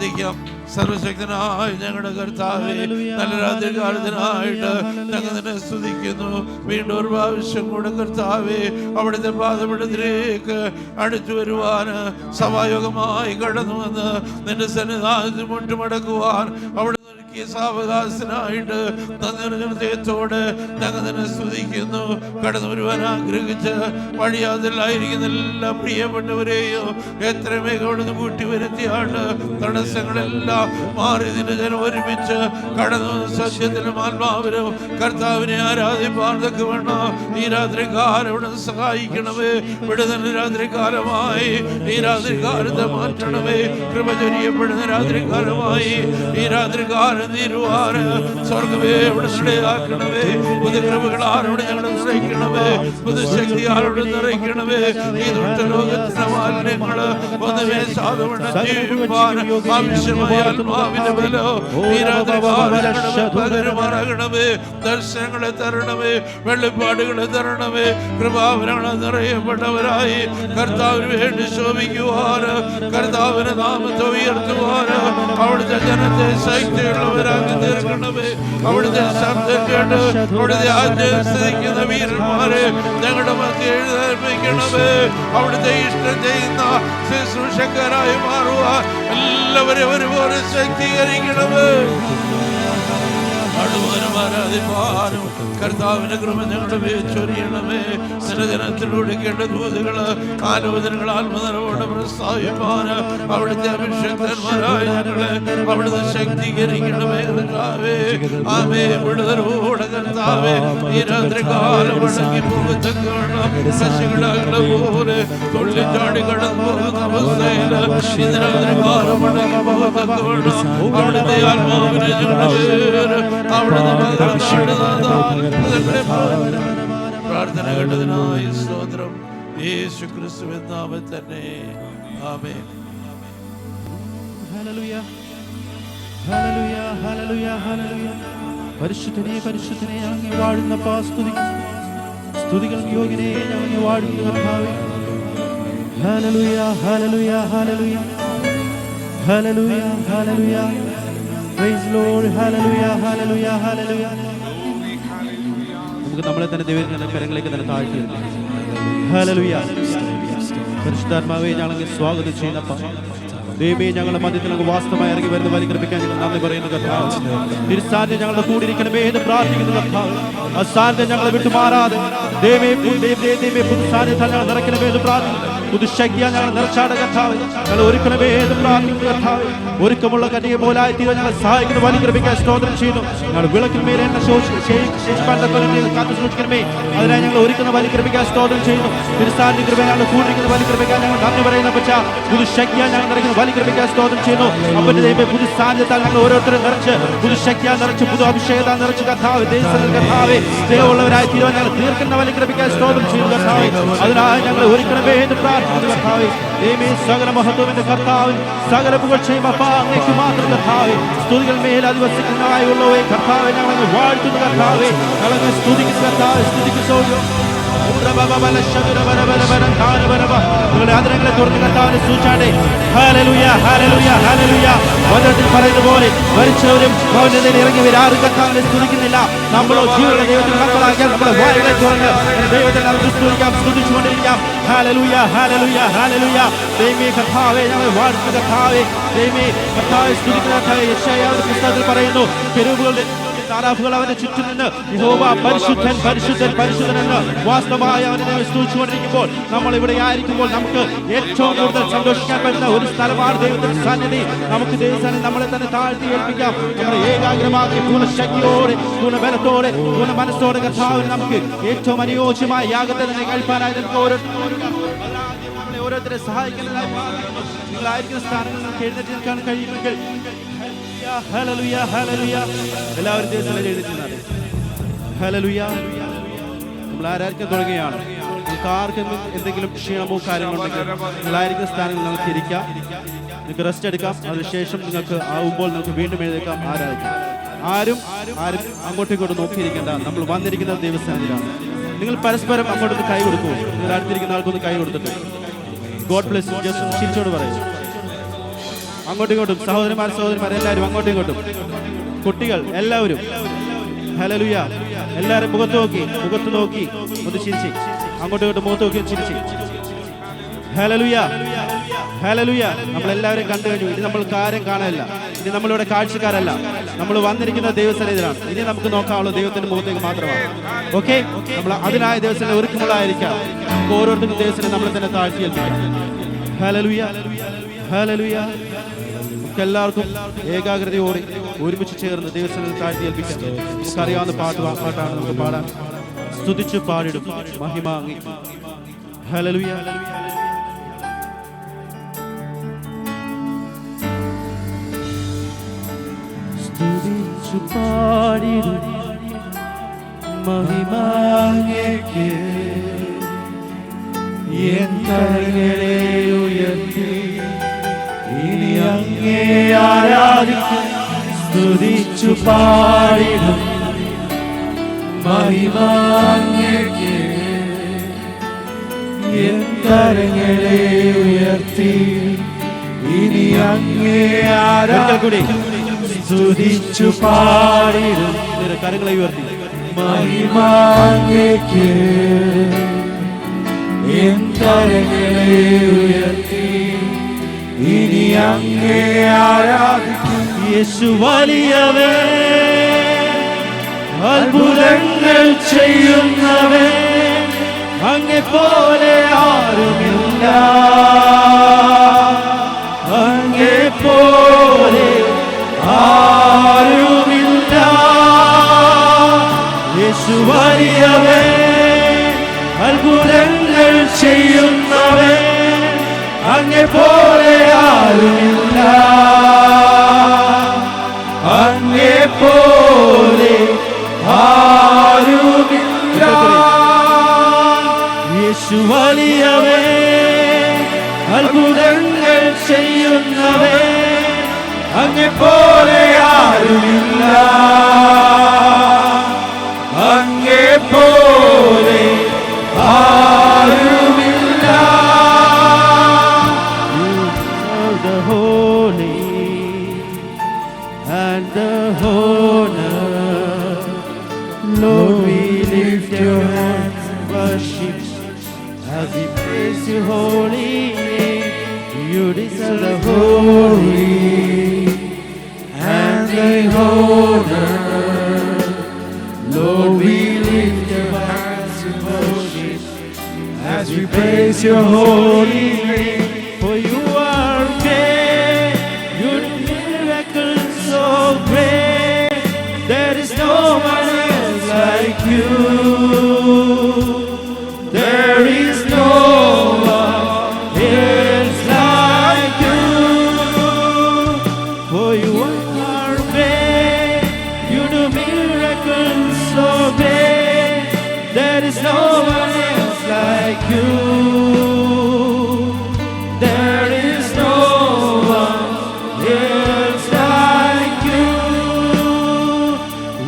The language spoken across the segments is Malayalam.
പ്രാർത്ഥിക്കാം. സർവശക്തനായ ഞങ്ങളുടെ കർത്താവേ, നല്ല രാത്രികാലത്തിനായിട്ട് ഞങ്ങൾ നിന്നെ സ്തുതിക്കുന്നു. വീണ്ടും ഒരു പ്രാവശ്യം കൂടെ കർത്താവേ, അവിടുത്തെ പാദപീഠത്തിലേക്ക് അടുത്തു വരുവാൻ സഭായോഗമായി കടന്നു വന്ന് നിന്റെ സന്നിധാനത്തിൽ മുട്ടുമടക്കുവാൻ അവിടെ സാവകാശനായിട്ട് ഹൃദയത്തോട് ഞങ്ങൾ തന്നെ സ്തുതിക്കുന്നു. കടന്നു വരുവാൻ ആഗ്രഹിച്ച് വഴിയാതിലായിരിക്കുന്ന എല്ലാ പ്രിയപ്പെട്ടവരെയും എത്രയും അവിടുന്ന് കൂട്ടി വരുത്തിയാണ് തടസ്സങ്ങളെല്ലാം മാറി നിന്റെ ജനം ഒരുമിച്ച് കടന്നു സത്യത്തിലും ആത്മാവിലും കർത്താവിനെ ആരാധിപ്പാൻ തക്കവണ്ണം ഈ രാത്രികാലം ഇവിടെ സഹായിക്കണമേ. വിടുതൽ രാത്രികാലമായി ഈ രാത്രികാലത്തെ മാറ്റണമേ. കൃപ ചൊരിയപ്പെടുന്ന രാത്രികാലമായി ഈ രാത്രികാലം നീരുവാന് സ്വർഗമേ ഇവിടെ നിടയാക്കണമേ. പുതുകൃപകളാരോട് ഞങ്ങളെ നിറയ്ക്കണമേ. പുതുശക്തിയാരോട് നിറയ്ക്കണമേ. ഈ ദുഷ്ടലോകത്തിന്റെ മാലിന്യങ്ങള് ഒന്നുമേ സാധുവണ്ണം ജീവിപ്പാൻ ആവശ്യമായ ആത്മാവിന്റെ ബലം ഈ രാത്രികാലം പകരുമാറാകണമേ. ദർശനങ്ങളെ തരണമേ. വെളിപ്പാടുകളെ തരണമേ. കൃപാവരങ്ങളെ നിറയപ്പെട്ടവരായി കർത്താവിന് വേണ്ടി ശോഭിക്കുവാന്, കർത്താവിന്റെ നാമത്തെ ഉയർത്തുവാന് അവിടുത്തെ ജനത്തെ ശക്തിയുള്ളവരാക്കി തീർക്കണമേ. അവിടുത്തെ ശബ്ദം കേട്ട് അവിടുത്തെ ആജ്ഞ വീരന്മാരെ ഞങ്ങളുടെ മധ്യ എഴുന്നേൽപ്പിക്കണമേ. അവിടുത്തെ ഇഷ്ടം ചെയ്യുന്ന ശുശ്രൂഷക്കാരായി മാറുവാൻ എല്ലാവരും ഒരുപോലെ ശക്തീകരിക്കണമേ. ആരാധിപ്പാനും കർത്താവിന്റെ കൃപ ഞങ്ങളുടെ മേൽ ചൊരിയണമേ. ജനത്തിലൂടെ കേട്ട ദൂതുകള് ആലോചനകൾ ആത്മനിറവോടെ പ്രസ്താവിപ്പാന് അവിടുത്തെ അഭിഷക്തന്മാരായ ഞങ്ങളെ അവിടുത്തെ ശക്തീകരിക്കണമേ. കർത്താവേ, ആമേ. വിടുതലോടെ കർത്താവേ, ഈ രാത്രികാലം അടങ്ങി പോകത്തക്കവണ്ണം ശശികളാകളെ പോലെ തുള്ളിച്ചാടി കടന്നു പോകുന്ന അവസ്ഥയിൽ ഈ രാത്രികാലം അടങ്ങി പോകത്തക്കവണ്ണം അവിടുത്തെ ആത്മാവിനെ ഞങ്ങളുടെ പ്രാർത്ഥന കേട്ടതിനായി സ്തോത്രം. യേശു ക്രിസ്തുവിൻ നാമത്തിൽ തന്നെ amen. Hallelujah, hallelujah, hallelujah, hallelujah. പരിശുദ്ധനെ പരിശുദ്ധനെ അങ്ങ് വാഴുന്ന സ്തുതികൾ യോഗ്യനെ അങ്ങ് വാഴുന്ന കർത്താവേ. Hallelujah, hallelujah, hallelujah, hallelujah, hallelujah. Praise Lord, hallelujah, hallelujah, hallelujah. നമുക്ക് നമ്മളെ തന്നെ ദൈവത്തിന്റെ കരങ്ങളിലേക്ക് തന്നെ താഴ്ത്തി ഹല്ലേലൂയ. പരിശുദ്ധാത്മാവേ, ഞങ്ങളെ സ്വാഗതം ചെയ്യുന്നപ്പ ദൈവമേ, ഞങ്ങളുടെ മധ്യത്തിൽ നമുക്ക് വാസ്തവമായി ഇറങ്ങി വരുന്ന വലിക്കറിപ്പിക്കാൻ ഞങ്ങൾ നന്ദി പറയുന്നു കർത്താവ്. തിരുസാന്നിധ്യം ഞങ്ങളുടെ കൂടെ ഇരിക്കണമേ എന്ന് പ്രാർത്ഥിക്കുന്നു കർത്താവ്. ആ സാന്നിധ്യം ഞങ്ങളെ വിട്ടുമാറാതെ ദൈവമേ പുതുസാന്നിധ്യം ഞങ്ങൾ നിറയ്ക്കണമേ എന്ന് പ്രാർത്ഥിക്കുന്നു. പുതുശക്തിയാ ഞങ്ങൾ നിറച്ചാട് കർത്താവ്. ഞങ്ങൾ ഒരുക്കണമേ എന്ന് പ്രാർത്ഥിക്കുന്നു കർത്താവ്. ഒരുക്കമുള്ള കന്യക പോലായി തീരെ ഞങ്ങൾ സഹായിക്കുന്ന വലിക്കറിപ്പിക്കാൻ സ്തോത്രം ചെയ്യുന്നു. ഞങ്ങൾ വിളക്കിന്മേലെ എന്നെ കാത്തു സൂക്ഷിക്കണമേ. അതിനായി ഞങ്ങൾ ഒരുക്കുന്ന വലിക്കറിപ്പിക്കാൻ സ്തോത്രം ചെയ്യുന്നു. തിരുസാന്നിധ്യ കൃപ ഞങ്ങൾ കൂടിയിരിക്കുന്ന വലിക്കറിപ്പിക്കാൻ ഞങ്ങൾ നന്ദി പറയുന്ന പച്ച പുതുശക്തിയാ ഞങ്ങൾ നിറയ്ക്കുന്ന വലിക്കറിപ്പിക്കാൻ സ്തോത്രം ചെയ്യുന്നു. അപ്പന്റെ ദൈവമേ, പുതുസാന്നിധ്യത്താൽ ഞങ്ങൾ ഓരോരുത്തരും നിറച്ച് പുതുശക്തിയാ നിറച്ച് പുതു അഭിഷേകത്താൽ നിറച്ച് കർത്താവ് കർത്താവെ ദൈവമുള്ളവരായി തീരുവാൻ ഞങ്ങൾ തീർക്കുന്ന വലിക്കറിപ്പിക്കാൻ സ്തോത്രം ചെയ്യുന്നു കർത്താവ്. അതിനായി ഞങ്ങൾ ഒരുക്കണമേ എന്ന് പ്രാർത്ഥിക്കുന്നു കർത്താവ്. ദൈവമേ, സകല മഹത്വത്തിന്റെ കർത്താവ്, സകല പുകഴ്ചയും അപ്പാ അങ്ങേക്ക് മാത്രം കർത്താവെ. സ്തുതികൾ മേൽ അധിവസിക്കുന്നതായുള്ളവേ കർത്താവെ, ഞങ്ങൾ വാഴ്ത്തുന്നു കർത്താവെ. ഞങ്ങൾ സ്തുതിക്കുന്നു കർത്താവ്. സ്തുതിക്ക് സൗകര്യം നിങ്ങളുടെ ആദരങ്ങളെ തുറന്ന് കർത്താവിനെ സൂചിച്ചാട്ടെ. Hallelujah, hallelujah, hallelujah. വചനത്തിൽ പറയുന്ന പോലെ മരിച്ചവരും ഭവനത്തിൽ ഇറങ്ങി വരാറും കർത്താവിനെ സ്തുതിക്കുന്നില്ല. നമ്മളോ ജീവനുള്ള ദൈവത്തിൽ മക്കളാക്കിയാൽ നമ്മുടെ വായുകളെ തുറന്ന് ദൈവത്തിൽ നമുക്ക് സ്തുതിക്കാം, സ്തുതിച്ചുകൊണ്ടിരിക്കാം. Hallelujah, hallelujah, hallelujah. ദൈവമേ കർത്താവേ, ഞങ്ങൾ വാഴ്ത്തുന്ന കർത്താവേ. ദൈവമേ കർത്താവെ സ്തുതിക്കുന്ന കർത്താവേ. യെശയ്യാവിന്റെ പുസ്തകത്തിൽ പറയുന്നു, കെരൂബുകളുടെ താരാഫുകൾ അവന്റെ ചുറ്റും നിന്ന് യഹോവ പരിശുദ്ധൻ പരിശുദ്ധൻ പരിശുദ്ധൻ എന്ന് വാസ്തവമായി അവനെ സ്തുതിച്ചുകൊണ്ടിരിക്കുമ്പോൾ നമ്മൾ ഇവിടെ ആയിരിക്കുമ്പോൾ നമുക്ക് ഏറ്റവും കൂടുതൽ സന്തോഷിക്കാൻ പറ്റുന്ന ഒരു സ്ഥലമാണ് ദൈവത്തിന്റെ സന്നിധി. നമുക്ക് ദൈവസന്നിധി നമ്മളെ തന്നെ താഴ്ത്തി ഏൽപ്പിക്കാം. നമ്മളെ ഏകാഗ്രമാക്കി പൂർണ്ണ ശക്തിയോടെ പൂർണ്ണ ബലത്തോടെ പൂർണ്ണ മനസ്സോടെ കർത്താവിന് നമുക്ക് ഏറ്റവും അനുയോജ്യമായ യാഗത്തെ തന്നെ കഴിപ്പാനായി നമുക്ക് നമ്മളെ ഓരോരുത്തരെ സഹായിക്കുന്നതായി നിങ്ങളായിരിക്കുന്ന സ്ഥാനങ്ങളിൽ നമുക്ക് എഴുന്നേറ്റ് നിൽക്കാൻ കഴിയുമെങ്കിൽ ഹല്ലേലൂയ, ഹല്ലേലൂയ. എല്ലാവരും ദിവസം എഴുതിച്ചിരുന്നാണ് ഹല്ലേലൂയ. നമ്മൾ ആരാധിക്കാൻ തുടങ്ങുകയാണ്. നിങ്ങൾക്ക് ആർക്കും എന്തെങ്കിലും ക്ഷീണമോ കാര്യങ്ങളുണ്ടെങ്കിൽ നിങ്ങളായിരിക്കുന്ന സ്ഥാനങ്ങളിൽ നമുക്ക് ഇരിക്കാം, നിങ്ങൾക്ക് റെസ്റ്റ് എടുക്കാം. അതിനുശേഷം നിങ്ങൾക്ക് ആവുമ്പോൾ നമുക്ക് വീണ്ടും എഴുതേക്കാം, ആരാധിക്കാം. ആരും അങ്ങോട്ടും ഇങ്ങോട്ടും നോക്കിയിരിക്കേണ്ട. നമ്മൾ വന്നിരിക്കുന്ന ദൈവസ്ഥാനത്തിലാണ്. നിങ്ങൾ പരസ്പരം അങ്ങോട്ടൊന്ന് കൈ കൊടുക്കൂ. നിങ്ങൾ അടുത്തിരിക്കുന്ന ആൾക്കൊന്ന് കൈ കൊടുത്തിട്ട് ഗോഡ് ബ്ലെസ് യു. ജസ്റ്റ് ചിരിച്ചോട് പറയും അങ്ങോട്ടും ഇങ്ങോട്ടും സഹോദരന്മാർ എല്ലാവരും അങ്ങോട്ടും ഇങ്ങോട്ടും, കുട്ടികൾ എല്ലാവരും. ഹല്ലേലൂയ. എല്ലാവരും മുഖത്ത് നോക്കി ഒന്ന് ചിരിച്ച്, അങ്ങോട്ടും ഇങ്ങോട്ടും മുഖത്ത് നോക്കി ചിരിച്ച്. Hallelujah, hallelujah. നമ്മളെല്ലാവരും കണ്ടു കഴിഞ്ഞു. ഇനി നമ്മൾ കാര്യം കാണാനില്ല, ഇനി നമ്മളിവിടെ കാഴ്ചക്കാരല്ല, നമ്മൾ വന്നിരിക്കുന്ന ദൈവസന്നിധിയിലാണ്. ഇനി നമുക്ക് നോക്കാവുള്ള ദൈവത്തിന്റെ മുഖത്തേക്ക് മാത്രമാണ്. ഓക്കെ, നമ്മൾ അതിനായ ദൈവസന്നിധി ഒരുക്കമുള്ളതായിരിക്കാം. നമുക്ക് ഓരോരുത്തർക്കും ദൈവസന്നിധി നമ്മളെ തന്നെ താഴ്ത്തിയേൽപ്പിക്കാം. Hallelujah, hallelujah. എല്ലാവർക്കും ഏകാഗ്രതയോടെ ഒരുമിച്ച് ചേർന്ന് ദൈവസന്നിധിയിൽ താഴ്ത്തിയേൽപ്പിക്കാം. നമുക്കറിയാവുന്ന പാട്ടാണ് നമുക്ക് പാടാൻ. സ്തുതിച്ചു പാടിടും മഹിമ അങ്ങേക്ക്. ഹല്ലേലൂയ. സ്തുതിച്ചു പാടിടും മഹിമ അങ്ങേക്ക്. എൻ കരങ്ങളെ ഉയർത്തി ഇനി അങ്ങേ ആരാധിക്കും. സ്തുതിച്ചു പാടിടും മഹിമ അങ്ങേക്ക്. എൻ കരങ്ങളെ ഉയർത്തി ഇനി അങ്ങേ ആരാധിക്കും. സ്തുതിച്ചു പാടിടും കരങ്ങളെ ഉയർത്തി മഹിമ അങ്ങേക്ക്. എൻ കരങ്ങളെ ഉയർത്തി ഇനി അങ്ങേ ആരാധിക്കും. യേശു വലിയവൻ, അത്ഭുതങ്ങൾ ചെയ്യുന്നവൻ, അങ്ങേ പോലെ ആരുമില്ല, അങ്ങേ പോലെ ആരുമില്ല. യേശു വലിയവൻ, അത്ഭുതങ്ങൾ ചെയ്യുന്നവൻ, അങ്ങേ പോലെ ആരുമില്ല, അങ്ങേ പോലെ ആരുമില്ല. യേശു വലിയവൻ, അത്ഭുതങ്ങൾ ചെയ്യുന്നവൻ, അങ്ങേ പോലെ ആരുമില്ല, അങ്ങേ പോലെ ആരുമില്ല. The holy and the honor, Lord, we lift your hands and worship as we praise your holy name. You deserve the holy and the honor, Lord, we lift your hands and worship as we praise your holy name. For you are great, your miracles so great, there is no one else like you, there is no one else like you. For you are great, you do miracles so great, there is no one else like you.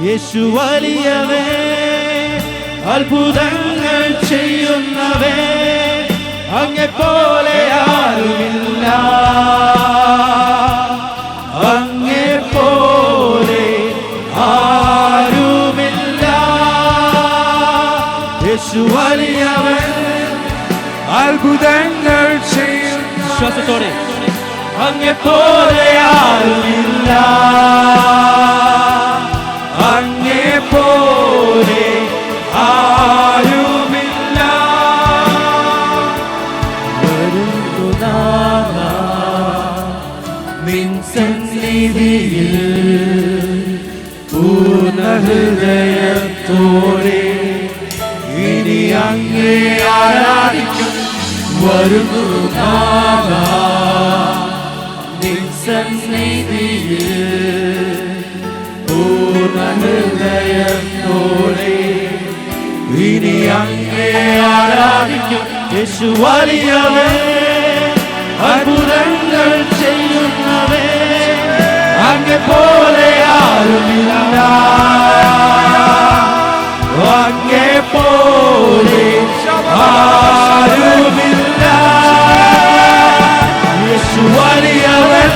യേശു വലിയവൻ, അത്ഭുതങ്ങൾ ചെയ്യുന്നവൻ, അങ്ങേ പോലെ ആരുമില്ല, അങ്ങേ പോലെ ആരുമില്ല. യേശു വലിയവൻ, അത്ഭുതങ്ങൾ ചെയ്യുന്ന ശ്വാസത്തോടെ അങ്ങേ പോലെ ആരുമില്ല, അങ്ങേ പോലെ ആരുമില്ല. വരുന്നു നാഥ നിൻ സന്നിധിയിൽ പൂർണ്ണ ഹൃദയത്തോടെ ഇനി അങ്ങേ ആരാധിക്കും. വരുന്നു നാഥ നിൻ സന്നിധിയിൽ പൂർണ്ണ ഹൃദയത്തോടെ ഇനി അങ്ങേ ആരാധിക്കും. യേശു വലിയവൻ, അത്ഭുതങ്ങൾ ചെയ്യുന്നവൻ, അങ്ങേ പോലെ ആരുമില്ല, അങ്ങേ പോലെ ആരുമില്ല. യേശു വലിയവൻ,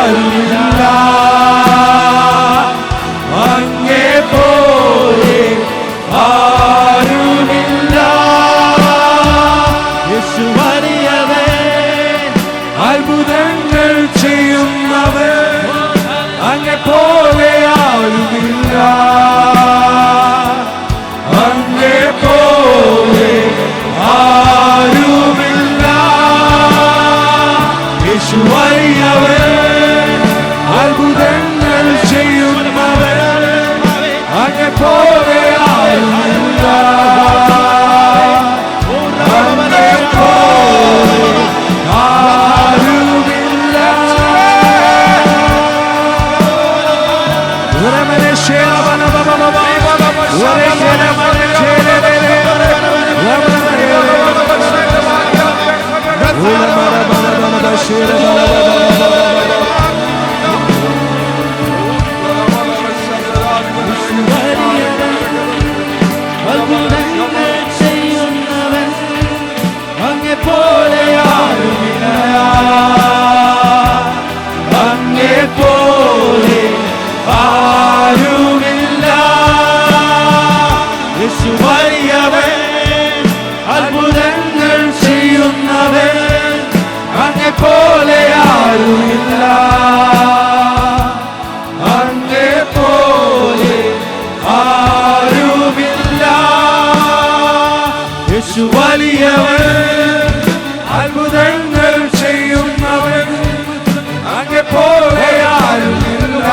ആരുമില്ല, അങ്ങേ പോലെ ആരുമില്ല. യേശു വലിയവൻ, അത്ഭുതങ്ങൾ ചെയ്യുന്നവൻ, അങ്ങേ പോലെ ആരുമില്ല, അങ്ങേ പോലെ ആരുമില്ല. യേശു വലിയവൻ, അത്ഭുതങ്ങൾ ചെയ്യുന്നവൻ, അങ്ങേ പോലെ ആരുമില്ല, അങ്ങേ പോലെ ആരുമില്ല. ഉരമനെ ശേലവന ബബബബ ഉരേ ശേലവന ശേലവന ഉരമന ബബബബ ശേലവന അത്ഭുതങ്ങൾ ചെയ്യുന്നവൻ, അങ്ങേ പോലെ ആരുമില്ല, അങ്ങേ പോലെ ആരുമില്ല. യേശു വലിയവൻ, അത്ഭുതങ്ങൾ ചെയ്യുന്നവൻ, അങ്ങേ പോലെ ആരുമില്ല, അങ്ങേ പോലെ ആരുമില്ല. യേശു വലിയവൻ, അത്ഭുതങ്ങൾ ചെയ്യുന്നവൻ, അങ്ങേ പോലെ ആരുമില്ല,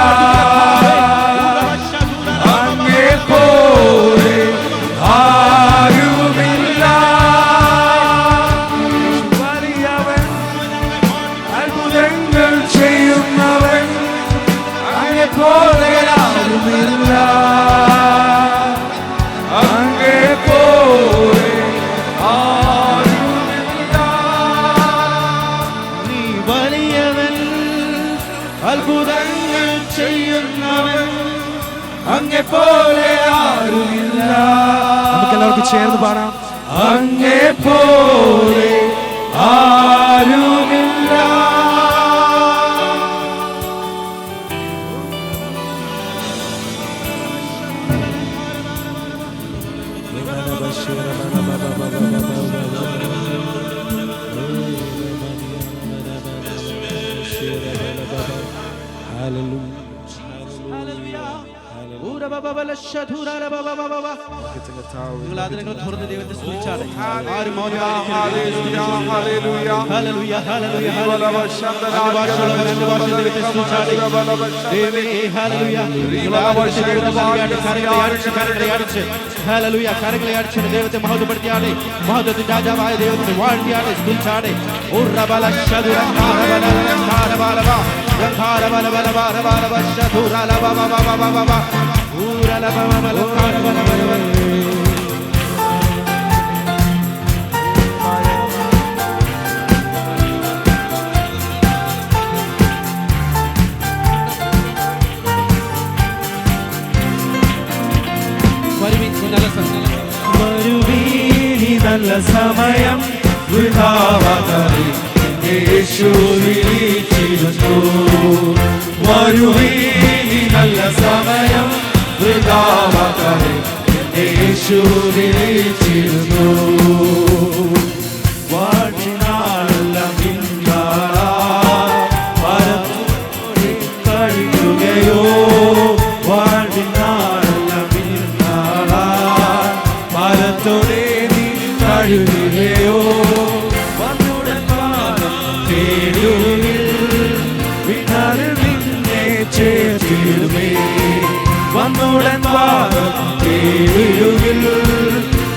അങ്ങേ പോലെ ആരുമില്ല. വലിയവൻ, അത്ഭുതങ്ങൾ ചെയ്യുന്നവൻ, അങ്ങേ പോലെ ആരുമില്ല, അങ്ങേ പോലെ ആരുമില്ല. നീ വലിയവൻ, അത്ഭുതങ്ങൾ ചെയ്യുന്നവൻ, അങ്ങേ പോലെ ആരുമില്ല. നമുക്കെല്ലാവർക്കും ചേർന്ന് പാടാം. അങ്ങേ പോലെ ആരുമില്ല. നിങ്ങൾ തുറന്ന് ദൈവത്തെ സ്തുതിച്ചാട്ടെ. ആരും കരങ്ങളെ അടിച്ച് ദൈവത്തെ മഹത്വപ്പെടുത്തിയാടെ. മഹത്വത്തിന്റെ രാജാവായ ദൈവത്തെ വാഴ്ത്തിയാടെ, സ്തുതിച്ചാടെ. നല്ല സമയം വൃഥാവാകാതെ യേശു വിളിച്ചിരുന്നു. വരുവീനി നല്ല സമയം വൃഥാവാകാതെ യേശു വിളിച്ചിരുന്നു. വാടിനാളെല്ലാം കഴിയുകയോ, വാടിനാളെല്ലാം മരത്തോടെ കഴിയുകയോ, നിന്നെ ചേർത്തിടുമേ. വന്നുടൻ വാഴുകിൽ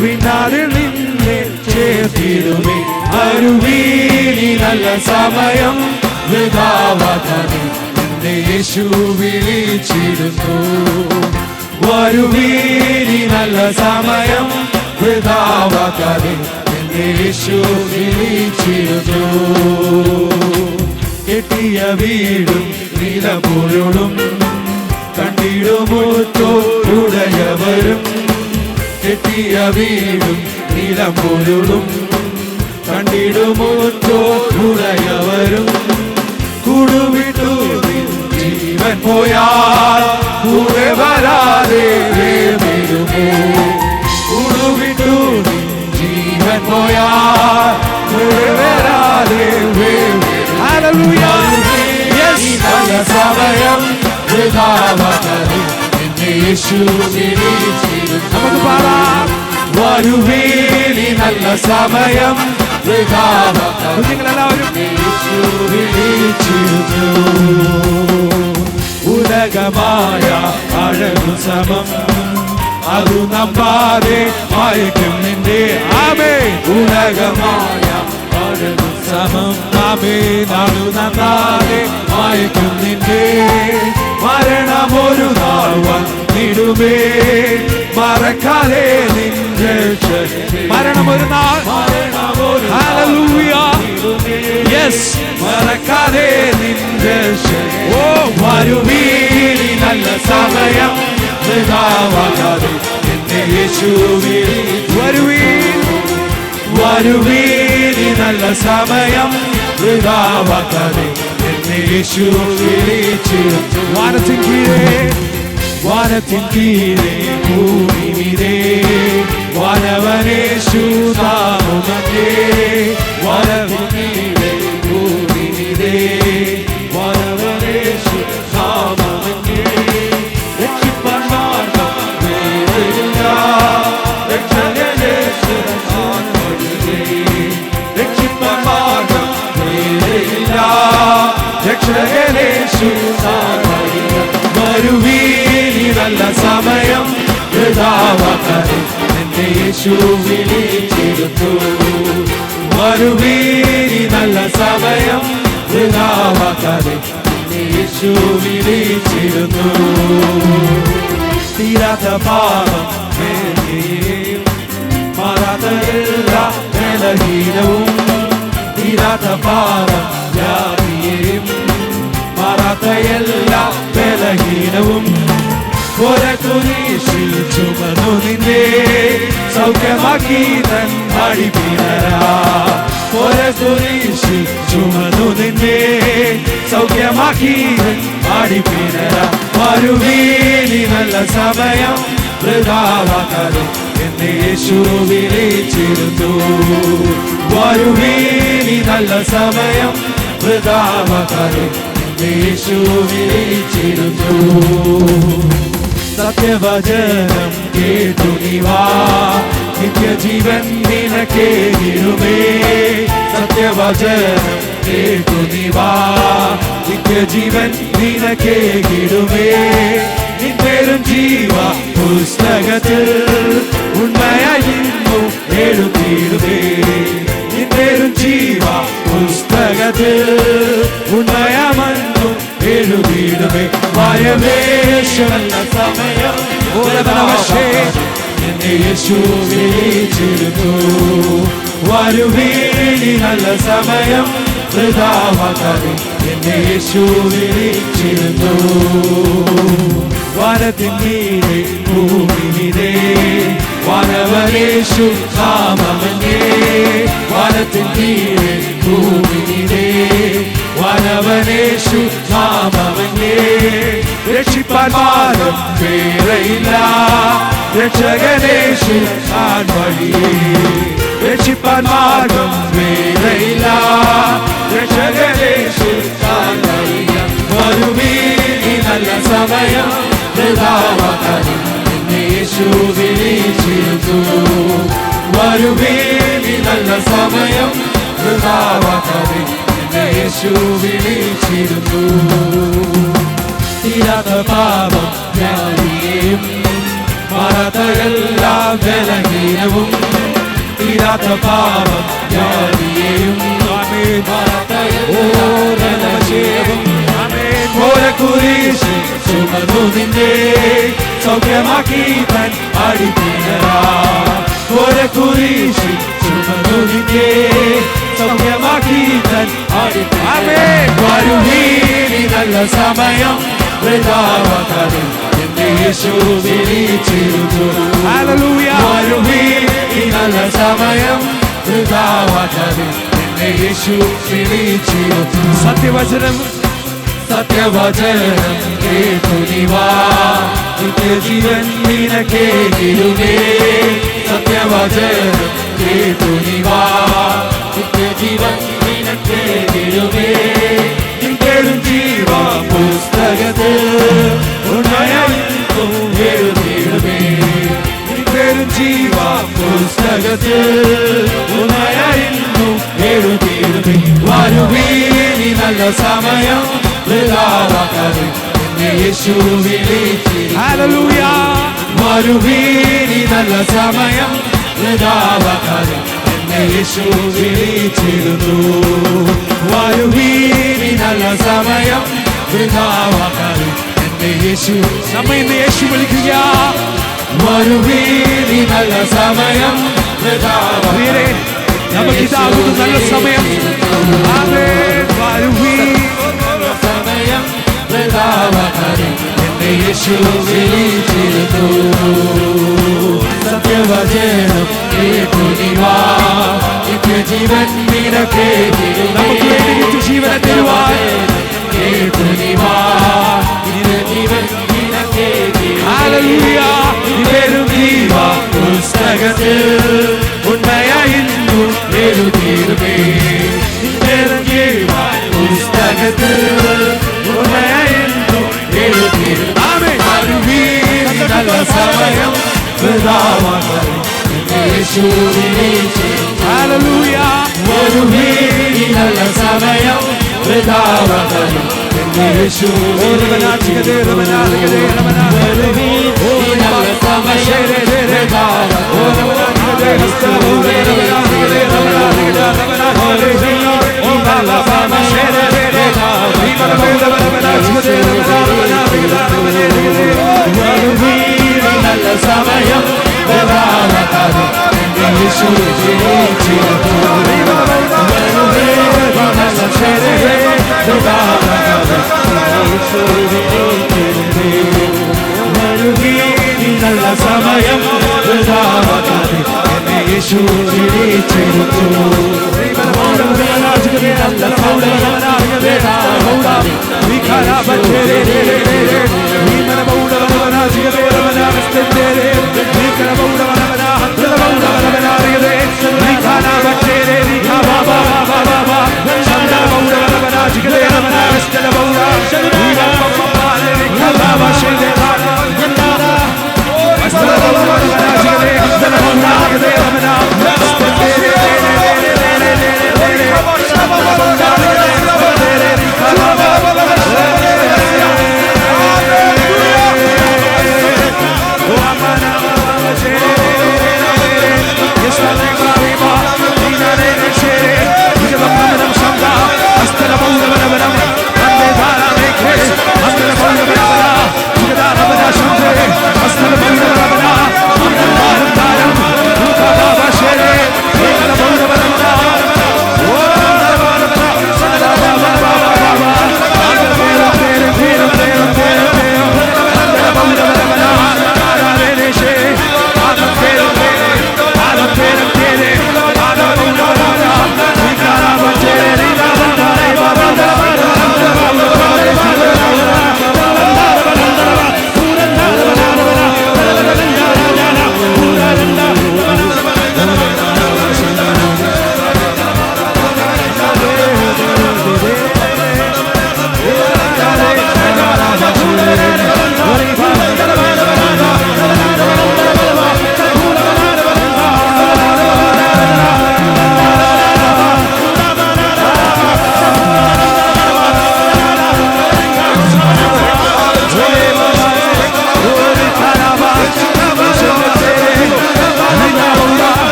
വിനാറിൽ നിന്നെ ചേർത്തിടുമേ. അരുവീനി നല്ല സമയം വൃഥാവാകാതെ യേശു വിളിച്ചിരുന്നു. വരുവീനി നല്ല സമയം വൃഥാവാകാതെ യേശു വിളിച്ചിരുന്നു. കെട്ടിയ വീടും നിലപൊരുളും കണ്ടിടുമൂത്തോടുടയവരും. കെട്ടിയ വീടും നിലപൊരുളും കണ്ടിടുമൂത്തോടുടയവരും. കൂടുവിട്ടു പോയാൽ കൂടെ വരാതെ വരുമോ? ഉടുവിട്ടു ജീവൻ പോയാൽ കൂടെ വരാതെ വരുമോ? സമയം യേശു നമുക്ക് പാടാം. വരുവേലി നല്ല സമയം നിങ്ങളെല്ലാവരും യേശു വിളിച്ചിരുന്നു. ഉലകമായ അഴകു സമം അതു നമ്പാതെ മയക്കും നിന്റെ ആമേ. ഉലകമായ അഴകു സമം ആമേ നാടു നന്നാതെ മയക്കും നിന്റെ മരണമൊരു നാൾ വന്നിടുമേ. മറക്കാതെ നിന്റെ മരണമൊരു നാൾ മറക്കാതെ നിന്റെ ഓ വരുവീനി നല്ല സമയം വൃഥാവാകാതെ എന്നെ യേശുവിൽ വരുവീനി നല്ല സമയം വൃഥാവാകാതെ എന്നെ യേശു വിളിച്ചിരുന്നു. വാനത്തിൻ കീഴേ ഭൂമി മീതേ വാനവനേശു നാമമേ. വാനത്തിൻ കീഴേ ഭൂമി മീതേ വാനവനേശു നാമമേ. രക്ഷിപ്പാൻ മാർഗ്ഗം വേറെയില്ല, രക്ഷകനേശു നാമമേ. രക്ഷിപ്പാൻ മാർഗ്ഗം വേറെയില്ല, രക്ഷകനേശു നാമമേ. വരുവീനി നല്ല സമയം വൃഥാവാകാതെ എന്നെ യേശു വിളിച്ചിരുന്നു. വരുവീനി നല്ല സമയം വൃഥാവാകാതെ എന്നെ യേശു വിളിച്ചിരുന്നു. തീരാത്ത പാപം വേദനയും മാറാത്ത എല്ലാ ബലഹീനവും തീരാത്ത പാപം വ്യാധിയെയും മാറാത്ത എല്ലാ ബലഹീനവും കുരിശിൽ ചുമന്നു നിന്നെ സൗഖ്യമാക്കി തൻ അടിപ്പിണരാ. കുരിശിൽ ചുമന്നു നിന്നെ സൗഖ്യമാക്കി തൻ അടിപ്പിണരാ. വരുവീനി നല്ല സമയം വൃഥാവാകാതെ എന്നെ യേശു വിളിച്ചിരുന്നു. വരുവീനി നല്ല സമയം വൃഥാവാകാതെ യേശു വിളിച്ചിരുന്നു. സത്യവചനം കേട്ടു നീവാ നിത്യജീവൻ നിനക്കേകിടുമേ. സത്യവചനം കേട്ടു നീവാ നിത്യജീവൻ നിനക്കേകിടുമേ. നിൻപേരും ജീവ പുസ്തകത്തിൽ ഉണ്മയായിരുന്നു എഴുതിയിടുമേ. നിൻപേരും ജീവ പുസ്തകത്തിൽ ഉണ്മയമന്നു എഴുതിയിടുമേ. ഭയമേശമല്ല സമയം എന്നെ യേശു വിളിച്ചിരുന്നു. വരുവീനി നല്ല സമയം വൃഥാവാകാതെ എന്നെ യേശു വിളിച്ചിരുന്നു. വാനത്തിൻ മീതെ ഭൂമി മീതെ വാനവനേശു നാമമേ. വാനത്തിൻ മീതെ ഭൂമി മീതെ വാനവനേശു നാമമേ. രക്ഷിപ്പാൻ മാർഗ്ഗം വേറെയില്ല, രക്ഷകനേശു താൻ വഴിയേ. രക്ഷിപ്പാൻ മാർഗ്ഗം വേറെയില്ല, രക്ഷകനേശു താൻ വഴിയേ. വരുവീനി നല്ല സമയം വൃഥാവാകാതെ എന്നെ യേശു വിളിച്ചിരുന്നു. വരുവീനി നല്ല സമയം വൃഥാവാകാതെ എന്നെ യേശു വിളിച്ചിരുന്നു. തീരാത്ത പാപം വ്യാധിയെയും മാറാത്ത എല്ലാ ബലഹീനവും തീരാത്ത പാപം വ്യാധിയെയും മാറാത്ത കുരിശിൽ ചുമന്നു നിന്നെ സൗഖ്യമാക്കി തൻ അടിപ്പിണരാ. കുരിശിൽ ചുമന്നു നിന്നെ സൗഖ്യമാക്കി തൻ അടിപ്പിണരാ. വരുവീനി നല്ല സമയം വൃഥാവാകാതെ എന്നെ യേശു വിളിച്ചിരുന്നു. വരുവീനി നല്ല സമയം വൃഥാവാകാതെ എന്നെ യേശു വിളിച്ചിരുന്നു. സത്യവചനം സത്യവചനം കേട്ടുനിവാ നിത്യജീവൻ നിനക്കേകിടുമേ സത്യവചനം കേട്ടുനിവാ നിത്യജീവൻ നിനക്കേകിടുമേ നിൻകേടും ജീവ പുസ്തകത്തിൽ ഉണയന്നും എഴുതിയിടുമേ നിൻകേടും ജീവ പുസ്തകത്തിൽ ഉണയന്നും എഴുതിയിടുമേ വരുവീനി നല്ല സമയം വൃഥാവാക്കാതെ എന്നെ യേശു വിളിച്ചിരുന്നു ഹല്ലേലൂയ വരുവീനി നല്ല സമയം വൃഥാവാക്കാതെ എന്നെ യേശു വിളിച്ചിരുന്നു വരുവീനി നല്ല സമയം വൃഥാവാക്കാതെ എന്നെ യേശു നമ്മെ ഇന്ന് യേശു വിളിക്കുക വരുവീനി നല്ല സമയം വൃഥാവാക്കാതെ നമുക്കിതാകുന്നു നല്ല സമയം ആമേൻ വരുവീനി നല്ല സമയം വൃഥാവാക്കാതെ എന്നെ യേശു വിളിച്ചിരുന്നു സത്യവചനം കേട്ടുനിവാ നിത്യജീവൻ നിനക്കേകിടുമേ നമുക്ക് വേണ്ടി നിത്യജീവനെ തരുവാൻ കേട്ടുനിവാ നിത്യജീവൻ നിനക്കേകിടുമേ ഹല്ലേലൂയ നിവരും ജീവ പുസ്തകത്തിൽ ഉണ്മയായിരുന്നു എഴുതിയിടുമേ നിവരും ജീവ പുസ്തകത്തിൽ ഉണ്മയായിരുന്നു എഴുതിയിടുമേ ആമേൻ വരുവീനി നല്ല സമയം വൃഥാവാക്കാതെ എന്നെ യേശു വിളിച്ചിരുന്നു ഹല്ലേലൂയ വരുവീനി നല്ല സമയം വൃഥാവാക്കാതെ എന്നെ യേശു വിളിച്ചിരുന്നു വരുവീനി നല്ല സമയം നല്ല സമയം വൃഥാവാക്കാതെ എന്നെ യേശു വിളിച്ചിരുന്നു നല്ല സമയം വൃഥാവാക്കാതെ എന്നെ യേശു വിളിച്ചിരുന്നു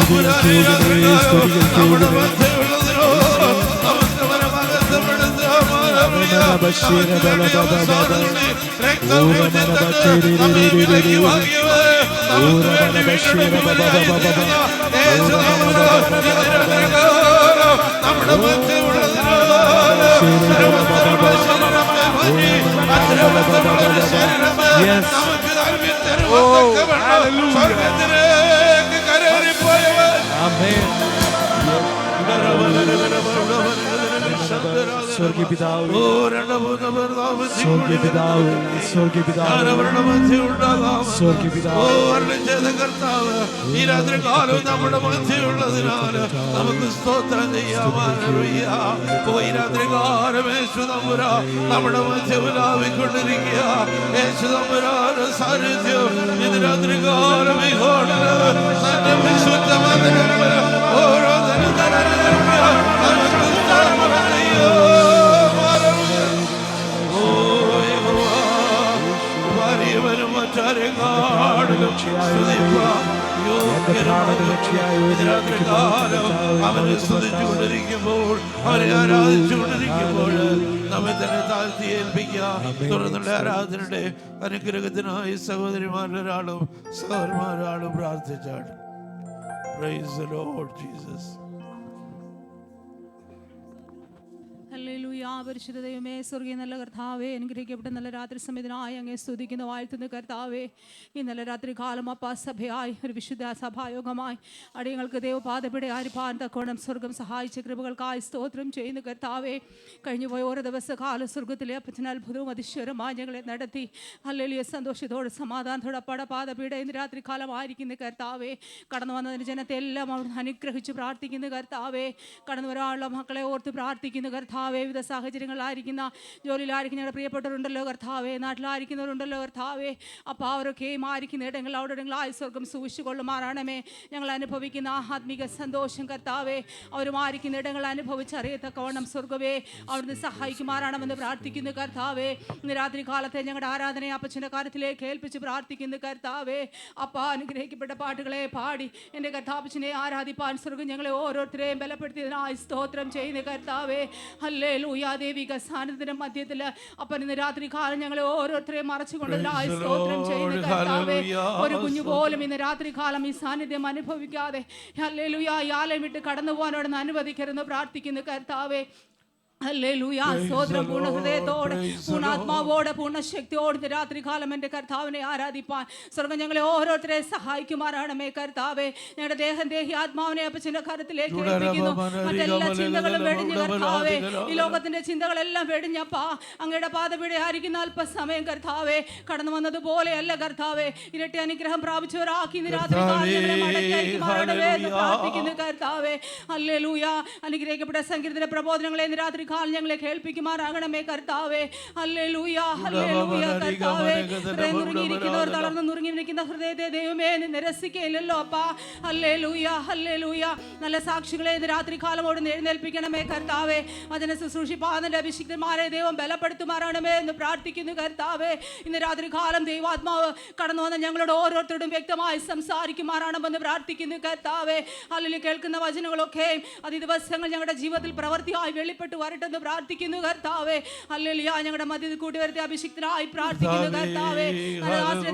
നമ്മുടെ മധ്യമുള്ളതിനോ നമുക്ക് ഈ രാത്രി കാലം നമ്മുടെ മധ്യമുള്ളതിനാൽ നമുക്ക് സ്തോത്രം ചെയ്യാം. ഈ രാത്രി കാലം യേശു തമ്പുരാ നമ്മുടെ മധ്യമുലാവിക്കൊണ്ടിരിക്കുക. യേശു തമ്പുരാന്റെ സാന്നിധ്യം ഇത് രാത്രി കാലം ഈ ഹോളില് തന്റെ വിശുദ്ധ മന്ദിരങ്ങളില് ഓരോന്നിനും തരഞ്ഞെടുക്കുക. നമുക്ക് സ്തോത്രം ചെയ്യാം. അവനെ സ്തുതിച്ചുകൊണ്ടിരിക്കുമ്പോൾ, അവരെ ആരാധിച്ചുകൊണ്ടിരിക്കുമ്പോൾ നമ്മെ തന്നെ താഴ്ത്തി ഏൽപ്പിക്കാം. തുടർന്നുള്ള ആരാധനയുടെ അനുഗ്രഹത്തിനായി സഹോദരിമാരൊരാളും സഹോദരന്മാരൊരാളും പ്രാർത്ഥിച്ചാണ്. Praise the Lord Jesus. Hallelujah. പരിശുദ്ധ ദൈവമേ, സ്വർഗീയ നല്ല കർത്താവേ, അനുഗ്രഹിക്കപ്പെട്ട നല്ല രാത്രി സമയത്തിനായി അങ്ങേ സ്തുതിക്കുന്ന വാഴ്ത്തുന്ന കർത്താവേ, ഈ നല്ല രാത്രി കാലം അപ്പാ സഭയായി ഒരു വിശുദ്ധ സഭായോഗമായി അടിയങ്ങൾക്ക് ദൈവപാദപിടെ ആരിപ്പാൻ തക്കോണം സ്വർഗം സഹായിച്ച കൃപകൾക്കായി സ്തോത്രം ചെയ്യുന്ന കർത്താവേ, കഴിഞ്ഞുപോയ ഓരോ ദിവസകാലം സ്വർഗത്തിലെ അപ്പച്ചൻ അത്ഭുതവും അതിശ്വരമായി ഞങ്ങളെ നടത്തി ഹല്ലേലൂയ സന്തോഷത്തോടെ സമാധാനത്തോടെ അപ്പാടെ പാദപീഠ ഇന്ന് രാത്രി കാലമായിരിക്കുന്ന കർത്താവേ, കടന്നു വന്നതിന് ജനത്തെ എല്ലാം അവിടെ അനുഗ്രഹിച്ച് പ്രാർത്ഥിക്കുന്ന കർത്താവേ, കടന്നു വരാനുള്ള മക്കളെ ഓർത്ത് പ്രാർത്ഥിക്കുന്ന കർത്താവേ, വിവിധ സാഹചര്യങ്ങളായിരിക്കുന്ന ജോലിയിലായിരിക്കും ഞങ്ങളുടെ പ്രിയപ്പെട്ടവരുണ്ടല്ലോ കർത്താവേ, നാട്ടിലായിരിക്കുന്നവരുണ്ടല്ലോ കർത്താവേ, അപ്പോൾ അവരൊക്കെയും ആയിരിക്കുന്ന ഇടങ്ങൾ അവിടെ ഇടങ്ങളായി സ്വർഗം സൂക്ഷിച്ചു കൊള്ളുമാറാണമേ. ഞങ്ങൾ അനുഭവിക്കുന്ന ആത്മീക സന്തോഷം കർത്താവേ, അവരുമായിരിക്കുന്ന ഇടങ്ങൾ അനുഭവിച്ചറിയത്തക്കവണ്ണം സ്വർഗവേ അവിടുന്ന് സഹായിക്കുമാറാണമെന്ന് പ്രാർത്ഥിക്കുന്നു കർത്താവേ. ഇന്ന് രാത്രി കാലത്തെ ഞങ്ങളുടെ ആരാധനയെ അപ്പച്ചൻ്റെ കാര്യത്തിലേക്ക് ഏൽപ്പിച്ച് പ്രാർത്ഥിക്കുന്നു കർത്താവേ. അപ്പ അനുഗ്രഹിക്കപ്പെട്ട പാട്ടുകളെ പാടി എൻ്റെ കർത്താപ്പച്ചനെ ആരാധിപ്പാൻ സ്വർഗം ഞങ്ങളെ ഓരോരുത്തരെയും ബലപ്പെടുത്തിയതിനായി സ്തോത്രം ചെയ്യുന്ന കർത്താവേ. ഹല്ലേലൂയ. ദൈവിക സാന്നിധ്യത്തിന്റെ മധ്യത്തിൽ അപ്പൻ ഇന്ന് രാത്രി കാലം ഞങ്ങളെ ഓരോരുത്തരെയും മറച്ചുകൊണ്ടതിനായി സ്തോത്രം ചെയ്യുന്ന കർത്താവേ. ഒരു കുഞ്ഞു പോലും ഇന്ന് രാത്രി കാലം ഈ സാന്നിധ്യം അനുഭവിക്കാതെ ഹല്ലേലൂയ ആലയം വിട്ട് കടന്നു പോകാനോടൊന്ന് അനുവദിക്കരുതെന്ന് പ്രാർത്ഥിക്കുന്നു കർത്താവേ. ഹല്ലേലൂയ. സ്തോത്രം. പൂർണ്ണ ഹൃദയത്തോടെ പൂർണ്ണാത്മാവോടെ പൂർണ്ണശക്തിയോടെ രാത്രി കാലം എൻ്റെ കർത്താവിനെ ആരാധിപ്പാൻ സ്വർഗം ഞങ്ങളെ ഓരോരുത്തരെ സഹായിക്കുമാറാണമേ കർത്താവേ. ഞങ്ങളുടെ ദേഹം ദേഹി ആത്മാവിനെ അപ്പച്ചൻ്റെ കരത്തിലേക്ക് ഏൽപ്പിക്കുന്നു. മറ്റെല്ലാ ചിന്തകളും വെടിഞ്ഞ് കർത്താവേ, ഈ ലോകത്തിന്റെ ചിന്തകളെല്ലാം വെടിഞ്ഞപ്പാ അങ്ങയുടെ പാദപീഠ ആയിരിക്കുന്ന അല്പസമയം കർത്താവേ കടന്നു വന്നതുപോലെയല്ല കർത്താവേ, ഇരട്ടി അനുഗ്രഹം പ്രാപിച്ചവരാക്കി ഇന്ന് രാത്രി പ്രാർത്ഥിക്കുന്നു കർത്താവേ. ഹല്ലേലൂയ. അനുഗ്രഹിക്കപ്പെട്ട സംഗീതത്തിന്റെ പ്രബോധനങ്ങളെ ഇന്ന് രാത്രി ഞങ്ങളെ കേൾപ്പിക്കുമാറാകണമേ കർത്താവേ. ഹല്ലേലൂയ. ഹല്ലേലൂയ കർത്താവേ. നുറുങ്ങിയിരിക്കുന്നവർ തളർന്ന് നുറുങ്ങിയിരിക്കുന്ന ഹൃദയത്തെ ദൈവമേ നിരസിക്കയില്ലല്ലോ അപ്പാ. ഹല്ലേലൂയ. ഹല്ലേലൂയ. നല്ല സാക്ഷികളെ ഇന്ന് രാത്രി കാലം ഓടുന്ന് എഴുന്നേൽപ്പിക്കണമേ കർത്താവേ. വചന ശുശ്രൂഷിപ്പാതിന്റെ അഭിഷിക്തന്മാരെ ദൈവം ബലപ്പെടുത്തുമാറാണമേ എന്ന് പ്രാർത്ഥിക്കുന്നു കർത്താവേ. ഇന്ന് രാത്രി കാലം ദൈവാത്മാവ് കടന്നു വന്ന ഞങ്ങളുടെ ഓരോരുത്തരോടും വ്യക്തമായി സംസാരിക്കുമാറാണമെന്ന് പ്രാർത്ഥിക്കുന്നു കർത്താവേ. ഹല്ലേലൂയ. കേൾക്കുന്ന വചനങ്ങളൊക്കെ അതി ദിവസങ്ങൾ ഞങ്ങളുടെ ജീവിതത്തിൽ പ്രവൃത്തിയായി വെളിപ്പെട്ട് വരട്ടെന്ന് പ്രാർത്ഥിക്കുന്നു കർത്താവേ. ഹല്ലേലൂയ. ഞങ്ങളുടെ മധ്യത്തിൽ കൂടി വരുത്തി അഭിഷിക്തനായി പ്രാർത്ഥിക്കുന്നു കർത്താവേ.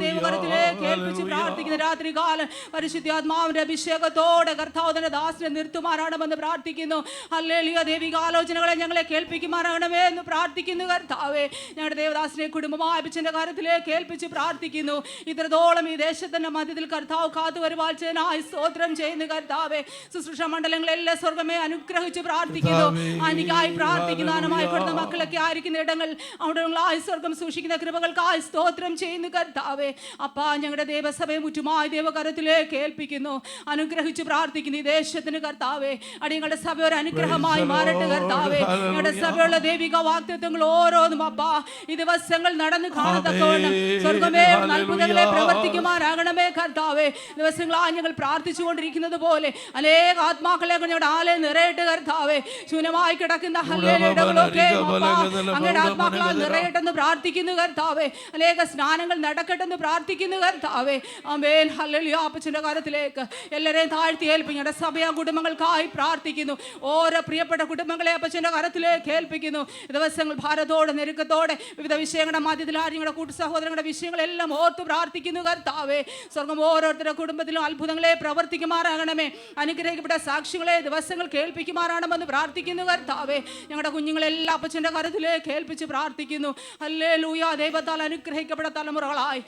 ദൈവകരത്തിലേക്ക് ഏൽപ്പിച്ച് പ്രാർത്ഥിക്കുന്ന രാത്രി കാലം പരിശുദ്ധാത്മാവിന്റെ അഭിഷേകത്തോടെ കർത്താവിന്റെ ദാസനെ നിർത്തുമാറാണെന്ന് പ്രാർത്ഥിക്കുന്നു. ഹല്ലേലൂയ. ദൈവിക ആലോചനകളെ ഞങ്ങളെ കേൾപ്പിക്കുമാറാകണമേ എന്ന് പ്രാർത്ഥിക്കുന്നു കർത്താവേ. ഞങ്ങളുടെ ദേവദാസനെ കുടുംബമായ അഭിഷേകത്തിന്റെ കാര്യത്തിലേക്ക് ഏൽപ്പിച്ച് പ്രാർത്ഥിക്കുന്നു. ഇത്രത്തോളം ഈ ദേശത്തിന്റെ മധ്യത്തിൽ കർത്താവ് കാത്തു വരുവാഴ്ചനായി സ്തോത്രം ചെയ്യുന്നു കർത്താവേ. ശുശ്രൂഷ മണ്ഡലങ്ങളെല്ലാം സ്വർഗമേ അനുഗ്രഹിച്ച് പ്രാർത്ഥിക്കുന്നു. എനിക്കായി പ്രാർത്ഥിക്കുന്ന ആനമായി കൊടുത്ത മക്കളൊക്കെ ആയിരിക്കുന്ന ഇടങ്ങൾ അവിടെ സ്വർഗം സൂക്ഷിക്കുന്ന കൃപകൾക്കായി സ്തോത്രം ചെയ്യുന്നു കർത്താവേ. അപ്പാ ഞങ്ങളുടെ ദേവസഭയെ മുറ്റുമായി ദൈവകരത്തിലേക്ക് ഏൽപ്പിക്കുന്നു. അനുഗ്രഹിച്ച് പ്രാർത്ഥിക്കുന്നു ഈ ദേശത്തിന് കർത്താവേ. അടിയങ്ങളുടെ സഭ ഒരു അനുഗ്രഹമായി മാറട്ടെ കർത്താവേ. ഞങ്ങളുടെ സഭയുള്ള ദൈവിക വാഗ്ദത്തങ്ങൾ ഓരോന്നും അപ്പാ ഈ ദിവസങ്ങൾ നടന്ന് കാണത്തക്കവണ്ണം സ്വർഗമേ അത്ഭുതങ്ങളെ പ്രവർത്തിക്കുമാറാകണമേ കർത്താവേ. ദിവസങ്ങളായി ഞങ്ങൾ പ്രാർത്ഥിച്ചുകൊണ്ടിരിക്കുന്നത് പോലെ അനേക ആത്മാക്കളെ ഞങ്ങളുടെ ആലയം നിറയട്ടെ കർത്താവേ. ശൂന്യമായി കിടക്കുന്ന ഹല്ലേലൂയ. അങ്ങയുടെ ആത്മാക്കളാൽ നിറയട്ടെന്ന് പ്രാർത്ഥിക്കുന്നു കർത്താവേ. അനേക സ്നാനങ്ങൾ നടക്കട്ടെന്ന് പ്രാർത്ഥിക്കുന്നു കർത്താവേ. ആമേൻ. ഹല്ലേലൂയ. അപ്പച്ചന്റെ കാര്യത്തിലേക്ക് എല്ലാവരെയും താഴ്ത്തി ഏൽപ്പിക്കും. സഭയാ കുടുംബങ്ങൾക്കായി പ്രാർത്ഥിക്കുന്നു. ഓരോ പ്രിയപ്പെട്ട കുടുംബങ്ങളെ അപ്പച്ചന്റെ കരത്തിലേക്ക് ഏൽപ്പിക്കുന്നു. ദിവസങ്ങൾ ഭാരത്തോടെ ഞെരുക്കത്തോടെ വിവിധ വിഷയങ്ങളുടെ മധ്യത്തിൽ നിങ്ങളുടെ കൂട്ടു സഹോദരങ്ങളുടെ വിഷയങ്ങളെല്ലാം ഓർത്ത് പ്രാർത്ഥിക്കുന്നു കർത്താവേ. സ്വർഗം ഓരോരുത്തരുടെ കുടുംബത്തിലും അത്ഭുതങ്ങളെ പ്രവർത്തിക്കുമാറാകണമേ. അനുഗ്രഹിക്കപ്പെട്ട സാക്ഷികളെ ദിവസങ്ങൾ കേൾപ്പിക്കുമാറാണെന്ന് പ്രാർത്ഥിക്കുന്നു കർത്താവേ. ഞങ്ങളുടെ കുഞ്ഞുങ്ങളെല്ലാം അപ്പച്ചന്റെ കരത്തിലേക്ക് ഏൽപ്പിച്ച് പ്രാർത്ഥിക്കുന്നു. ഹല്ലേലൂയ. ദൈവത്താൽ അനുഗ്രഹിക്കപ്പെട്ട തലമുറകളായി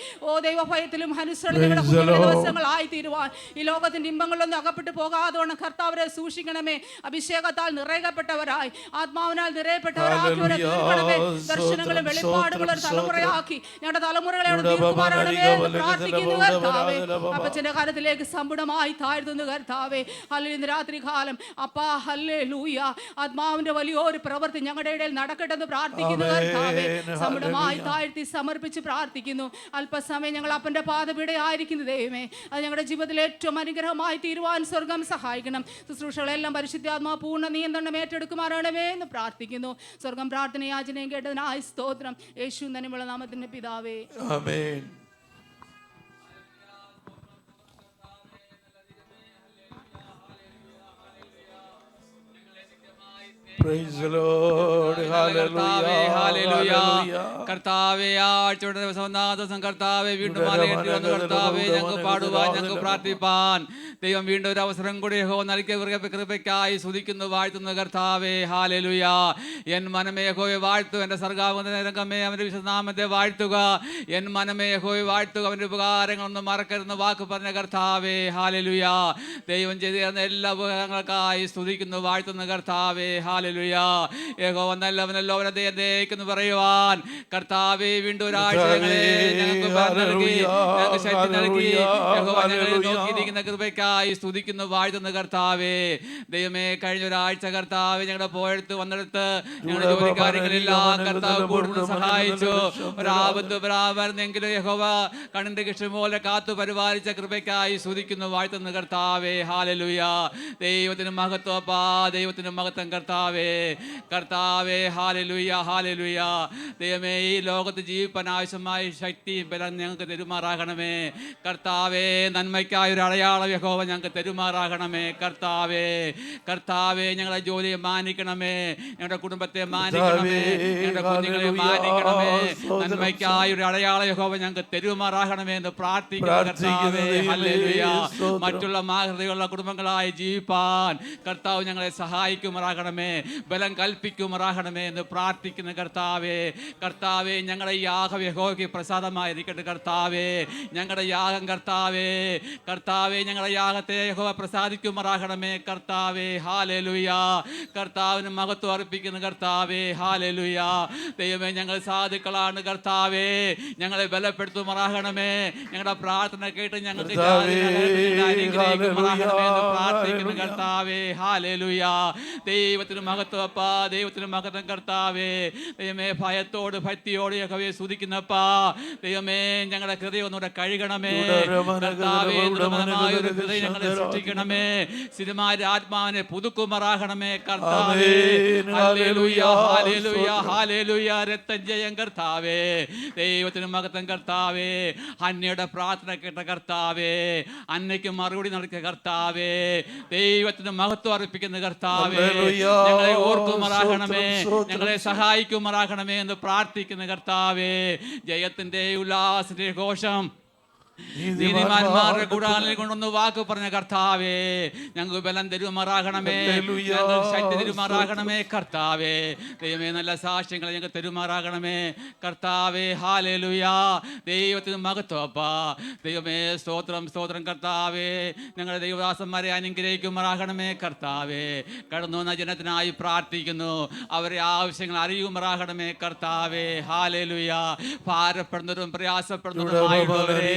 ദൈവഭയത്തിലും അനുസരണയുടെ ദിവസങ്ങളായി തീരുവാൻ ഈ ലോകത്തിന്റെ ഇമ്പങ്ങളിലൊന്നും അകപ്പെട്ടു പോകാതെ കർത്താവരെ സൂക്ഷിക്കണമേ. അഭിഷേകത്താൽ നിറയപ്പെട്ടവരായി ആത്മാവിനാൽ നിറയപ്പെട്ടവരാക്കി ദർശനങ്ങളും വെളിപ്പാടുകളും ഒരു തലമുറയാക്കി ഞങ്ങളുടെ തലമുറകളെ പ്രാർത്ഥിക്കുന്നു കർത്താവേ. അപ്പച്ചന്റെ കാര്യത്തിലേക്ക് സമ്പൂർണ്ണമായി താഴ്ത്തുന്നു കർത്താവേ. ഹല്ലേലൂയ. രാത്രി കാലം അപ്പാ ഹല്ലേലൂയ ആത്മാവിന്റെ വലിയൊരു പ്രവൃത്തി ഞങ്ങളുടെ ഇടയിൽ നടക്കട്ടെന്ന് പ്രാർത്ഥിക്കുന്നു കർത്താവേ. സമ്പൂർണ്ണമായി താഴ്ത്തി സമർപ്പിച്ച് പ്രാർത്ഥിക്കുന്നു. അല്പസമയം ഞങ്ങൾ അപ്പന്റെ പാദപീഠയായിരിക്കുന്നു ദൈവമേ. അത് ഞങ്ങളുടെ ജീവിതത്തിൽ ഏറ്റവും അനുഗ്രഹമായി തീരുവാൻ സ്വർഗം സഹായിക്കണം. ശുശ്രൂഷകളെല്ലാം പരിശുദ്ധാത്മാ പൂർണ്ണ നിയന്ത്രണം ഏറ്റെടുക്കുമാറാണമേ എന്ന് പ്രാർത്ഥിക്കുന്നു. സ്വർഗം പ്രാർത്ഥന യാചനയും കേട്ടതിനായി സ്തോത്രം. യേശു തന്നെയുള്ള നാമത്തിന്റെ പിതാവേ. ആമേൻ. Praise the Lord. Hallelujah. Hallelujah. കർത്താവേ ആഴ്ചയുടെ ദിവസം കർത്താവെ വീണ്ടും കർത്താവെ ഞങ്ങൾക്ക് പാടുവാൻ ഞങ്ങൾക്ക് പ്രാർത്ഥിപ്പാൻ ദൈവം വീണ്ടും ഒരു അവസരം കൂടി നൽകിയ കൃപയ്ക്കായി സ്തുതിക്കുന്നു വാഴ്ത്തുന്നു കർത്താവേ. ഹല്ലേലൂയ. എൻ മനമേ യഹോവയെ വാഴ്ത്തു, എൻ്റെ സർഗ്ഗാമേ അവൻ്റെ വിശുദ്ധനാമത്തെ വാഴ്ത്തുക. എൻ മനമേ യഹോവയെ വാഴ്ത്തുക, അവൻ്റെ ഉപകാരങ്ങളൊന്നും മറക്കരുതെന്ന് വാക്ക് പറഞ്ഞ കർത്താവേ. ഹല്ലേലൂയ. ദൈവം ചെയ്തു തരുന്ന എല്ലാ ഉപകാരങ്ങൾക്കായി സ്തുതിക്കുന്നു വാഴ്ത്തുന്നു കർത്താവേ. ഹല്ലേലൂയ. യഹോവ നല്ലവനല്ലോ എന്ന് പറയുവാൻ കർത്താവേ വീണ്ടും ഒരാഴ്ച ഞങ്ങൾക്ക് നൽകി, ഞങ്ങൾക്ക് ശക്തി നൽകി. യഹോവ ഞങ്ങളെ നോക്കിയിരിക്കുന്ന കൃപയ്ക്കായി സ്തുതിക്കുന്നു വാഴ്ത്തുന്നു കർത്താവേ. ദൈവമേ കഴിഞ്ഞ ഒരാഴ്ച കർത്താവേ ഞങ്ങളുടെ പോയെടുത്ത് വന്നെടുത്ത് ഞങ്ങളുടെ ജോലിക്കാര്യങ്ങളെല്ലാം കർത്താവ് കൂടുതൽ സഹായിച്ചു. ഒരാപത്ത് വരുന്നെങ്കിലും യഹോവ കണ്ണിന്റെ കൃഷ്ണ പോലെ കാത്തു പരിപാലിച്ച കൃപയ്ക്കായി സ്തുതിക്കുന്നു വാഴ്ത്തുന്നു കർത്താവേ. ഹല്ലേലൂയ. ദൈവത്തിന് മഹത്വപ്പാ, ദൈവത്തിന് മഹത്വം കർത്താവേ. കർത്താവേ ഹല്ലേലൂയ. ഹല്ലേലൂയ. ദൈവമേ ഈ ലോകത്ത് ജീവിപ്പാൻ ആവശ്യമായ ശക്തിയും ബലം ഞങ്ങൾക്ക് തെരുമാറാകണമേ കർത്താവേ. നന്മയ്ക്കായ ഒരു അടയാളം യഹോവ ഞങ്ങൾക്ക് തെരുമാറാകണമേ കർത്താവേ. കർത്താവേ ഞങ്ങളുടെ ജോലിയെ മാനിക്കണമേ, ഞങ്ങളുടെ കുടുംബത്തെ മാനിക്കണമേ, ഞങ്ങളുടെ കുഞ്ഞുങ്ങളെ മാനിക്കണമേ. നന്മയ്ക്കായ ഒരു അടയാളം യഹോവ ഞങ്ങൾക്ക് തെരുമാറാകണമേ എന്ന് പ്രാർത്ഥിക്കുന്നു കർത്താവേ. ഹല്ലേലൂയ. മറ്റുള്ള മാതൃകയുള്ള കുടുംബങ്ങളായി ജീവിപ്പാൻ കർത്താവ് ഞങ്ങളെ സഹായിക്കുമാറാകണമേ, ബലം കൽപ്പിക്കുമാറാകണമേ എന്ന് പ്രാർത്ഥിക്കുന്ന കർത്താവേ. കർത്താവേ ഞങ്ങളുടെ യാഗം യഹോവയ്ക്ക് പ്രസാദമായിരിക്കട്ടെ കർത്താവേ. ഞങ്ങളുടെ യാഗം കർത്താവേ, കർത്താവേ ഞങ്ങളുടെ യാഗത്തെ യഹോവ പ്രസാദിക്കുമാറാകണമേ കർത്താവേ. ഹല്ലേലൂയ. കർത്താവിന് മഹത്വം അർപ്പിക്കുന്ന കർത്താവേ. ഹല്ലേലൂയ. ദൈവമേ ഞങ്ങൾ സാധുക്കളാണ് കർത്താവേ, ഞങ്ങളെ ബലപ്പെടുത്തുമാറാകണമേ. ഞങ്ങളുടെ പ്രാർത്ഥന കേട്ട് ഞങ്ങൾക്ക് പ്രാർത്ഥിക്കുന്നു കർത്താവേ. ഹല്ലേലൂയ. ദൈവത്തിന് മഹത്വപ്പാ, ദൈവത്തിന് മഹത്വം കർത്താവേ. ദൈവമേ ഭയത്തോട് ഭക്തിയോട് യഹോവയെ സ്തുതിക്കുന്നപ്പാ. ദൈവമേ ഞങ്ങളുടെ ഹൃദയം ഒന്നുകൂടെ കഴുകണമേ കർത്താവേ. ഒരു ഹൃദയം ഞങ്ങളെ സൃഷ്ടിക്കണമേ, സ്ഥിരമായ ആത്മാവിനെ പുതുക്കുമാറാകണമേ കർത്താവേ. ഹല്ലേലൂയ. ഹല്ലേലൂയ. ഹല്ലേലൂയ. രക്തം ജയം കർത്താവേ. ദൈവത്തിന് മഹത്വം കർത്താവേ. അന്നയുടെ പ്രാർത്ഥന കേട്ട കർത്താവേ, അന്നയ്ക്ക് മറുപടി നൽകിയ കർത്താവേ. ദൈവത്തിന് മഹത്വം അർപ്പിക്കുന്ന കർത്താവേ. ഞങ്ങളെ ഓർക്കുമാറാകണമേ, ഞങ്ങളെ സഹായിക്കുമാറാകണമേ എന്ന് പ്രാർത്ഥിക്കുന്ന കർത്താവേ. ജയത്തിന്റെ ഉല്ലാസത്തിന്റെ ഘോഷം നീതിമാന്മാരുടെ കൂടാരങ്ങളിൽ കൊണ്ടൊന്ന് വാക്ക് പറഞ്ഞ കർത്താവേ. ഞങ്ങൾക്ക് ബലം തെരുമാറാകണമേ, ഞങ്ങൾക്ക് ശക്തി തെരുമാറാകണമേ കർത്താവേ. ദൈവമേ നല്ല സാക്ഷ്യങ്ങളെ ഞങ്ങൾക്ക് തെരുമാറാകണമേ കർത്താവേ. ഹല്ലേലൂയ. ദൈവത്തിന് മഹത്വപ്പാ. ദൈവമേ സ്തോത്രം സ്തോത്രം കർത്താവേ. ഞങ്ങളുടെ ദൈവദാസന്മാരെ അനുഗ്രഹിക്കുമാറാകണമേ കർത്താവേ. കടന്നു വന്ന ജനത്തിനായി പ്രാർത്ഥിക്കുന്നു, അവരെ ആവശ്യങ്ങൾ അറിയുമാറാകണമേ കർത്താവേ. ഹല്ലേലൂയ. ഭാരപ്പെടുന്നവരും പ്രയാസപ്പെടുന്നവരുമായുള്ളവരെ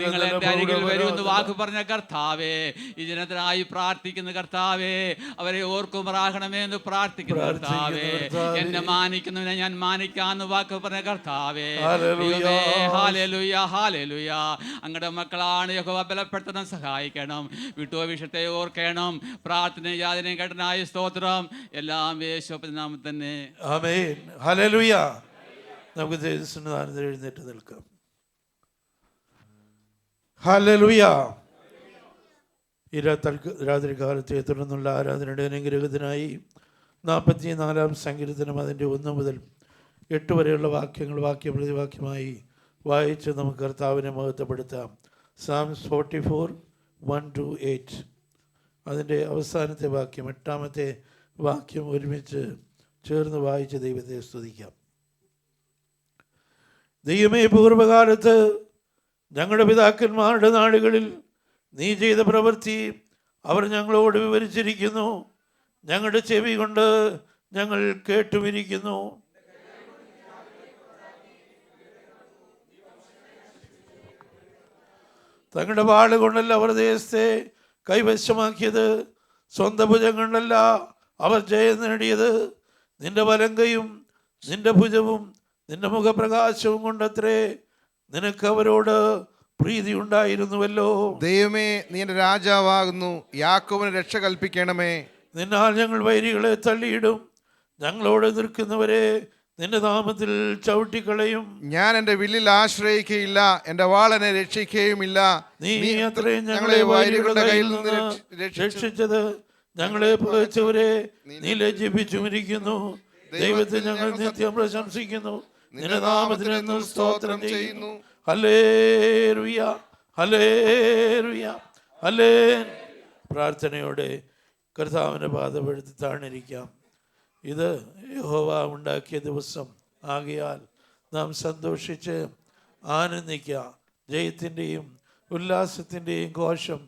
നിങ്ങൾ എൻ്റെ അരികിൽ വരുമെന്ന് വാക്ക് പറഞ്ഞ കർത്താവേ, ഈ ജനത്തിനായി പ്രാർത്ഥിക്കുന്ന കർത്താവേ, അവരെ ഓർക്കുമാറാകണമേ എന്ന് പ്രാർത്ഥിക്കുന്ന കർത്താവേ, എന്നെ മാനിക്കുന്നവനെ ഞാൻ മാനിക്കാന്ന് വാക്ക് പറഞ്ഞ കർത്താവേ, ദൈവമേ, ഹല്ലേലൂയ, ഹല്ലേലൂയ. അങ്ങയുടെ മക്കളാണ്, യഹോവ ബലപ്പെടുത്തണം, സഹായിക്കണം, വിഷയത്തെ ഓർക്കണം. പ്രാർത്ഥന യാതനയും കേട്ടനായ സ്തോത്രം എല്ലാം യേശുവിന്റെ നാമത്തിൽ തന്നെ. ആമേൻ. ഹല്ലേലൂയ. നമുക്ക് ദൈവസന്നിധാനത്തിൽ എഴുന്നേറ്റ് നിൽക്കാം. ഹല്ലേലൂയ. ഈ രാത്രി കാലത്തെ തുടർന്നുള്ള ആരാധനയുടെ അനുഗ്രഹത്തിനായി 44-ാം സങ്കീർത്തനം അതിൻ്റെ 1 മുതൽ 8 വരെയുള്ള വാക്യങ്ങൾ വാക്യപ്രതിവാക്യമായി വായിച്ച് നമുക്ക് കർത്താവിനെ മഹത്വപ്പെടുത്താം. Psalms 44, 1-8. അതിൻ്റെ അവസാനത്തെ വാക്യം, 8-ാമത്തെ വാക്യം ഒരുമിച്ച് ചേർന്ന് വായിച്ച് ദൈവത്തെ സ്തുതിക്കാം. ദൈവമേ, പൂർവ്വകാലത്ത് ഞങ്ങളുടെ പിതാക്കന്മാരുടെ നാടുകളിൽ നീ ചെയ്ത പ്രവൃത്തി അവർ ഞങ്ങളോട് വിവരിച്ചിരിക്കുന്നു. ഞങ്ങളുടെ ചെവി കൊണ്ട് ഞങ്ങൾ കേട്ടുമിരിക്കുന്നു. തങ്ങളുടെ വാള് കൊണ്ടല്ല അവർ ദേശത്തെ കൈവശമാക്കിയത്, സ്വന്തം ഭുജം കൊണ്ടല്ല അവർ ജയം നേടിയത്. നിന്റെ വലങ്കയും നിന്റെ ഭുജവും നിന്റെ മുഖപ്രകാശവും കൊണ്ടത്രേ നിനക്ക് അവരോട് പ്രീതി ഉണ്ടായിരുന്നുവല്ലോ. ദൈവമേ, നീ എൻ്റെ രാജാവാകുന്നു, യാക്കോബിന് രക്ഷ കൽപ്പിക്കണമേ. നിന്നാൽ ഞങ്ങൾ വൈരികളെ തള്ളിയിടും, ഞങ്ങളോട് നിൽക്കുന്നവരെ നിന്റെ നാമത്തിൽ ചവിട്ടിക്കളയും. ഞാൻ എൻ്റെ വില്ലിൽ ആശ്രയിക്കുകയില്ല, എൻ്റെ വാളനെ രക്ഷിക്കുകയുമില്ല. നീ അത്രയും ഞങ്ങളെ വൈരികളുടെ കയ്യിൽ നിന്ന് രക്ഷിച്ചത്. ഞങ്ങളെ പകച്ചവരെ നീ ലജ്ജിപ്പിച്ചുമിരിക്കുന്നു. ദൈവത്തെ ഞങ്ങൾ നിത്യം പ്രശംസിക്കുന്നു, നിന്റെ നാമത്തിന് എന്നും സ്തോത്രം ചെയ്യുന്നു. Hallelujah, hallelujah, hallelujah. പ്രാർത്ഥനയോടെ കർത്താവിൻ്റെ പാദമെടുത്ത് താണിരിക്കാം. ഇത് യഹോവ ഉണ്ടാക്കിയ ദിവസം ആകയാൽ നാം സന്തോഷിച്ച് ആനന്ദിക്കുക. ജയത്തിൻ്റെയും ഉല്ലാസത്തിൻ്റെയും ഘോഷം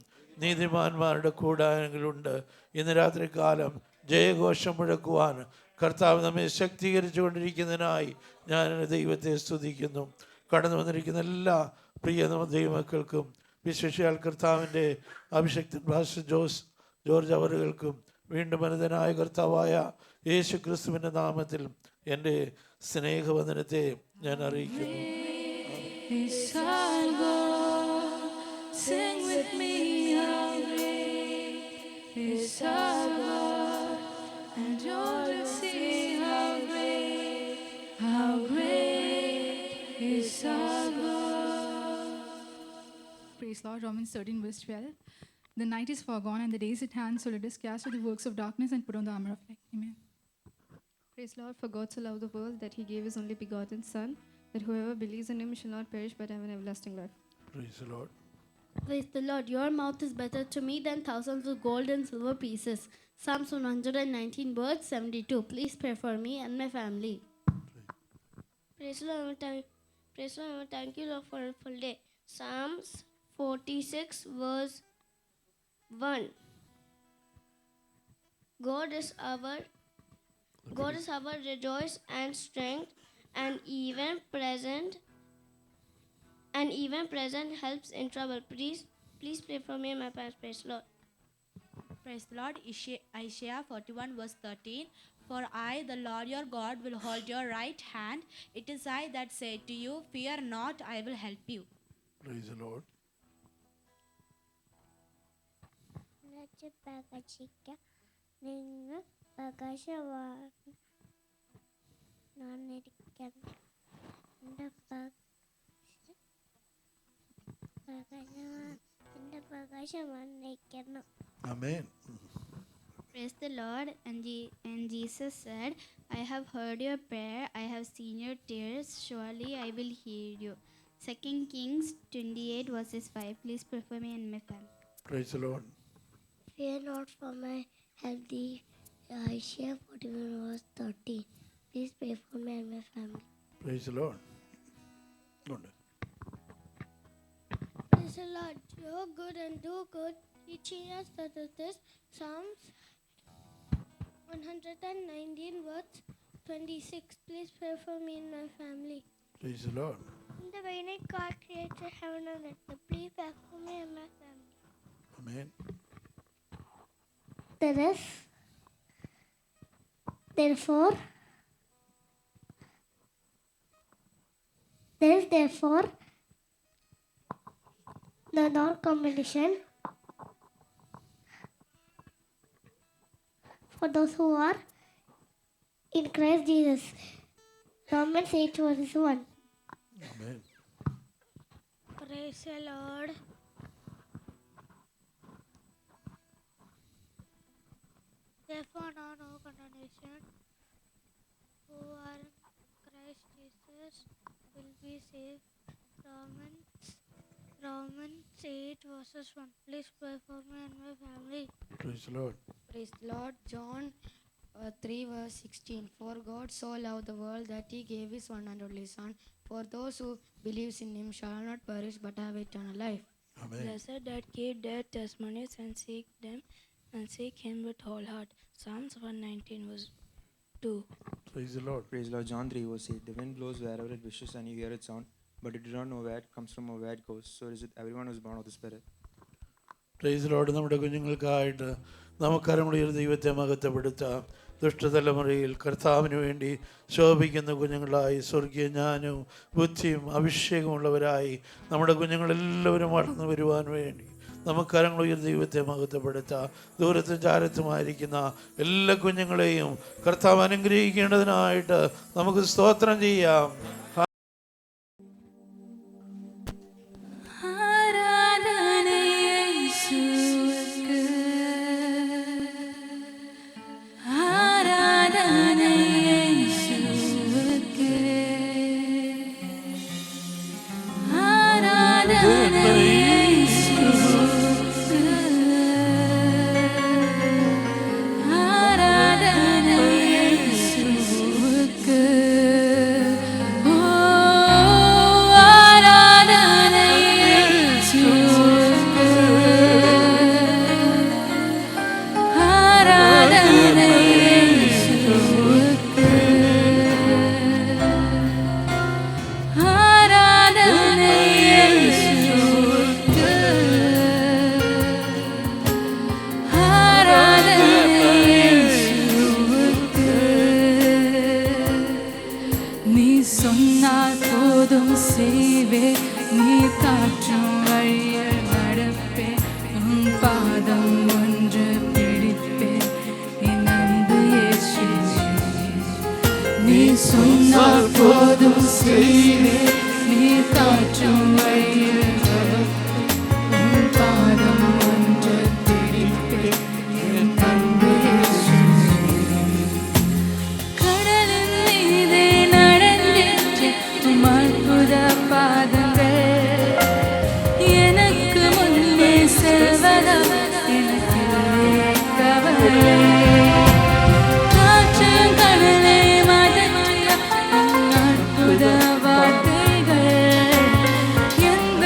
നീതിമാന്മാരുടെ കൂടാരങ്ങളുണ്ട്. ഇന്ന് രാത്രികാലം ജയഘോഷം മുഴക്കുവാൻ കർത്താവ് നമ്മെ ശക്തീകരിച്ചു കൊണ്ടിരിക്കുന്നതിനായി ഞാൻ ദൈവത്തെ സ്തുതിക്കുന്നു. കടന്നു വന്നിരിക്കുന്ന എല്ലാ പ്രിയ ദൈവമക്കൾക്കും, വിശേഷിയാൽ കർത്താവിൻ്റെ അഭിഷക്തൻ പാസ്റ്റർ ജോർജ് അവറുകൾക്കും വീണ്ടും വനിതനായ കർത്താവായ യേശു ക്രിസ്തുവിൻ്റെ നാമത്തിൽ എൻ്റെ സ്നേഹവന്ദനത്തെ ഞാൻ അറിയിക്കുന്നു. Praise Lord. Romans 13 verse 12. The night is far gone and the day is at hand, so let us cast off the works of darkness and put on the armor of light. Amen. Praise Lord, for God so loved the world that he gave his only begotten Son, that whoever believes in him shall not perish but have an everlasting life. Praise the Lord. Praise the Lord. Your mouth is better to me than thousands of gold and silver pieces. Psalms 119 verse 72. Please pray for me and my family. Praise the Lord. Praise the Lord. Thank you, Lord, for a full day. Psalms 46 verse 1. God is our rejoice and strength, and even present helps in trouble. Please pray for me and my parents. Praise the Lord. Praise the Lord. Isaiah 41 verse 13. For I, the Lord your God, will hold your right hand. It is I that say to you, fear not, I will help you. Praise the Lord. Amen. Praise the Lord. And Jesus said, I have heard your prayer, I have seen your tears, surely I will hear you. 2 Kings 28 verses 5. Please pray for me and my family. Praise the Lord. Fear not, for my help thee. Isaiah 41 verse 13. Please pray for me and my family. Praise the Lord. Good. Praise the Lord. Do good and do good, teaching us the truth. Psalms 119 verse 26. Please pray for me and my family. Praise the Lord. the way God created heaven and earth, please pray for me and my family. Amen. Therefore, the non-competition for those who are in Christ Jesus. Romans 8 verses 1. Amen. Praise the Lord. Therefore, now no condemnation who are in Christ Jesus will be saved. Romans 8 verses 1. Please pray for me and my family. Praise the Lord. Praise the Lord. John 3 verse 16. For God so loved the world that he gave his one and only Son. For those who believes in him shall not perish but have eternal life. Amen. Blessed that keep their testimonies and seek him with whole heart. Psalms 119 verse 2. Praise the Lord. Praise the Lord. John 3 verse 8. The wind blows wherever it wishes and you hear its sound, but you do not know where it comes from or where it goes. So is it everyone who is born of the Spirit. Praise Lord. നമ്മുടെ കുഞ്ഞുങ്ങൾക്കായിട്ട് നമുക്കരമുള്ള ദൈവത്തെ മഹത്വപ്പെടുത്താം. ദുഷ്ടതലമുറയിൽ കർത്താവിന് വേണ്ടി ശോഭിക്കുന്ന കുഞ്ഞുങ്ങളായി സ്വർഗീയ ജ്ഞാനവും ബുദ്ധിയും അഭിഷേകമുള്ളവരായി നമ്മുടെ കുഞ്ഞുങ്ങളെല്ലാവരും വളർന്നു വരുവാൻ വേണ്ടി നമുക്കരങ്ങളുയർ ദൈവത്തെ മഹത്വപ്പെടുത്താം. ദൂരത്തും ചാരത്തുമായിരിക്കുന്ന എല്ലാ കുഞ്ഞുങ്ങളെയും കർത്താവ് അനുഗ്രഹിക്കേണ്ടതിനായിട്ട് നമുക്ക് സ്തോത്രം ചെയ്യാം. வார்த்தைகள் எந்த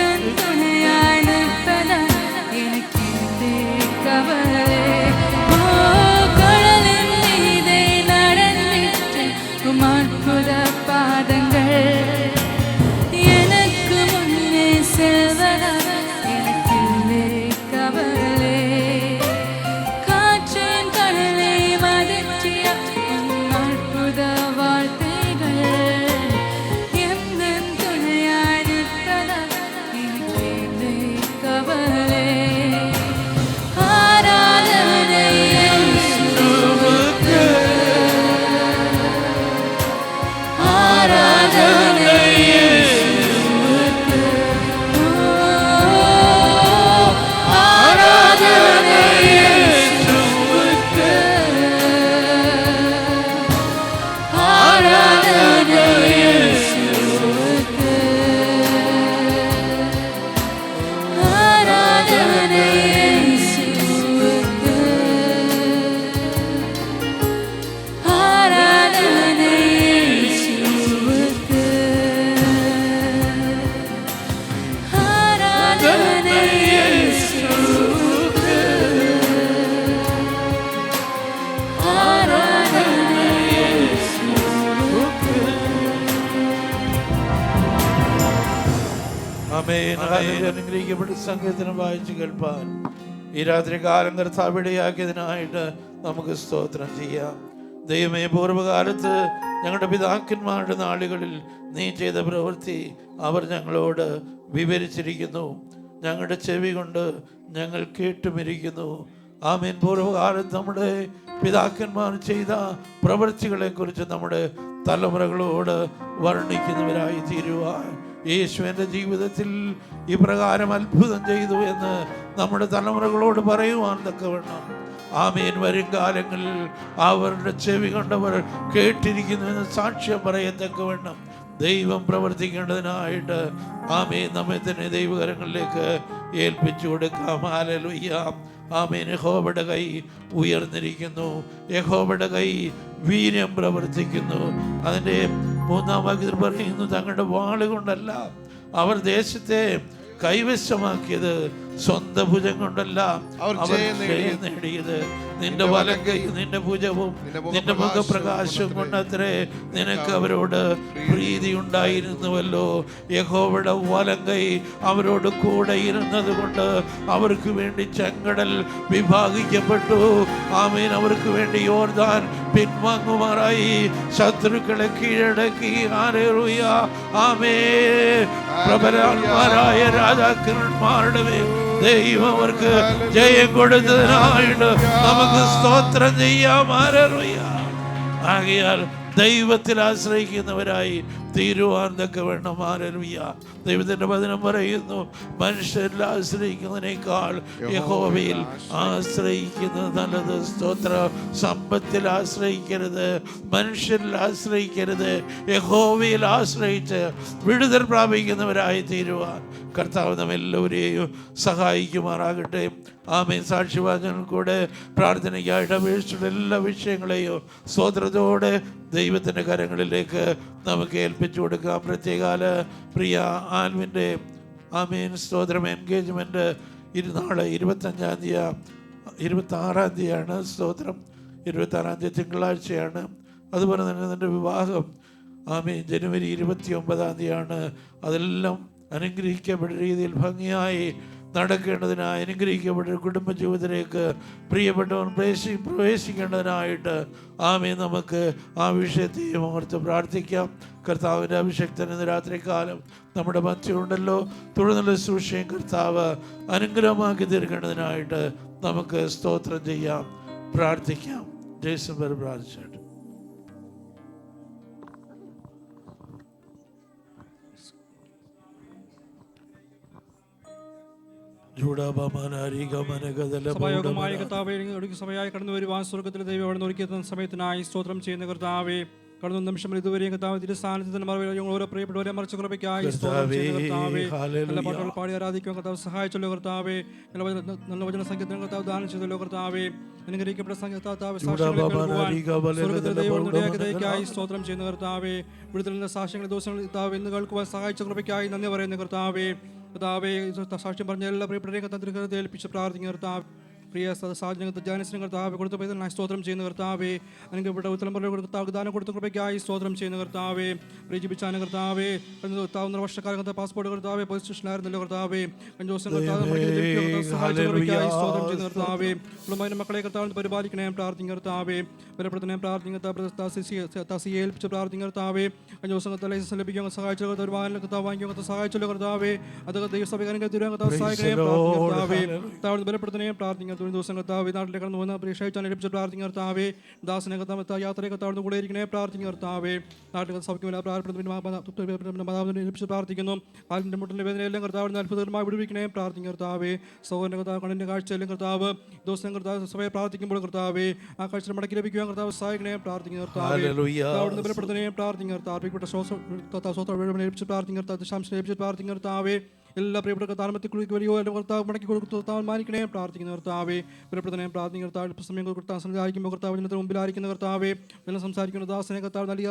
അനുഗ്രഹിക്കപ്പെട്ട സംഗീതത്തിന് വായിച്ചു കേൾപ്പാൻ ഈ രാത്രി കാലം കർത്താവ് ഇടയാക്കിയതിനായിട്ട് നമുക്ക് സ്തോത്രം ചെയ്യാം. ദൈവമേ, പൂർവ്വകാലത്ത് ഞങ്ങളുടെ പിതാക്കന്മാരുടെ നാളുകളിൽ നീ ചെയ്ത പ്രവൃത്തി അവർ ഞങ്ങളോട് വിവരിച്ചിരിക്കുന്നു. ഞങ്ങളുടെ ചെവി കൊണ്ട് ഞങ്ങൾ കേട്ടുമിരിക്കുന്നു. ആമേൻ. പൂർവ്വകാലത്ത് നമ്മുടെ പിതാക്കന്മാർ ചെയ്ത പ്രവൃത്തികളെക്കുറിച്ച് നമ്മുടെ തലമുറകളോട് വർണ്ണിക്കുന്നവരായി തീരുവാൻ യേശുവിൻ്റെ ജീവിതത്തിൽ ഇപ്രകാരം അത്ഭുതം ചെയ്തു എന്ന് നമ്മുടെ തലമുറകളോട് പറയുവാൻ തക്കവണ്ണം ആമേൻ വരും കാലങ്ങളിൽ അവരുടെ ചെവി കൊണ്ടവർ കേട്ടിരിക്കുന്നു എന്ന് സാക്ഷ്യം പറയത്തക്കവണ്ണം ദൈവം പ്രവർത്തിക്കേണ്ടതിനായിട്ട് ആമേൻ നമ്മെ തന്നെ ദൈവകരങ്ങളിലേക്ക് ഏൽപ്പിച്ചു കൊടുക്കാം. ഹല്ലേലൂയ. ആമേൻ. യഹോവയുടെ കൈ ഉയർന്നിരിക്കുന്നു. യഹോവയുടെ കൈ വീര്യം പ്രവർത്തിക്കുന്നു. അതിൻ്റെ 3-ാം വാക്യത്തിൽ പറയുന്നു, തങ്ങളുടെ വാളുകൊണ്ടല്ല അവർ ദേശത്തെ കൈവശമാക്കിയത്, സ്വന്തം ഭുജം കൊണ്ടല്ല അവർ നേടിയത്. നിന്റെ വലം കൈ നിന്റെ ഭുജവും നിന്റെ മുഖപ്രകാശവും കൊണ്ടത്രേ നിനക്ക് അവരോട് പ്രീതി ഉണ്ടായിരുന്നുവല്ലോ. യഹോവയുടെ വലം കൈ അവരോട് കൂടെ ഇരുന്നത് കൊണ്ട് അവർക്ക് വേണ്ടി ചെങ്കടൽ വിഭാഗിക്കപ്പെട്ടു. ആമേൻ. അവർക്ക് വേണ്ടി യോർദാൻ പിൻവാങ്ങുമാറായി. ശത്രുക്കളെ കീഴടക്കി. ഹല്ലേലൂയ. ആമേൻ. പ്രബലന്മാരായ രാജാക്കന്മാരുടെ മേൽ ദൈവം അവർക്ക് ജയം കൊടുത്തതിനായിട്ട് നമുക്ക് സ്തോത്രം ചെയ്യാം. ഹല്ലേലൂയ. ആകയാൽ ദൈവത്തിൽ ആശ്രയിക്കുന്നവരായി തീരുവാൻ തക്കവണ്ണം. ഹല്ലേലൂയ. ദൈവത്തിന്റെ വചനം പറയുന്നു, മനുഷ്യരിൽ ആശ്രയിക്കുന്നതിനേക്കാൾ യഹോവയിൽ ആശ്രയിക്കുന്നത് നല്ലത്. സ്തോത്ര. സമ്പത്തിൽ ആശ്രയിക്കരുത്, മനുഷ്യരിൽ ആശ്രയിക്കരുത്, യഹോവയിൽ ആശ്രയിച്ച് വിടുതൽ പ്രാപിക്കുന്നവരായി തീരുവാൻ കർത്താവ് നമ്മെല്ലാവരെയും സഹായിക്കുമാറാകട്ടെ. ആമേൻ. സാക്ഷിവാചനം കൂടെ പ്രാർത്ഥനയ്ക്കായിട്ട് അപേക്ഷിച്ചുള്ള എല്ലാ വിഷയങ്ങളെയും സ്തോത്രത്തോടെ ദൈവത്തിൻ്റെ കരങ്ങളിലേക്ക് നമുക്ക് ഏൽപ്പിച്ചു കൊടുക്കാം. പ്രത്യേകാല പ്രിയ ആൽവിൻ്റെ ആമേൻ സ്തോത്രം എൻഗേജ്മെൻറ്റ് നാളെ 25-ാം തീയതി 26-ാം തീയതിയാണ്. സ്തോത്രം. 26-ാം തീയതി തിങ്കളാഴ്ചയാണ്. അതുപോലെ തന്നെ എൻ്റെ വിവാഹം ആമേൻ ജനുവരി 29-ാം തീയതിയാണ്. അതെല്ലാം അനുഗ്രഹിക്കപ്പെട്ട രീതിയിൽ ഭംഗിയായി നടക്കേണ്ടതിനായി അനുഗ്രഹിക്കപ്പെട്ട കുടുംബജീവിതത്തിലേക്ക് പ്രിയപ്പെട്ടവൻ പ്രവേശിക്കേണ്ടതിനായിട്ട് ആമേൻ നമുക്ക് ആ വിഷയത്തെയും ഓർത്ത് പ്രാർത്ഥിക്കാം. കർത്താവിൻ്റെ അഭിഷക്തൻ ഇന്ന് രാത്രികാലം നമ്മുടെ മധ്യമുണ്ടല്ലോ. തുടർന്നുള്ള ശുശ്രൂഷയും കർത്താവ് അനുഗ്രഹമാക്കി തീർക്കേണ്ടതിനായിട്ട് നമുക്ക് സ്തോത്രം ചെയ്യാം, പ്രാർത്ഥിക്കാം. ജയ്സംബർ പ്രാർത്ഥിച്ചു. സഭയോഗമായ കർത്താവേ, സഭയായി കടന്നു വരുവാൻ സ്വർഗത്തിലെ ദൈവം അവിടെ ഒരുക്കിയ സമയത്തിനായി സ്തോത്രം ചെയ്യുന്ന കർത്താവേ, കടന്നു നിമിഷം ഇതുവരെയും കർത്താവ് തിരുസ്ഥാനത്ത് തന്നെ മറുപടി ഓരോ പ്രിയപ്പെട്ടവരെ മറിച്ച് കുറയ്ക്കായി നല്ല പാട്ടുകൾ പാടി ആരാധിക്കാൻ കർത്താവ് സഹായിച്ചല്ലോ കർത്താവേ. നല്ല വചന സംഗീതം കർത്താവ് ദാനം ചെയ്തല്ലോ കർത്താവേ. അനുഗ്രഹിക്കപ്പെട്ട സാക്ഷ്യങ്ങളായി സ്തോത്രം ചെയ്യുന്ന കർത്താവേ. വിടുതലിന്റെ സാക്ഷ്യങ്ങളുടെ ദിവസങ്ങൾ കർത്താവ് ഇന്ന് കേൾക്കുവാൻ സഹായിച്ച കൃപയ്ക്കായി നന്ദി പറയുന്ന കർത്താവേ. കർത്താവേ, സാക്ഷ്യം പറഞ്ഞ എല്ലാ പ്രിയപ്പെട്ടവരെയും കർത്താവ് ഏൽപ്പിച്ച് പ്രാർത്ഥിക്കുന്ന കർത്താവ്. പ്രിയ സാഹചര്യങ്ങൾ ധ്യാനത്തിന് കർത്താവ് കൊടുത്ത പൈതലിനായി സ്തോത്രം ചെയ്യുന്ന കർത്താവേ. അനുഗ്രഹപ്പെട്ട ഉത്തരമ്പറ കർത്താവ് ദാനം കൊടുത്ത കൃപയ്ക്കായി സ്തോത്രം ചെയ്യുന്ന കർത്താവേ. പ്രീജിപ്പിച്ചാണ് കർത്താവേ. 1 വർഷക്കാലം കർത്താവ് പാസ്പോർട്ട് കർത്താവേ പോലീസ് സ്റ്റേഷനിലായിരുന്നല്ലോ കർത്താവേ. 5 ദിവസം കർത്താവ് സഹായിച്ച കൃപയ്ക്കായി സ്തോത്രം ചെയ്യുന്ന കർത്താവേ. കുടുംബായ മക്കളെ കർത്താവ് പരിപാലിക്കണേ പ്രാർത്ഥിക്കുന്ന കർത്താവേ. ബലപ്പെടുത്തണേ പ്രാർത്ഥിക്കുന്ന തസിയെ ഏൽപ്പിച്ച് പ്രാർത്ഥിക്കുന്ന കർത്താവേ. 5 ദിവസം കർത്താവ് ലൈസൻസ് ലഭിക്കാൻ സഹായിച്ച കർത്താവ് വാഹനം കർത്താവ് വാങ്ങിക്കാൻ കർത്താവ് സഹായിച്ചല്ലോ കർത്താവേ. അത് ദൈവസഭ അനുഗ്രഹിക്കാൻ കർത്താവ് സഹായിക്കണേ കർത്താവേ. കർത്താവ് ബലപ്പെടുത്തണേ പ്രാർത്ഥിക്കുന്ന ദിവസം കർത്താവ് നാട്ടിലേക്ക് കടന്നു പോകുന്ന പ്രിയക്ഷയിച്ചാൽ ലഭിച്ച പ്രാർത്ഥിക്കുന്ന കർത്താവേ. ദാസനെ കർത്താവ് യാത്രയെ കർത്താവ് കൂടെ ഇരിക്കണേ പ്രാർത്ഥിക്കുന്ന കർത്താവേ. നാട്ടിൽ സഭയ്ക്ക് ലഭിച്ച് പ്രാർത്ഥിക്കുന്നു. കാലിൻ്റെ മുട്ടിൻ്റെ വേദനയെല്ലാം കർത്താവിന് അത്ഭുതകരമായി വിടുവിക്കണേ പ്രാർത്ഥിക്കുന്ന കർത്താവേ. സഹോദരൻ്റെ കർത്താവ് കണ്ണിൻ്റെ കാഴ്ചയെല്ലാം കർത്താവ് ദിവസം കർത്താവ് സഭയെ പ്രാർത്ഥിക്കുമ്പോൾ കർത്താവേ ആ കാഴ്ച മടക്കി ലഭിക്കുവാൻ കർത്താവ് സഹായിക്കണേ പ്രാർത്ഥിക്കുന്ന കർത്താവേ. അവിടുന്ന് ബലപ്പെടുത്തണേ പ്രാർത്ഥിക്കുന്ന കർത്താവ്. ലഭിച്ച് പ്രാർത്ഥിക്കുന്ന കർത്താവ്. ദശാംശം ലഭിച്ച് പ്രാർത്ഥിക്കുന്ന കർത്താവേ. എല്ലാ പ്രിയപ്പെട്ട താൽമത്തിൽ വരികയോ എൻ്റെ കർത്താവ് മടക്കി കൊടുത്താൽ മാനിക്കണേ പ്രാർത്ഥിക്കുന്ന കർത്താവേ. ബലപ്പെടുത്തണേ പ്രാർത്ഥിക്കുന്ന കർത്താവ്. സമയം കർത്താവ് സംസാരിക്കുമ്പോൾ കർത്താവ് ജനത്തിന് മുമ്പിലായിരിക്കുന്ന കർത്താവേ. എല്ലാം സംസാരിക്കുന്ന ദാസനെ കർത്താവ് നൽകിയ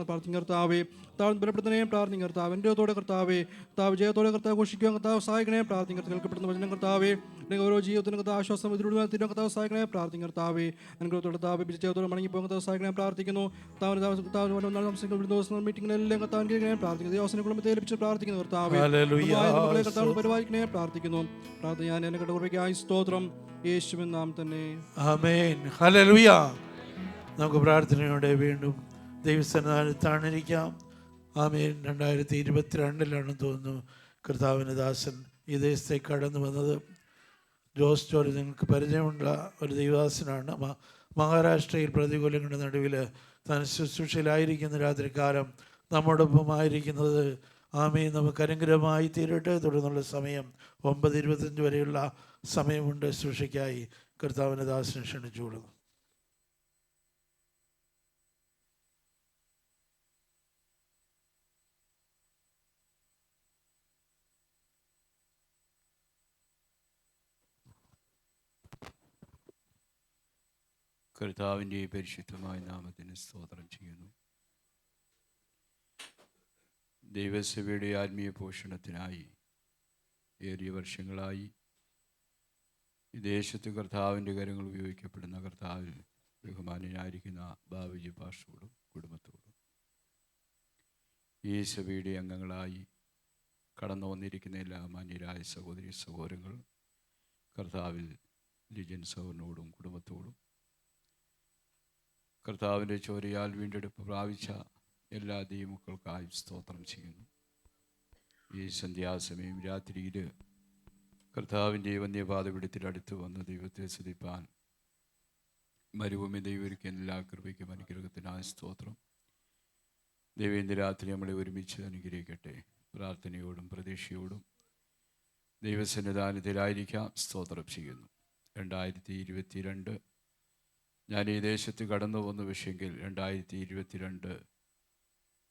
പ്രാർത്ഥിക്കുന്ന കർത്താവേ. കർത്താവ് ബലപ്പെടുത്തണേ പ്രാർത്ഥിക്കുന്ന കർത്താവ്. എൻ്റെ കർത്താവേ. കർത്താവ് ജയത്തോടെ കർത്താവ് ഘോഷിക്കുവാൻ കർത്താവ് സഹായിക്കണേ പ്രാർത്ഥിക്കുന്ന കേൾക്കപ്പെടുന്ന വചനം കർത്താവേ. ഓരോ ജീവിതത്തിന് കർത്താവ് ആശ്വാസം തിരുവ കർത്താവ് സഹായിക്കണേ പ്രാർത്ഥിക്കുന്ന കർത്താവേ. അനുഗ്രഹത്തോടെ കർത്താവ് വിജയത്തോടെ മടങ്ങിപ്പോകാൻ കർത്താവ് സഹായിക്കണേ പ്രാർത്ഥിക്കുന്നു. കർത്താവിന് ദിവസം മീറ്റിങ്ങിലെല്ലാം കർത്താവിനെ പ്രാർത്ഥിക്കുന്നു. ദേവസ്വനെ കുടുംബത്തെ ഏൽപ്പിച്ച് പ്രാർത്ഥിക്കുന്നു കർത്താവേ. ഹല്ലേലൂയ. മക്കളെ കർത്താവിനെ പരിപാലിക്കണേ പ്രാർത്ഥിക്കുന്നു. പ്രാർത്ഥന ഞാൻ എന്നെ കൃപയ്ക്കായി സ്തോത്രം. യേശുവിൻ നാമം തന്നെ. ആമേൻ. ഹല്ലേലൂയ. നമുക്ക് പ്രാർത്ഥനയോടെ വീണ്ടും ദൈവസന്നിധാനത്താണിരിക്കാം. ആമേൻ. 2022 തോന്നുന്നു കർത്താവിന് ദാസൻ ഈ ദേശത്തേക്ക് കടന്നു വന്നത്. ജോസ് ജോർജ് നിങ്ങൾക്ക് പരിചയമുള്ള ഒരു ദൈവദാസനാണ്. മഹാരാഷ്ട്രയിൽ പ്രതികൂലങ്ങളുടെ നടുവിൽ താൻ ശുശ്രൂഷയിലായിരിക്കുന്ന രാത്രികാലം നമ്മോടൊപ്പമായിരിക്കുന്നത് ആമേൻ നമുക്ക് അനുഗ്രഹമായി തീരട്ടെ. തുടർന്നുള്ള സമയം 9:25 വരെയുള്ള സമയമുണ്ട് ശുശ്രൂഷയ്ക്കായി. കർത്താവിൻ്റെ ദാസനെ ക്ഷണിച്ചുകൊള്ളുന്നു. കർത്താവിൻ്റെ പരിശുദ്ധമായ നാമത്തിന് സ്തോത്രം ചെയ്യുന്നു. ദൈവസഭയുടെ ആത്മീയ പോഷണത്തിനായി ഏറിയ വർഷങ്ങളായി ഈ ദേശത്ത് കർത്താവിൻ്റെ കരങ്ങൾ ഉപയോഗിക്കപ്പെടുന്ന കർത്താവിൽ ബഹുമാനനായിരിക്കുന്ന ബാബുജി പാസ്റ്ററോടും കുടുംബത്തോടും ഈ സഭയുടെ അംഗങ്ങളായി കടന്നു വന്നിരിക്കുന്ന എല്ലാ മാന്യരായ സഹോദരി സഹോദരങ്ങൾ കർത്താവിൽ ലിജൻ സഹോദരനോടും കുടുംബത്തോടും കർത്താവിൻ്റെ ചോരയാൽ വീണ്ടെടുപ്പ് പ്രാപിച്ച എല്ലാ ദൈവമക്കൾക്കായി സ്തോത്രം ചെയ്യുന്നു. ഈ സന്ധ്യാസമയം രാത്രിയിൽ കർത്താവിൻ്റെ വന്യപാതപിടത്തിൽ അടുത്ത് വന്ന് ദൈവത്തെ സ്തുതിപ്പാൻ മരുഭൂമി ദൈവരിക്കുന്ന എല്ലാ കൃപയ്ക്കും അനുഗ്രഹത്തിനായ സ്തോത്രം. ദൈവേന്ദ്ര രാത്രി നമ്മളെ ഒരുമിച്ച് അനുഗ്രഹിക്കട്ടെ. പ്രാർത്ഥനയോടും പ്രതീക്ഷയോടും ദൈവസന്നിധാനത്തിലായിരിക്കാം സ്തോത്രം ചെയ്യുന്നു. 2022 ഞാൻ ഈ ദേശത്ത് കടന്നു വന്ന വിഷയെങ്കിൽ 2022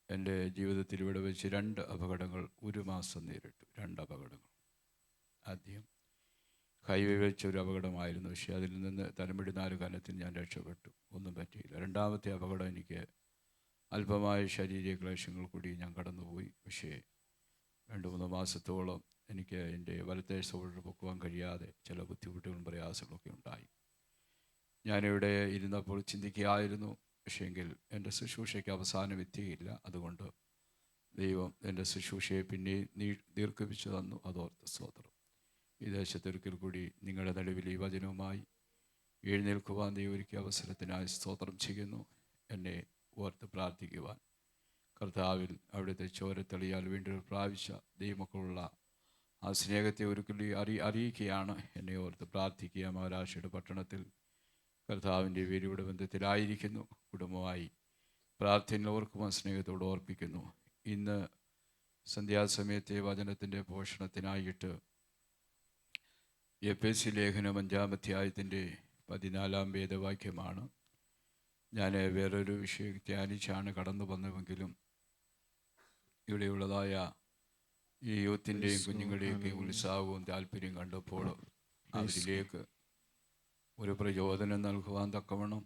എൻ്റെ ജീവിതത്തിൽ ഇവിടെ വെച്ച് 2 അപകടങ്ങൾ ഒരു മാസം നേരിട്ടു. 2 അപകടങ്ങൾ. ആദ്യം ഹൈവേ വെച്ചൊരു അപകടമായിരുന്നു. പക്ഷേ അതിൽ നിന്ന് തലമിടുന്നാല് കാലത്തിൽ ഞാൻ രക്ഷപ്പെട്ടു, ഒന്നും പറ്റിയില്ല. രണ്ടാമത്തെ അപകടം എനിക്ക് അല്പമായ ശാരീരിക ക്ലേശങ്ങൾ കൂടി ഞാൻ കടന്നുപോയി. പക്ഷേ 2-3 മാസത്തോളം എനിക്ക് എൻ്റെ വലത്തെ ഷോൾഡർ പൊക്കുവാൻ കഴിയാതെ ചില ബുദ്ധിമുട്ടുകളും പ്രയാസങ്ങളൊക്കെ ഉണ്ടായി. ഞാനിവിടെ ഇരുന്നപ്പോൾ ചിന്തിക്കുകയായിരുന്നു, പക്ഷേങ്കിൽ എൻ്റെ ശുശ്രൂഷയ്ക്ക് അവസാനം എത്തിയില്ല. അതുകൊണ്ട് ദൈവം എൻ്റെ ശുശ്രൂഷയെ പിന്നെ ദീർഘിപ്പിച്ചു തന്നു. അതോർത്ത് സ്തോത്രം. ഈ ദേശത്തൊരിക്കൽ കൂടി നിങ്ങളുടെ നടുവിൽ ഈ വചനവുമായി എഴുന്നേൽക്കുവാൻ ദൈവരിക്ക് അവസരത്തിനായി സ്തോത്രം ചെയ്യുന്നു. എന്നെ ഓർത്ത് പ്രാർത്ഥിക്കുവാൻ കർത്താവിൽ അവിടുത്തെ ചോരത്തളിയാൽ വീണ്ടും പ്രാപിച്ച ദൈവമക്കളുള്ള ആ സ്നേഹത്തെ ഒരിക്കൽ അറിയിക്കുകയാണ്. എന്നെ ഓർത്ത് പ്രാർത്ഥിക്കുക. മഹാരാഷ്ട്രയുടെ പട്ടണത്തിൽ കർത്താവിൻ്റെ വേരിയുടെ ബന്ധത്തിലായിരിക്കുന്നു. കുടുംബമായി പ്രാർത്ഥന ഓർക്കുവാൻ സ്നേഹത്തോട് ഓർപ്പിക്കുന്നു. ഇന്ന് സന്ധ്യാസമയത്തെ വചനത്തിൻ്റെ പോഷണത്തിനായിട്ട് എഫേസ്യ ലേഖനം 5-ാം അധ്യായത്തിൻ്റെ 14-ാം വേദവാക്യമാണ്. ഞാൻ വേറൊരു വിഷയം ധ്യാനിച്ചാണ് കടന്നു വന്നുവെങ്കിലും ഇവിടെയുള്ളതായ ഈ യൂത്തിൻ്റെയും കുഞ്ഞുങ്ങളുടെയൊക്കെ ഉത്സാഹവും താല്പര്യം കണ്ടപ്പോൾ അവരിലേക്ക് ഒരു പ്രചോദനം നൽകുവാൻ തക്കവണ്ണം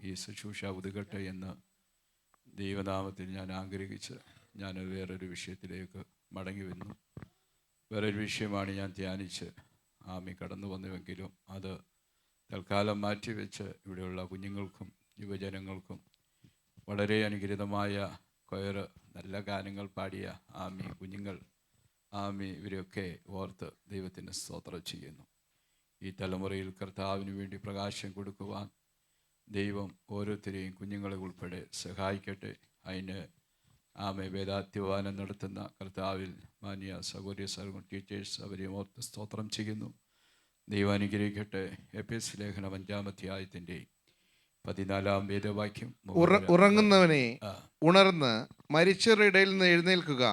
ഈ ശുശ്രൂഷ ഉതുകട്ടെ എന്ന് ദൈവനാമത്തിൽ ഞാൻ ആഗ്രഹിച്ച് ഞാൻ വേറൊരു വിഷയത്തിലേക്ക് മടങ്ങി വന്നു. വേറൊരു വിഷയമാണ് ഞാൻ ധ്യാനിച്ച് കടന്നു വന്നുവെങ്കിലും അത് തൽക്കാലം മാറ്റിവെച്ച് ഇവിടെയുള്ള കുഞ്ഞുങ്ങൾക്കും യുവജനങ്ങൾക്കും വളരെ അനുഗ്രഹീതമായ കൊയറ് നല്ല ഗാനങ്ങൾ പാടിയ കുഞ്ഞുങ്ങൾ ഇവരെയൊക്കെ ഓർത്ത് ദൈവത്തിന് സ്തോത്രം ചെയ്യുന്നു. ഈ തലമുറയിൽ കർത്താവിന് വേണ്ടി പ്രകാശം കൊടുക്കുവാൻ ദൈവം ഓരോരുത്തരെയും കുഞ്ഞുങ്ങളെ ഉൾപ്പെടെ സഹായിക്കട്ടെ. അതിന് വേദാധ്യവാനം നടത്തുന്ന കർത്താവിൽ മാന്യ സഹോദരി ടീച്ചേഴ്സ് അവരെയും ഓർത്ത് സ്തോത്രം ചെയ്യുന്നു. ദൈവം അനുഗ്രഹിക്കട്ടെ. എഫേസ്യ ലേഖനം 5-ാം അധ്യായത്തിൻ്റെ 14-ാം വേദവാക്യം. ഉറങ്ങുന്നവനെ ഉണർന്ന് മരിച്ചവരുടെ ഇടയിൽ നിന്ന് എഴുന്നേൽക്കുക,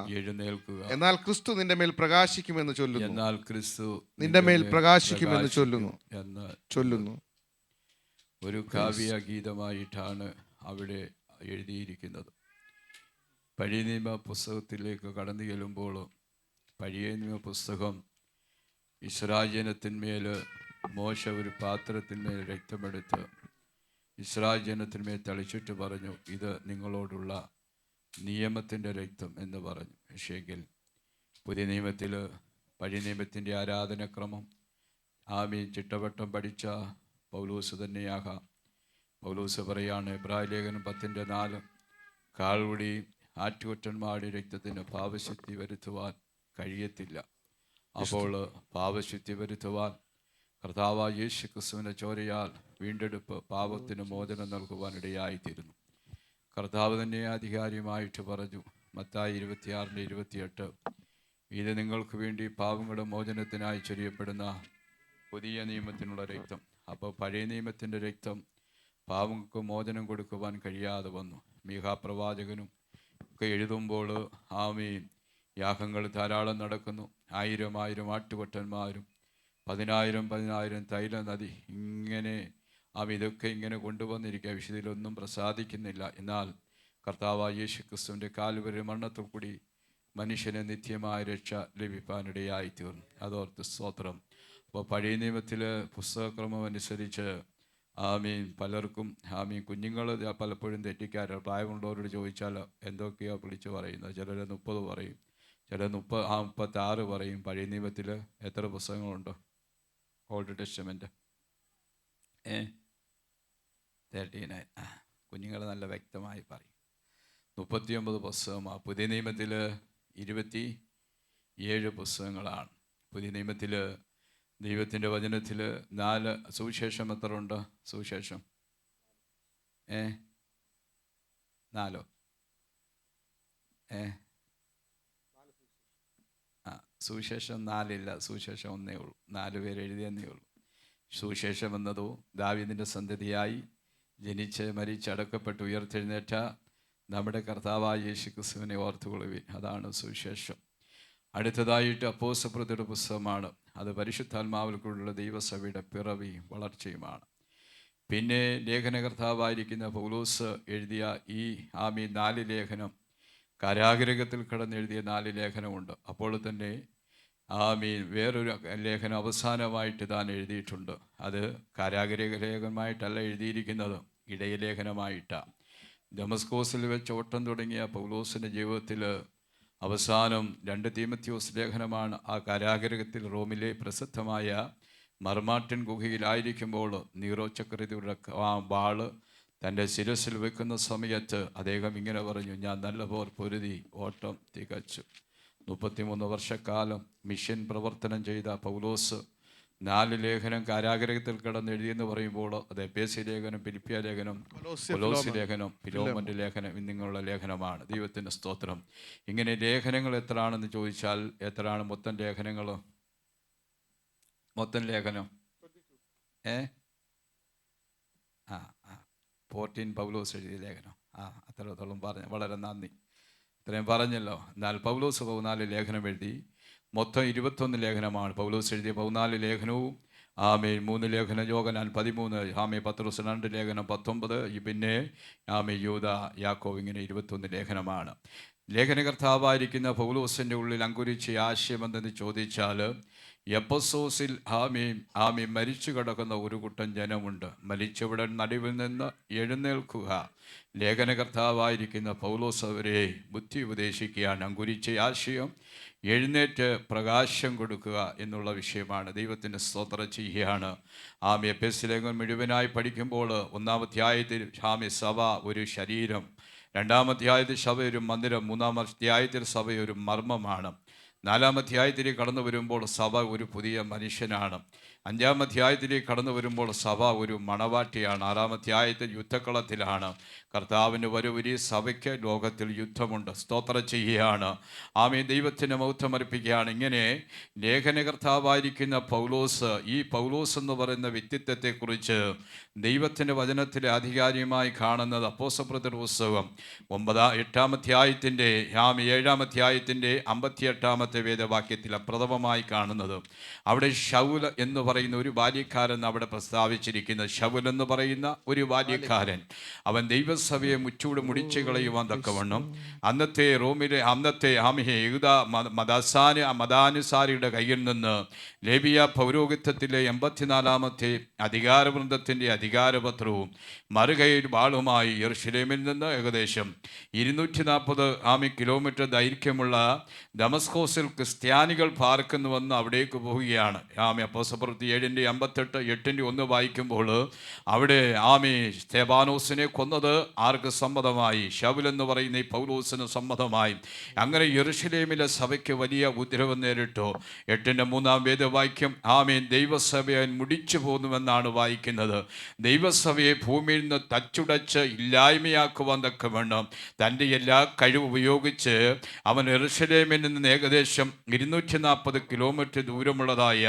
എന്നാൽ ക്രിസ്തു നിന്റെ മേൽ പ്രകാശിക്കുമെന്ന് ചൊല്ലുന്നു. എന്നാൽ ക്രിസ്തു നിന്റെ മേൽ പ്രകാശിക്കുമെന്ന് ചൊല്ലുന്നു. ഒരു കാവ്യ ഗീതമായിട്ടാണ് അവിടെ എഴുതിയിരിക്കുന്നത്. പഴയ നിയമ പുസ്തകത്തിലേക്ക് കടന്നു ചെല്ലുമ്പോൾ പഴയ നിയമ പുസ്തകം ഇസ്രായേൽ ജനത്തിന്മേൽ മോശ ഒരു പാത്രത്തിന്മേൽ രക്തമെടുത്ത് ഇസ്രായേൽ ജനത്തിന്മേൽ തളിച്ചിട്ട് പറഞ്ഞു, ഇത് നിങ്ങളോടുള്ള നിയമത്തിൻ്റെ രക്തം എന്ന് പറഞ്ഞു. പക്ഷേങ്കിൽ പുതിയ നിയമത്തിൽ പഴയ നിയമത്തിൻ്റെ ആരാധനക്രമം ചിട്ടവട്ടം പഠിച്ച പൗലോസ് തന്നെയാകാം. പൗലോസ് പറയാണ്, എബ്രായ ലേഖനം 10:4 കാൽവടി ആറ്റുകൊറ്റന്മാരുടെ രക്തത്തിന് പാപശുദ്ധി വരുത്തുവാൻ കഴിയത്തില്ല. അപ്പോൾ പാപശുദ്ധി വരുത്തുവാൻ കർത്താവായ യേശു ക്രിസ്തുവിൻ്റെ ചോരയാൽ വീണ്ടെടുപ്പ് പാപത്തിന് മോചനം നൽകുവാനിടയായിത്തീരുന്നു. കർത്താവ് തന്നെ ആധികാരികമായിട്ട് പറഞ്ഞു, മത്തായി 26:28, ഇത് നിങ്ങൾക്ക് വേണ്ടി പാപങ്ങളുടെ മോചനത്തിനായി ചൊരിയപ്പെടുന്ന പുതിയ നിയമത്തിനുള്ള രക്തം. അപ്പോൾ പഴയ നിയമത്തിൻ്റെ രക്തം പാപങ്ങൾക്ക് മോചനം കൊടുക്കുവാൻ കഴിയാതെ വന്നു. മീഖാ പ്രവാചകനും ഒക്കെ എഴുതുമ്പോൾ ആമീൻ, യാഗങ്ങൾ ധാരാളം നടക്കുന്നു, 1000 ആട്ടുകൊറ്റന്മാരും 10,000 തൈല നദി, ഇങ്ങനെ ഇതൊക്കെ ഇങ്ങനെ കൊണ്ടുവന്നിരിക്കുക. വിശുദ്ധിയിലൊന്നും പ്രസാദിക്കുന്നില്ല. എന്നാൽ കർത്താവായ യേശു ക്രിസ്തുവിൻ്റെ കാൽവരി മരണത്തിൽ കൂടി മനുഷ്യന് നിത്യമായ രക്ഷ ലഭിക്കാനിടയായി തീർന്നു. അതോർത്ത് സ്തോത്രം. അപ്പോൾ പഴയ നിയമത്തിൽ പുസ്തകക്രമം അനുസരിച്ച് പലർക്കും കുഞ്ഞുങ്ങൾ പലപ്പോഴും തെറ്റിക്കാറ്. പ്രായമുള്ളവരോട് ചോദിച്ചാൽ എന്തൊക്കെയാണ് വിളിച്ച് പറയുന്നത്. ചിലർ 30 പറയും, ചിലർ 36 പറയും. പഴയ നിയമത്തിൽ എത്ര പുസ്തകങ്ങളുണ്ട്? Old testament 39. കുഞ്ഞുങ്ങൾ നല്ല വ്യക്തമായി പറയും. 39 പുസ്തകമാണ്. പുതിയ നിയമത്തിൽ 27 പുസ്തകങ്ങളാണ്. പുതിയ നിയമത്തിൽ ദൈവത്തിൻ്റെ വചനത്തിൽ 4 സുവിശേഷം. എത്ര ഉണ്ട് സുവിശേഷം? 4 സുവിശേഷം 4 ഇല്ല. സുവിശേഷം 1 ഉള്ളൂ. 4 പേര് എഴുതിയെന്നേ ഉള്ളൂ. സുവിശേഷം എന്നതോ ദാവീദിൻ്റെ സന്തതിയായി ജനിച്ച് മരിച്ച് അടക്കപ്പെട്ട് ഉയർത്തെഴുന്നേറ്റ നമ്മുടെ കർത്താവായ യേശു ക്രിസ്തുവിനെ ഓർത്തുകൊള്ളുവിൻ. അതാണ് സുവിശേഷം. അടുത്തതായിട്ട് അപ്പോസ്തലരുടെ പുസ്തകമാണ്. അത് പരിശുദ്ധാത്മാവിൽ കൂടിയുള്ള ദൈവസഭയുടെ പിറവിയും വളർച്ചയുമാണ്. പിന്നെ ലേഖനകർത്താവായിരിക്കുന്ന പൗലോസ് എഴുതിയ ഈ 4 ലേഖനം, കാരാഗൃഹത്തിൽ കിടന്നെഴുതിയ 4 ലേഖനമുണ്ട്. അപ്പോൾ തന്നെ വേറൊരു ലേഖനം അവസാനമായിട്ട് താൻ എഴുതിയിട്ടുണ്ട്. അത് കാരാഗൃഹ ലേഖനമായിട്ടല്ല എഴുതിയിരിക്കുന്നത്, ഇടയലേഖനമായിട്ടാണ്. ദമസ്കോസിൽ വെച്ച് ഓട്ടം തുടങ്ങിയ പൗലോസിൻ്റെ ജീവിതത്തിൽ അവസാനം 2 തീമോഥെയോസ് ലേഖനമാണ്. ആ കാരാഗൃഹത്തിൽ റോമിലെ പ്രസിദ്ധമായ മർമാട്ടിൻ ഗുഹയിലായിരിക്കുമ്പോൾ നീറോ ചക്രവർത്തിയുടെ വാള് തൻ്റെ ശിരസിൽ വെക്കുന്ന സമയത്ത് അദ്ദേഹം ഇങ്ങനെ പറഞ്ഞു, ഞാൻ നല്ല പോർ പൊരുതി ഓട്ടം തികച്ചു. 33 വർഷക്കാലം മിഷൻ പ്രവർത്തനം ചെയ്ത പൗലോസ് 4 ലേഖനം കാരാഗൃഹത്തിൽ കിടന്ന് എഴുതിയെന്ന് പറയുമ്പോൾ അത് എഫേസ്യ ലേഖനം, ഫിലിപ്പിയ ലേഖനം, കൊലോസ്യ ലേഖനം, ഫിലോമോന്റെ ലേഖനം എന്നിങ്ങനെയുള്ള ലേഖനമാണ്. ദൈവത്തിൻ്റെ സ്തോത്രം. ഇങ്ങനെ ലേഖനങ്ങൾ എത്രയാണെന്ന് ചോദിച്ചാൽ എത്രയാണ് മൊത്തം ലേഖനങ്ങൾ? മൊത്തം ലേഖനം 14 പൗലോസ് എഴുതിയ ലേഖനം. അത്രത്തോളം പറഞ്ഞു. വളരെ നന്ദി. ഇത്രയും പറഞ്ഞല്ലോ. എന്നാൽ പൗലോസ് 14 ലേഖനം എഴുതി. മൊത്തം 21 ലേഖനമാണ് പൗലോസ് എഴുതിയ 14 ലേഖനവും. 3 ലേഖനം യോഹന്നാൻ 13, പത്രോസ് 2 ലേഖനം 19, പിന്നെ യൂദ, യാക്കോബ്, ഇങ്ങനെ 21 ലേഖനമാണ്. ലേഖനകർത്താവായിരിക്കുന്ന പൗലോസിൻ്റെ ഉള്ളിൽ അങ്കുരിച്ച ആശയമെന്തെന്ന് ചോദിച്ചാൽ, എഫെസോസിൽ മരിച്ചു കിടക്കുന്ന ഒരു കൂട്ടം ജനമുണ്ട്. മരിച്ചവിടെ നടുവിൽ നിന്ന് എഴുന്നേൽക്കുക. ലേഖനകർത്താവായിരിക്കുന്ന പൗലോസ് അവരെ ബുദ്ധി ഉപദേശിക്കുകയാണ്. അങ്കുരിച്ച ആശയം എഴുന്നേറ്റ് പ്രകാശം കൊടുക്കുക എന്നുള്ള വിഷയമാണ്. ദൈവത്തിൻ്റെ സ്തോത്രം ചെയ്യുകയാണ്. എഫെസ്യ ലേഖനം മുഴുവനായി പഠിക്കുമ്പോൾ 1-ാം അധ്യായത്തിൽ സഭ ഒരു ശരീരം, 2-ാം അധ്യായത്തിൽ സഭ ഒരു മന്ദിരം, 3-ാം അധ്യായത്തിൽ സഭ ഒരു മർമ്മമാണ്, 4-ാം അധ്യായത്തിലേക്ക് കടന്നു വരുമ്പോൾ സഭ ഒരു പുതിയ മനുഷ്യനാണ്, 5-ാം അധ്യായത്തിലേക്ക് കടന്നു വരുമ്പോൾ സഭ ഒരു മണവാട്ടിയാണ്, 6-ാം അധ്യായത്തിൽ യുദ്ധക്കളത്തിലാണ്. കർത്താവിൻ്റെ വരവരി സഭയ്ക്ക് ലോകത്തിൽ യുദ്ധമുണ്ട്. സ്തോത്രം ചെയ്യുകയാണ്. ദൈവത്തിന് മഹത്വം അർപ്പിക്കുകയാണ്. ഇങ്ങനെ ലേഖനകർത്താവായിരിക്കുന്ന പൗലോസ്, ഈ പൗലോസ് എന്ന് പറയുന്ന വ്യക്തിത്വത്തെക്കുറിച്ച് ദൈവത്തിൻ്റെ വചനത്തിലെ ആധികാരികമായി കാണുന്നത് അപ്പോസ്തലരുടെ പുസ്തകം 8-ാം അധ്യായത്തിൻ്റെ 7-ാം അധ്യായത്തിൻ്റെ 58-ാമത്തെ വേദവാക്യത്തിൽ പ്രഥമമായി കാണുന്നത്. അവിടെ ശൗൽ എന്ന് പറയുന്ന ഒരു ബാല്യക്കാരൻ അവിടെ പ്രസ്താവിച്ചിരിക്കുന്നത്. ശൗൽ എന്ന് പറയുന്ന ഒരു ബാല്യക്കാരൻ, അവൻ ദൈവസഭയെ മുച്ചൂട് മുടിച്ചു കളയുവാൻ തക്കവണ്ണം അന്നത്തെ റോമിലെ യഹൂദ മതാനുസാരിയുടെ കയ്യിൽ നിന്ന് ലേവിയ പൗരോഹിത്യത്തിലെ 84-ാമത്തെ അധികാരവൃന്ദത്തിൻ്റെ അധികാരപത്രവും മറുകയിൽ വാളുമായി യെരുശലേമിൽ നിന്ന് ഏകദേശം 240 കിലോമീറ്റർ ദൈർഘ്യമുള്ള ദമസ്കോസിൽ ക്രിസ്ത്യാനികൾ പാർക്കുന്നുവെന്ന് അവിടേക്ക് പോവുകയാണ്. അപ്പോസ്തലപ്രവൃത്തി 7:58-8 വായിക്കുമ്പോൾ അവിടെ സ്തെഫാനോസിനെ കൊന്നത് ആർക്ക് സമ്മതമായി? ശൗൽ എന്ന് പറയുന്ന ഈ പൗലോസിന് സമ്മതമായി. അങ്ങനെ യെരൂശലേമിലെ സഭയ്ക്ക് വലിയ ഉപദ്രവം നേരിട്ടു. 8:3 വേദവാക്യം ദൈവസഭയെ മുടിച്ചു പോന്നുവെന്നാണ് വായിക്കുന്നത്. ദൈവസഭയെ ഭൂമിയിൽ നിന്ന് തച്ചുടച്ച് ഇല്ലായ്മയാക്കുവാൻ തക്കവണ്ണം തൻ്റെ എല്ലാ കഴിവ് ഉപയോഗിച്ച് അവൻ യെരൂശലേമിൽ നിന്ന് ഏകദേശം 240 കിലോമീറ്റർ ദൂരമുള്ളതായ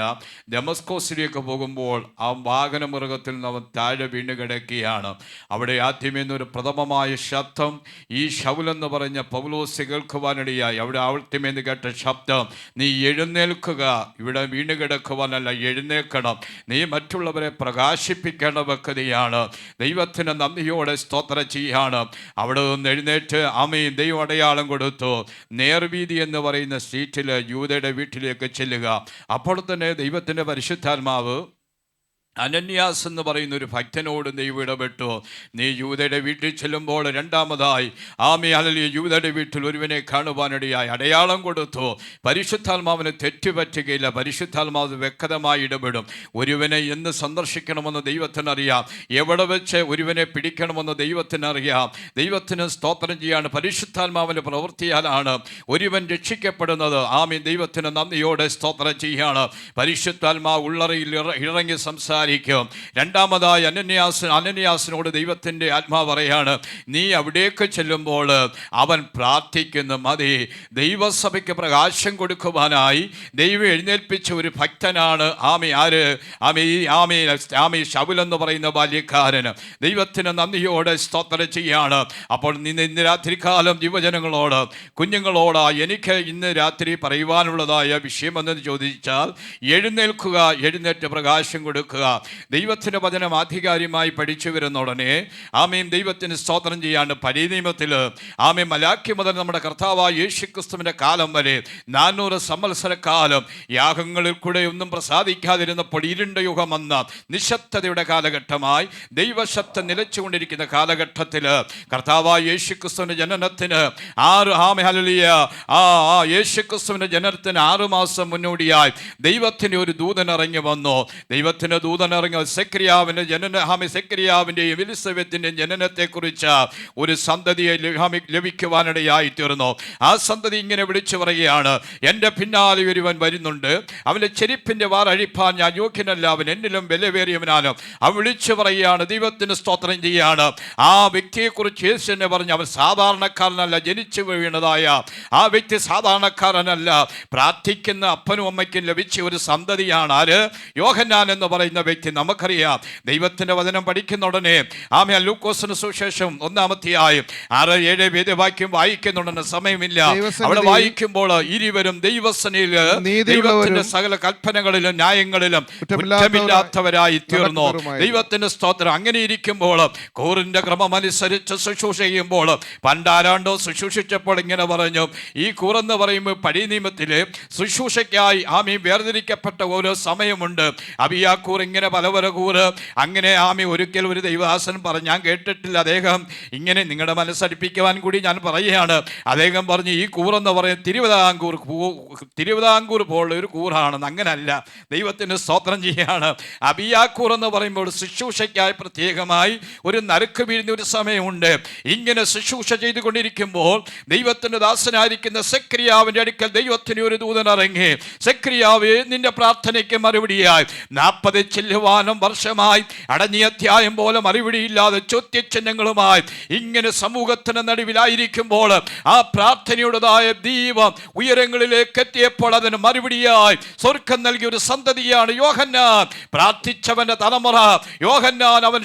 ദമസ്കോസിലേക്ക് പോകുമ്പോൾ ആ വാഹനമൃഗത്തിൽ നിന്ന് അവൻ താഴെ വീണ് കിടക്കുകയാണ്. അവിടെ ആദ്യമേ ഒരു പ്രഥമമായ ശബ്ദം ഈ ശൗൽ എന്ന് പറഞ്ഞ പൗലോസ് കേൾക്കുവാനിടയായി. അവിടെ ആദ്യമേന്ന് കേട്ട ശബ്ദം, നീ എഴുന്നേൽക്കുക, ഇവിടെ വീണ് കിടക്കുവാനല്ല, എഴുന്നേൽക്കണം, നീ മറ്റുള്ളവരെ പ്രകാശിപ്പിക്കേണ്ട വ്യക്തിയാണ്. ദൈവത്തിന് നന്ദിയോടെ സ്തോത്രം ചെയ്യാണ്. അവിടെ നിന്ന് എഴുന്നേറ്റ് ദൈവം അടയാളം കൊടുത്തു. നേർവീതി എന്ന് പറയുന്ന സ്ട്രീറ്റിൽ യൂദയുടെ വീട്ടിലേക്ക് ചെല്ലുക. അപ്പോൾ തന്നെ ദൈവത്തിൻ്റെ പരിശുദ്ധാത്മാവ് അനന്യാസ് എന്ന് പറയുന്ന ഒരു ഭക്തനോട് ദൈവം ഇടപെട്ടു. നീ യൂദയുടെ വീട്ടിൽ ചെല്ലുമ്പോൾ രണ്ടാമതായി യൂദയുടെ വീട്ടിൽ ഒരുവനെ കാണുവാനിടയായി. അടയാളം കൊടുത്തു. പരിശുദ്ധാത്മാവിന് തെറ്റുപറ്റുകയില്ല. പരിശുദ്ധാത്മാവ് വ്യക്തമായി ഇടപെടും. ഒരുവനെ എന്ന് സന്ദർശിക്കണമെന്ന് ദൈവത്തിനറിയാം. എവിടെ വെച്ച് ഒരുവനെ പിടിക്കണമെന്ന് ദൈവത്തിനറിയാം. ദൈവത്തിന് സ്തോത്രം ചെയ്യാണ്. പരിശുദ്ധാത്മാവിൻ്റെ പ്രവൃത്തിയാലാണ് ഒരുവൻ രക്ഷിക്കപ്പെടുന്നത്. ദൈവത്തിന് നന്ദിയോടെ സ്തോത്രം ചെയ്യാണ്. പരിശുദ്ധാത്മാവ് ഉള്ളറയിൽ ഇറങ്ങി സംസാരിക്കും. രണ്ടാമതായി അനന്യാസിനോട് ദൈവത്തിൻ്റെ ആത്മാവ് പറയാണ്, നീ അവിടേക്ക് ചെല്ലുമ്പോൾ അവൻ പ്രാർത്ഥിക്കുന്നു. മതി, ദൈവസഭയ്ക്ക് പ്രകാശം കൊടുക്കുവാനായി ദൈവം എഴുന്നേൽപ്പിച്ച ഒരു ഭക്തനാണ് ശൗൽ എന്ന് പറയുന്ന ബാല്യക്കാരന്. ദൈവത്തിന് നന്ദിയോടെ സ്തോത്രം ചെയ്യാണ്. അപ്പോൾ ഇന്ന് രാത്രികാലം യുവജനങ്ങളോട്, കുഞ്ഞുങ്ങളോട് എനിക്ക് ഇന്ന് രാത്രി പറയുവാനുള്ളതായ വിഷയമെന്ന് ചോദിച്ചാൽ, എഴുന്നേൽക്കുക, എഴുന്നേറ്റ് പ്രകാശം കൊടുക്കുക. ദൈവത്തിൻ്റെ വചനം ആധികാരികമായി പഠിച്ചു വരുന്ന ഉടനെ ദൈവത്തിന് സ്തോത്രം ചെയ്യാണ്ട് പഴയ നിയമത്തിൽ മലാക്കി മുതൽ നമ്മുടെ കർത്താവായ യേശുക്രിസ്തുവിൻ്റെ കാലം വരെ 400 സംവത്സരക്കാലം യാഗങ്ങളിൽ കൂടെ ഒന്നും പ്രസാദിക്കാതിരുന്നപ്പോൾ ഇരുണ്ട യുഗം വന്ന നിശബ്ദതയുടെ കാലഘട്ടമായി ദൈവശബ്ദം നിലച്ചുകൊണ്ടിരിക്കുന്ന കാലഘട്ടത്തിൽ കർത്താവായ യേശുക്രിസ്തുവിൻ്റെ ജനനത്തിന് യേശുക്രിസ്തുവിൻ്റെ ജനനത്തിന് 6 മാസം മുന്നോടിയായി ദൈവത്തിൻ്റെ ഒരു ദൂതൻ ഇറങ്ങി വന്നു. ദൈവത്തിൻ്റെ ദൂതൻ ഇറങ്ങി സെക്കരിയാവിൻ്റെയും എലിസബത്തിൻ്റെയും ജനനത്തെക്കുറിച്ച് ഒരു സന്തതിയെ ലഭിക്കുവാനിടയായി തീർന്നു. ആ സന്തതി ഇങ്ങനെ വിളിച്ചു പറയുകയാണ്, എൻ്റെ പിന്നാലെ ഒരുവൻ വരുന്നുണ്ട്, അവൻ്റെ ചെരുപ്പിൻ്റെ വാർ അഴിപ്പാൻ ഞാൻ യോഗ്യനല്ല, അവൻ എന്നിലും വിലവേറിയവനാണ്. അവൻ വിളിച്ചു പറയുകയാണ്. ദൈവത്തിന് സ്തോത്രം ചെയ്യാണ്. ആ വ്യക്തിയെക്കുറിച്ച് യേശു തന്നെ പറഞ്ഞു, അവൻ സാധാരണക്കാരനല്ല, ജനിച്ചു വീണതായ ആ വ്യക്തി സാധാരണക്കാരനല്ല. പ്രാർത്ഥിക്കുന്ന അപ്പനും അമ്മയ്ക്കും ലഭിച്ച ഒരു സന്തതിയാണ്. ആര്? യോഹന്നാൻ എന്ന് പറയുന്ന വ്യക്തി. നമുക്കറിയാം. ദൈവത്തിൻ്റെ വചനം പഠിക്കുന്ന ഉടനെ ലൂക്കോസിന് സുവിശേഷം 1-ാം അധ്യായം 6-7 വേദവാക്യം വായിക്കുന്നുണ്ടെന്ന് സമയമില്ല. അവിടെ വായിക്കുമ്പോൾ ഇരുവരും ദൈവസന്നിധിയിൽ ദൈവത്തിന്റെ സകല കൽപ്പനകളിലും ന്യായങ്ങളിലും കുറ്റമില്ലാത്തവരായി തീർന്നു. ദൈവത്തിന്റെ സ്തോത്രം. അങ്ങനെ ഇരിക്കുമ്പോൾ കൂറിന്റെ ക്രമമനുസരിച്ച് ശുശ്രൂഷ ചെയ്യുമ്പോൾ പണ്ടാരാണ്ടോ ശുശ്രൂഷിച്ചപ്പോൾ ഇങ്ങനെ പറഞ്ഞു, ഈ കൂറെന്ന് പറയുമ്പോൾ പഴയ നിയമത്തിലെ ശുശ്രൂഷയ്ക്കായി വേർതിരിക്കപ്പെട്ട ഓരോ സമയമുണ്ട്. അബിയാക്കൂർ ഇങ്ങനെ പലവര കൂറ് അങ്ങനെ ഒരിക്കൽ ഒരു ദൈവദാസൻ പറഞ്ഞു, ഞാൻ കേട്ടിട്ടില്ല, അദ്ദേഹം ഇങ്ങനെ നിങ്ങളുടെ മനസ്സടിപ്പിക്കുവാൻ കൂടി ഞാൻ പറയുകയാണ്. അദ്ദേഹം പറഞ്ഞു, ഈ കൂറെന്ന് പറയും തിരുവിതാംകൂർ പോലുള്ള ഒരു കൂറാണെന്ന്. അങ്ങനല്ല, ദൈവത്തിന് സ്തോത്രം ചെയ്യാണ്. അബിയാക്കൂർ എന്ന് പറയുമ്പോൾ ശുശ്രൂഷയ്ക്കായി പ്രത്യേകമായി ഒരു നറുക്ക് വീഴുന്ന ഒരു സമയമുണ്ട്. ഇങ്ങനെ ശുശ്രൂഷ ചെയ്തുകൊണ്ടിരിക്കുമ്പോൾ ദൈവത്തിൻ്റെ ദാസനായിരിക്കുന്ന സെക്കരിയാവിൻ്റെ അടുക്കൽ ദൈവത്തിന് ഒരു ദൂതൻ ഇറങ്ങി. സെക്കരിയാവേ, നിന്റെ പ്രാർത്ഥനയ്ക്ക് മറുപടിയായി 40 ചില്ലുവാനും വർഷമായി അടഞ്ഞ അധ്യായം പോലെ മറുപടിയില്ലാതെ ചോദ്യചിഹ്നങ്ങളുമായി ഇങ്ങനെ സമൂഹത്തിന് നടുവിലായിരിക്കുമ്പോൾ ആ പ്രാർത്ഥനയുടേതായ ദീപം ഉയരങ്ങളിലേക്ക് എത്തിയപ്പോൾ അതിന് മറുപടിയായി സ്വർഗം നൽകിയ ഒരു സന്തതിയാണ് യോഹന്നാൻ. പ്രാർത്ഥിച്ചവന്റെ തലമുറ യോഹന്നാൻ, അവൻ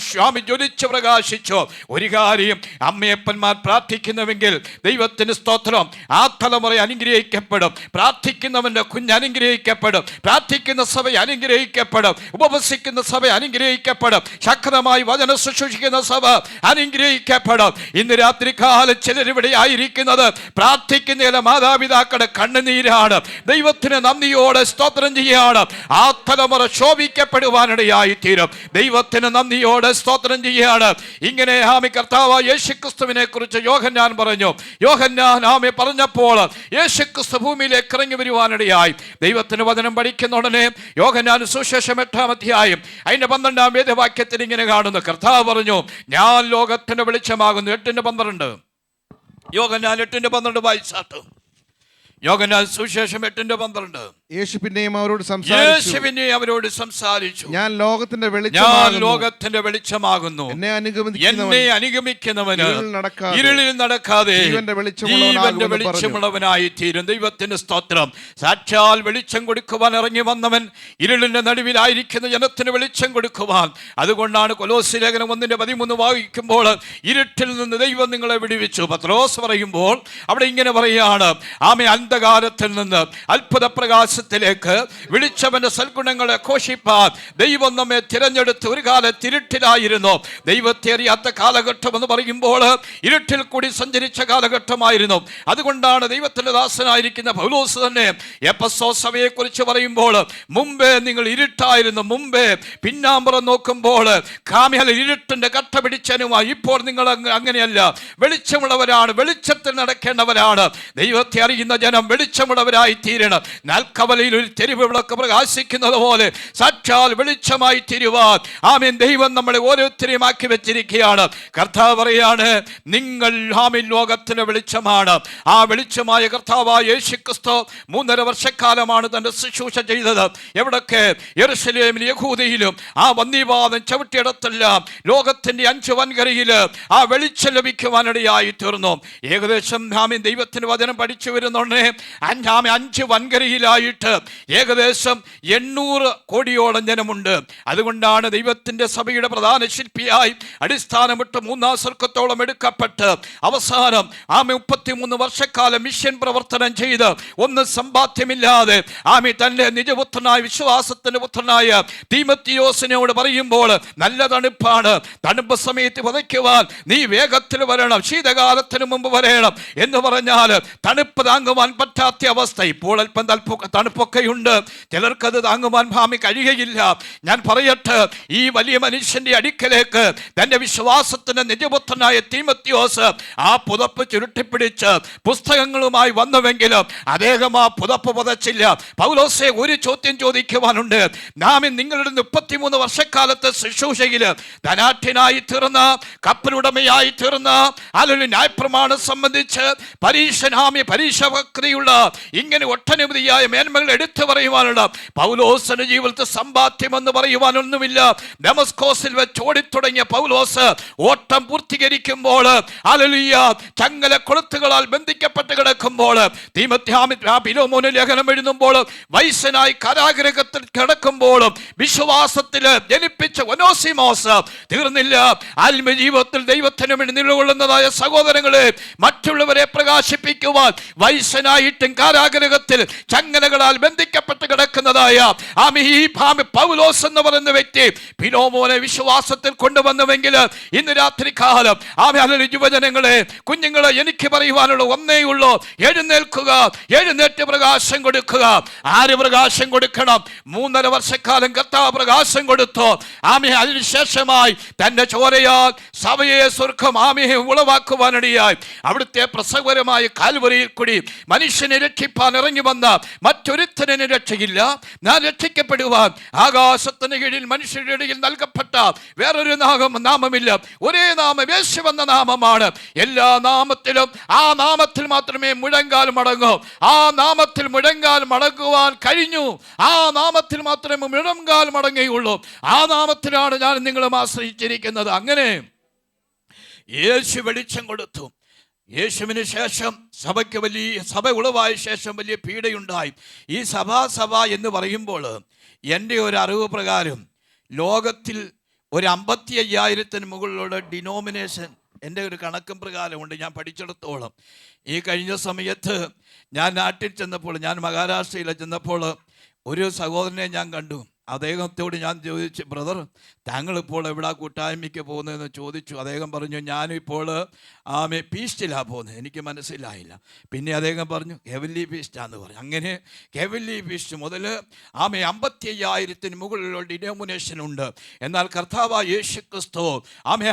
ജ്വലിച്ചു പ്രകാശിച്ചു. ഒരു കാര്യം, അമ്മയപ്പന്മാർ പ്രാർത്ഥിക്കുന്നുവെങ്കിൽ ദൈവത്തിന് സ്തോത്രം, ആ തലമുറ അനുഗ്രഹിക്കപ്പെടും. പ്രാർത്ഥിക്കുന്നവന്റെ കുഞ്ഞ് അനുഗ്രഹിക്കപ്പെടും. പ്രാർത്ഥിക്കുന്ന സഭ അനുഗ്രഹിക്കപ്പെടും. ഉപവസിക്കുന്ന വിശ്വസിക്കുന്ന സഭ അനുഗ്രഹിക്കപ്പെടും. ശക്തമായി വചനം ശുശ്രൂഷിക്കുന്ന സഭ അനുഗ്രഹിക്കപ്പെടും. ഇന്ന് രാത്രികാലം ചിലരിവിടെ ആയിരിക്കുന്നത് പ്രാർത്ഥിക്കുന്ന ചില മാതാപിതാക്കളുടെ കണ്ണുനീരാണ്. ദൈവത്തിന് നന്ദിയോടെ സ്തോത്രം ചെയ്യാണ്. ആ തലമുറ ശോഭിക്കപ്പെടുവാനിടയായി തീരും. ദൈവത്തിന് നന്ദിയോടെ സ്തോത്രം ചെയ്യാണ്. ഇങ്ങനെ കർത്താവായ യേശുക്രിസ്തുവിനെ കുറിച്ച് യോഹന്നാൻ പറഞ്ഞു. യോഹന്നാൻ പറഞ്ഞപ്പോൾ യേശുക്രിസ്തു ഭൂമിയിലേക്ക് ഇറങ്ങി വരുവാനിടയായി. ദൈവത്തിന് വചനം പഠിക്കുന്ന ഉടനെ യോഹന്നാൻ സുവിശേഷം 8-ാം അധ്യായം അതിന്റെ 12-ാം വേദവാക്യത്തിൽ ഇങ്ങനെ കാണുന്നു. കർത്താവ് പറഞ്ഞു, ഞാൻ ലോകത്തിന്റെ വെളിച്ചമാകുന്നു. 8:12. യോഹന്നാൻ 8:12 വായിച്ചാട്ട്. യോഹന്നാൻ സുവിശേഷം 8:12. യേശു പിന്നെയും അവരോട് സംസാരിച്ചു, ഞാൻ ലോകത്തിന്റെ വെളിച്ചമാകുന്നു. എന്നെ അനുഗമിക്കുന്നവന് ഇരുളിൽ നടക്കാതെ ജീവന്റെ വെളിച്ചമുള്ളവനായി തീരും. ദൈവത്തിന്റെ സ്തോത്രം. സാക്ഷാൽ വെളിച്ചം കൊടുക്കുവാൻ ഇറങ്ങി വന്നവൻ ഇരുളിന്റെ നടുവിലായിരിക്കുന്ന ജനത്തിന് വെളിച്ചം കൊടുക്കുവാൻ. അതുകൊണ്ടാണ് കൊലോസ്യ ലേഖനം 1:13 വായിക്കുമ്പോൾ ഇരുട്ടിൽ നിന്ന് ദൈവം നിങ്ങളെ വിടുവിച്ചു. പത്രോസ് പറയുമ്പോൾ അവിടെ ഇങ്ങനെ പറയാണ്, അന്ധകാരത്തിൽ നിന്ന് അത്ഭുത പ്രകാശത്തിലേക്ക് വിളിച്ചവന്റെ സൽഗുണങ്ങളെ ഘോഷിപ്പാൻ ദൈവം നമ്മെ തിരഞ്ഞെടുത്ത്. ഒരു കാലത്ത് ഇരുട്ടിലായിരുന്നു. ദൈവത്തെ അറിയാത്ത കാലഘട്ടം എന്ന് പറയുമ്പോൾ ഇരുട്ടിൽ കൂടി സഞ്ചരിച്ച കാലഘട്ടമായിരുന്നു. അതുകൊണ്ടാണ് ദൈവത്തിന്റെ ദാസനായിരിക്കുന്ന പൗലോസ് തന്നെ എഫെസോസ് സഭയെ കുറിച്ച് പറയുമ്പോൾ, മുമ്പേ നിങ്ങൾ ഇരുട്ടായിരുന്നു, മുമ്പേ പിന്നാമ്പുറം നോക്കുമ്പോൾ ഇരുട്ടിന്റെ കട്ട പിടിച്ചനുമായി. ഇപ്പോൾ നിങ്ങൾ അങ്ങനെയല്ല, വെളിച്ചമുള്ളവരാണ്, വെളിച്ചത്തിൽ നടക്കേണ്ടവരാണ്. ദൈവത്തെ അറിയുന്ന ജനം വെളിച്ചമുള്ളവരായി തീരണം. നാൽക്കവലയിൽ ഒരു തെരുവ് വിളക്ക് പ്രകാശിക്കുന്നത് പോലെ സാക്ഷാൽ വെളിച്ചമായി തീരുവാൻ ദൈവം നമ്മളെ ഓരോരുത്തരെയും ആക്കി വെച്ചിരിക്കുകയാണ്. കർത്താവ് പറയാണ്, നിങ്ങൾ ലോകത്തിന് വെളിച്ചമാണ്. ആ വെളിച്ചമായ കർത്താവായ യേശുക്രിസ്തു 3.5 വർഷക്കാലമാണ് തന്റെ ശുശ്രൂഷ ചെയ്തത്. എവിടൊക്കെ? യെരൂശലേമിലും യഹൂദയിലും ആ വന്യവാദം ചവിട്ടിയിടത്തെല്ലാം ലോകത്തിന്റെ 5 വൻകരയിൽ ആ വെളിച്ചം ലഭിക്കുവാനിടയായി തീർന്നു. ഏകദേശം ദൈവത്തിന്റെ വചനം പഠിച്ചു വരുന്നുണ്ടേ 5 വൻകരയിലായിട്ട് ഏകദേശം 800 കോടിയോളം ജനമുണ്ട്. അതുകൊണ്ടാണ് ദൈവത്തിന്റെ സഭയുടെ പ്രധാന ശില്പിയായി അടിസ്ഥാനമിട്ട് 3-ാം സർക്കത്തോളം എടുക്കപ്പെട്ട് അവസാനം 33 വർഷക്കാലം മിഷൻ പ്രവർത്തനം ചെയ്ത് ഒന്നും സമ്പാദ്യമില്ലാതെ തന്റെ നിജപുത്രനായ വിശ്വാസത്തിന്റെ പുത്രനായ തീമത്തിയോസിനോട് പറയുമ്പോൾ, നല്ല തണുപ്പാണ്, തണുപ്പ് സമയത്ത് വതയ്ക്കുവാൻ നീ വേഗത്തിൽ വരണം, ശീതകാലത്തിന് മുമ്പ് വരണം എന്ന് പറഞ്ഞാൽ തണുപ്പ് താങ്ങുവാൻ പറ്റാത്ത അവസ്ഥ. ഇപ്പോൾ അല്പം തണുപ്പൊക്കെയുണ്ട്, ചിലർക്കത് താങ്ങുവാൻ കഴിയുകയില്ല. ഞാൻ പറയട്ടെ, ഈ വലിയ മനുഷ്യന്റെ അടുക്കലേക്ക് തന്റെ വിശ്വാസത്തിന്റെ നിജപുത്രനായ തീമത്തിയോസ് ആ പുതപ്പ് ചുരുട്ടിപ്പിടിച്ച് പുസ്തകങ്ങളുമായി വന്നുവെങ്കിലും അദ്ദേഹം ആ പുതപ്പ് പുതച്ചില്ല. പൗലോസെ, ഒരു ചോദ്യം ചോദിക്കുവാനുണ്ട്. നിങ്ങളുടെ 33 വർഷക്കാലത്തെ ശുശ്രൂഷയിൽ ധനാഠ്യനായി തീർന്ന, കപ്പലുടമയായി തീർന്ന, അല്ലെങ്കിൽ ന്യായപ്രമാണം സംബന്ധിച്ച് പരീക്ഷ പ്രക്രിയയുള്ള ഇങ്ങനെ ഒട്ടനവധിയായ മേന്മകൾ എടുത്തു പറയുവാനുള്ള പൗലോസിന്റെ ജീവിതത്തിൽ സമ്പാദ്യമെന്ന് പറയുവാനൊന്നുമില്ല. ഡമസ്കോസിൽ വെച്ച് ഓടിത്തുടങ്ങിയ പൗലോസ് ഓട്ടം പൂർത്തീകരിക്കുമ്പോൾ ചങ്ങല കൊളുത്തുകളാൽ ബന്ധിക്കപ്പെട്ട് കിടക്കുമ്പോൾ, ഫിലോമോന് ലേഖനം എഴുതുമ്പോൾ വൈശ്യനായി കാരാഗൃഹത്തിൽ കിടക്കുമ്പോഴും വിശ്വാസത്തിൽ ജനിപ്പിച്ച ഒനോസിമോസ് തീർന്നില്ല. ആത്മജീവിതത്തിൽ ദൈവത്തിന് വേണ്ടി നിലകൊള്ളുന്നതായ സഹോദരങ്ങളെ, മറ്റുള്ളവരെ പ്രകാശിപ്പിക്കുവാൻ വൈശ്യനായിട്ടും കാരാഗൃഹത്തിൽ ചങ്ങലകളാൽ ബന്ധിക്കപ്പെട്ട് കിടക്കുന്നതായ പൗലോസ് എന്ന് പറയുന്ന വ്യക്തി ഫിലോമോനെ വിശ്വാസത്തിൽ കൊണ്ടുവന്നുവെങ്കിൽ ഇന്ന് രാത്രി കാലം യുവജനങ്ങളെ, കുഞ്ഞുങ്ങളെ, എനിക്ക് പറയുവാനുള്ള ഒന്നേ ഉള്ളൂ, എഴുന്നേൽക്കുക, എഴുന്നേറ്റ് പ്രകാശം കൊടുക്കുക. ആര് പ്രകാശം കൊടുക്കണം? 3.5 വർഷക്കാലം കർത്താവ് പ്രകാശം കൊടുത്തു. അതിനുശേഷമായി തന്റെ ചോരയാൽ സഭയെ സ്വർഗം ഉളവാക്കുവാനിടയായി അവിടുത്തെ പ്രസവപരമായ കാൽവരിയിൽ കൂടി മനുഷ്യനെ രക്ഷിപ്പാൻ ഇറങ്ങി വന്ന മറ്റൊരുത്തനെ രക്ഷയില്ല. ഞാൻ രക്ഷിക്കപ്പെടുവാൻ ആകാശത്തിന് കീഴിൽ മനുഷ്യരുടെ ഇടയിൽ നൽകപ്പെട്ട വേറൊരു നാമമില്ല. ഒരേ നാമം, യേശു എന്ന നാമമാണ്. എല്ലാ നാമത്തിലും ആ നാമത്തിൽ മാത്രമേ മുഴങ്കാൽ മടങ്ങൂ. ആ നാമത്തിൽ മുഴങ്കാൽ മടങ്ങുവാൻ കഴിഞ്ഞു. ആ നാമത്തിൽ മാത്രമേ മുഴങ്കാൽ മടങ്ങുകയുള്ളൂ. ആ നാമത്തിലാണ് ഞാൻ നിങ്ങളും ആശ്രയിച്ചിരിക്കുന്നത്. അങ്ങനെ യേശു വെളിച്ചം കൊടുത്തു. യേശുവിന് ശേഷം സഭ ഉളവായ ശേഷം വലിയ പീഡയുണ്ടായി. ഈ സഭ എന്ന് പറയുമ്പോൾ എൻ്റെ ഒരു അറിവ് പ്രകാരം ലോകത്തിൽ ഒരു 55,000-ന് മുകളിലുള്ള ഡിനോമിനേഷൻ എൻ്റെ ഒരു കണക്കും പ്രകാരമുണ്ട് ഞാൻ പഠിച്ചിടത്തോളം. ഈ കഴിഞ്ഞ സമയത്ത് ഞാൻ നാട്ടിൽ ചെന്നപ്പോൾ, ഞാൻ മഹാരാഷ്ട്രയിൽ ചെന്നപ്പോൾ ഒരു സഹോദരനെ ഞാൻ കണ്ടു. അദ്ദേഹത്തോട് ഞാൻ ചോദിച്ചു, ബ്രദർ താങ്കളിപ്പോൾ എവിടാ കൂട്ടായ്മയ്ക്ക് പോകുന്നതെന്ന് ചോദിച്ചു. അദ്ദേഹം പറഞ്ഞു, ഞാനിപ്പോൾ ഫീസ്റ്റിലാണ് പോകുന്നത്. എനിക്ക് മനസ്സിലായില്ല. പിന്നെ അദ്ദേഹം പറഞ്ഞു ഹെവൻലി ഫീസ്റ്റാന്ന് പറഞ്ഞു. അങ്ങനെ ഹെവൻലി ഫീസ്റ്റ് മുതൽ 55,000 മുകളിലുള്ള ഡിനോമിനേഷൻ ഉണ്ട്. എന്നാൽ കർത്താവായ യേശു ക്രിസ്തു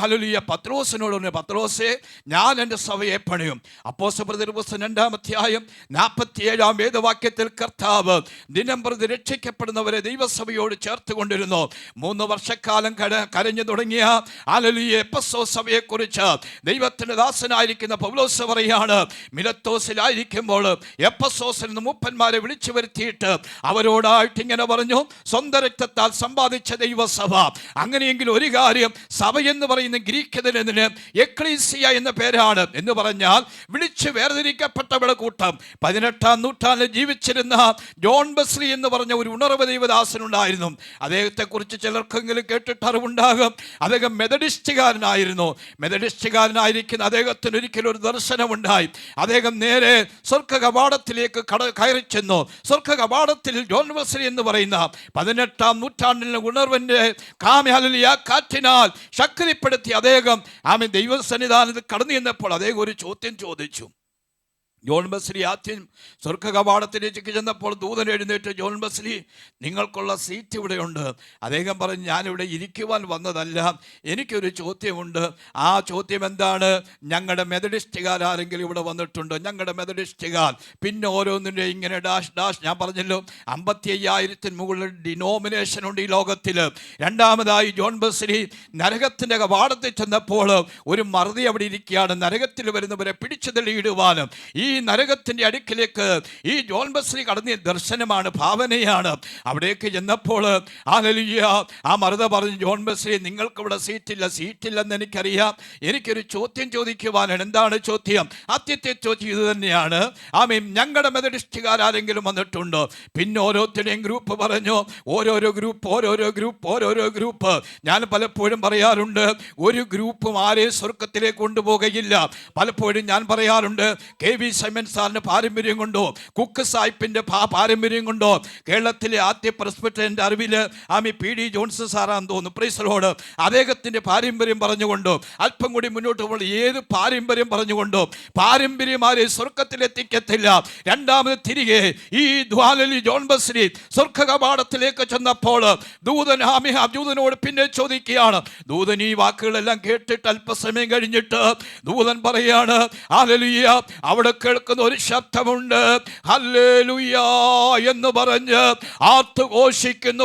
ഹല്ലേലൂയ പത്രോസിനോട് പറഞ്ഞു, പത്രോസേ ഞാൻ എൻ്റെ സഭയെ പണിയും. അപ്പോസ്തലപ്രവൃത്തിയുടെ പുസ്തകം 2-ാം അധ്യായം 47-ാം വേദവാക്യത്തിൽ കർത്താവ് ദിനം പ്രതി രക്ഷിക്കപ്പെടുന്നവരെ ദൈവസഭയോട് ചേർത്ത് കൊണ്ടിരുന്നു. 3 വർഷക്കാലം കരഞ്ഞു തുടങ്ങിയ ഹല്ലേലൂയ എഫെസോസ് സഭയെക്കുറിച്ച് ദൈവത്തിൻ്റെ ദാസനായിരിക്കുന്ന പൗലോസ് പറയാണ്, മിലത്തോസിലായിരിക്കുമ്പോൾ എഫെസോസിൽ നിന്ന് മൂപ്പന്മാരെ വിളിച്ചു വരുത്തിയിട്ട് അവരോടായിട്ട് ഇങ്ങനെ പറഞ്ഞു, സ്വന്തം രക്തത്താൽ സമ്പാദിച്ച ദൈവസഭ. അങ്ങനെയെങ്കിൽ ഒരു കാര്യം, സഭ എന്ന് പറയുന്ന ഗ്രീക്കതിന് എക്ലീസിയ എന്ന പേരാണ്. എന്ന് പറഞ്ഞാൽ വിളിച്ച് വേർതിരിക്കപ്പെട്ടവരുടെ കൂട്ടം. 18-ാം നൂറ്റാണ്ടിൽ ജീവിച്ചിരുന്ന ജോൺ ബെസ്ലി എന്ന് പറഞ്ഞ ഒരു ഉണർവ് ദൈവദാസനുണ്ടായിരുന്നു. അദ്ദേഹത്തെക്കുറിച്ച് ചിലർക്കെങ്കിലും കേട്ടിട്ട് അറിവുണ്ടാകും. അദ്ദേഹം മെത്തഡിസ്റ്റുകാരനായിരുന്നു. മെത്തഡിസ്റ്റുകാരനായിരിക്കുന്ന അദ്ദേഹത്തിന് ഒരിക്കലും ഒരു ദർശനമുണ്ടായി. അദ്ദേഹം നേരെ സ്വർഗ്ഗ കവാടത്തിലേക്ക് കയറി ചെന്നു. സ്വർഗ്ഗ കവാടത്തിൽ ജോൺ ബെസ്ലി എന്ന് പറയുന്ന 18-ാം നൂറ്റാണ്ടിലെ ഉണർവിൻ്റെ കാറ്റിനാൽ ശക്തിപ്പെടുത്തി അദ്ദേഹം ദൈവസന്നിധാനത്തിൽ കടന്നു ചെന്നപ്പോൾ അദ്ദേഹം ഒരു ചോദ്യം ചോദിച്ചു. ജോൺ ബെസ്ലി ആദ്യം സ്വർഗ്ഗ കവാടത്തിലേക്ക് ചെന്നപ്പോൾ ദൂതൻ എഴുന്നേറ്റ്, ജോൺ ബെസ്ലി നിങ്ങൾക്കുള്ള സീറ്റ് ഇവിടെയുണ്ട്. അദ്ദേഹം പറഞ്ഞു, ഞാനിവിടെ ഇരിക്കുവാൻ വന്നതല്ല, എനിക്കൊരു ചോദ്യമുണ്ട്. ആ ചോദ്യം എന്താണ്? ഞങ്ങളുടെ മെത്തഡിസ്റ്റുകാർ ആരെങ്കിലും ഇവിടെ വന്നിട്ടുണ്ടോ? ഞങ്ങളുടെ മെത്തഡിസ്റ്റുകാർ. പിന്നെ ഓരോന്നിൻ്റെ ഇങ്ങനെ ഡാഷ് ഡാഷ്. ഞാൻ പറഞ്ഞല്ലോ 55,000 മുകളിൽ ഡിനോമിനേഷൻ ഉണ്ട് ഈ ലോകത്തിൽ. രണ്ടാമതായി ജോൺ ബെസ്ലി നരകത്തിൻ്റെ കവാടത്തിൽ ചെന്നപ്പോൾ ഒരു മറുതി അവിടെ ഇരിക്കുകയാണ്, നരകത്തിൽ വരുന്നവരെ പിടിച്ചു തള്ളിയിടുവാനും. ഈ നരകത്തിൻ്റെ അടുക്കിലേക്ക് ഈ ജോൺ ബെസ്ലി കടന്ന ദർശനമാണ്, ഭാവനയാണ്. അവിടേക്ക് ചെന്നപ്പോൾ ഹല്ലേലൂയ ആ മറുത പറഞ്ഞു, ജോൺ ബെസ്ലി നിങ്ങൾക്കിവിടെ സീറ്റില്ലെന്ന് എനിക്കറിയാം, എനിക്കൊരു ചോദ്യം ചോദിക്കുവാനാണ്. എന്താണ് ചോദ്യം? ആദ്യത്തെ ചോദ്യം ഇത് തന്നെയാണ്, ഞങ്ങളുടെ മെത്തഡിസ്റ്റുകാർ ആരെങ്കിലും വന്നിട്ടുണ്ടോ? പിന്നെ ഓരോരുത്തരുടെയും ഗ്രൂപ്പ് പറഞ്ഞു, ഓരോരോ ഗ്രൂപ്പ്. ഞാൻ പലപ്പോഴും പറയാറുണ്ട്, ഒരു ഗ്രൂപ്പും ആരെയും സ്വർഗത്തിലേക്ക് കൊണ്ടുപോകുകയില്ല. പലപ്പോഴും ഞാൻ പറയാറുണ്ട്, KV സൈമൺ സാറിന് പാരമ്പര്യം കൊണ്ടോ കുക്ക് സാഹിബിൻ്റെ പാരമ്പര്യം കൊണ്ടോ കേരളത്തിലെ ആദ്യ പ്രസ്ബിറ്ററിൻ്റെ അറിവിൽ PD ജോൺസൺ സാറാന്ന് തോന്നുന്നു, പ്രൈസ് ദി ലോർഡ്, അദ്ദേഹത്തിൻ്റെ പാരമ്പര്യം പറഞ്ഞുകൊണ്ടോ അല്പം കൂടി മുന്നോട്ട് പോകുമ്പോൾ ഏത് പാരമ്പര്യം പറഞ്ഞുകൊണ്ടോ പാരമ്പര്യം ആരെയും സ്വർഗത്തിലെത്തിക്കത്തില്ല. രണ്ടാമത് തിരികെ ഈ ജോൺ ബെസ്ലി സ്വർഗ്ഗ കവാടത്തിലേക്ക് ചെന്നപ്പോൾ ദൂതനോട് പിന്നെ ചോദിക്കുകയാണ്. ദൂതൻ ഈ വാക്കുകളെല്ലാം കേട്ടിട്ട് അല്പസമയം കഴിഞ്ഞിട്ട് ദൂതൻ പറയാണ്, ഹല്ലേലൂയ അവിടെ കേൾക്കുന്ന ഒരു ശബ്ദമുണ്ട്, ഹല്ലേലൂയ എന്ന് പറഞ്ഞ് ആർത്തുഘോഷിക്കുന്ന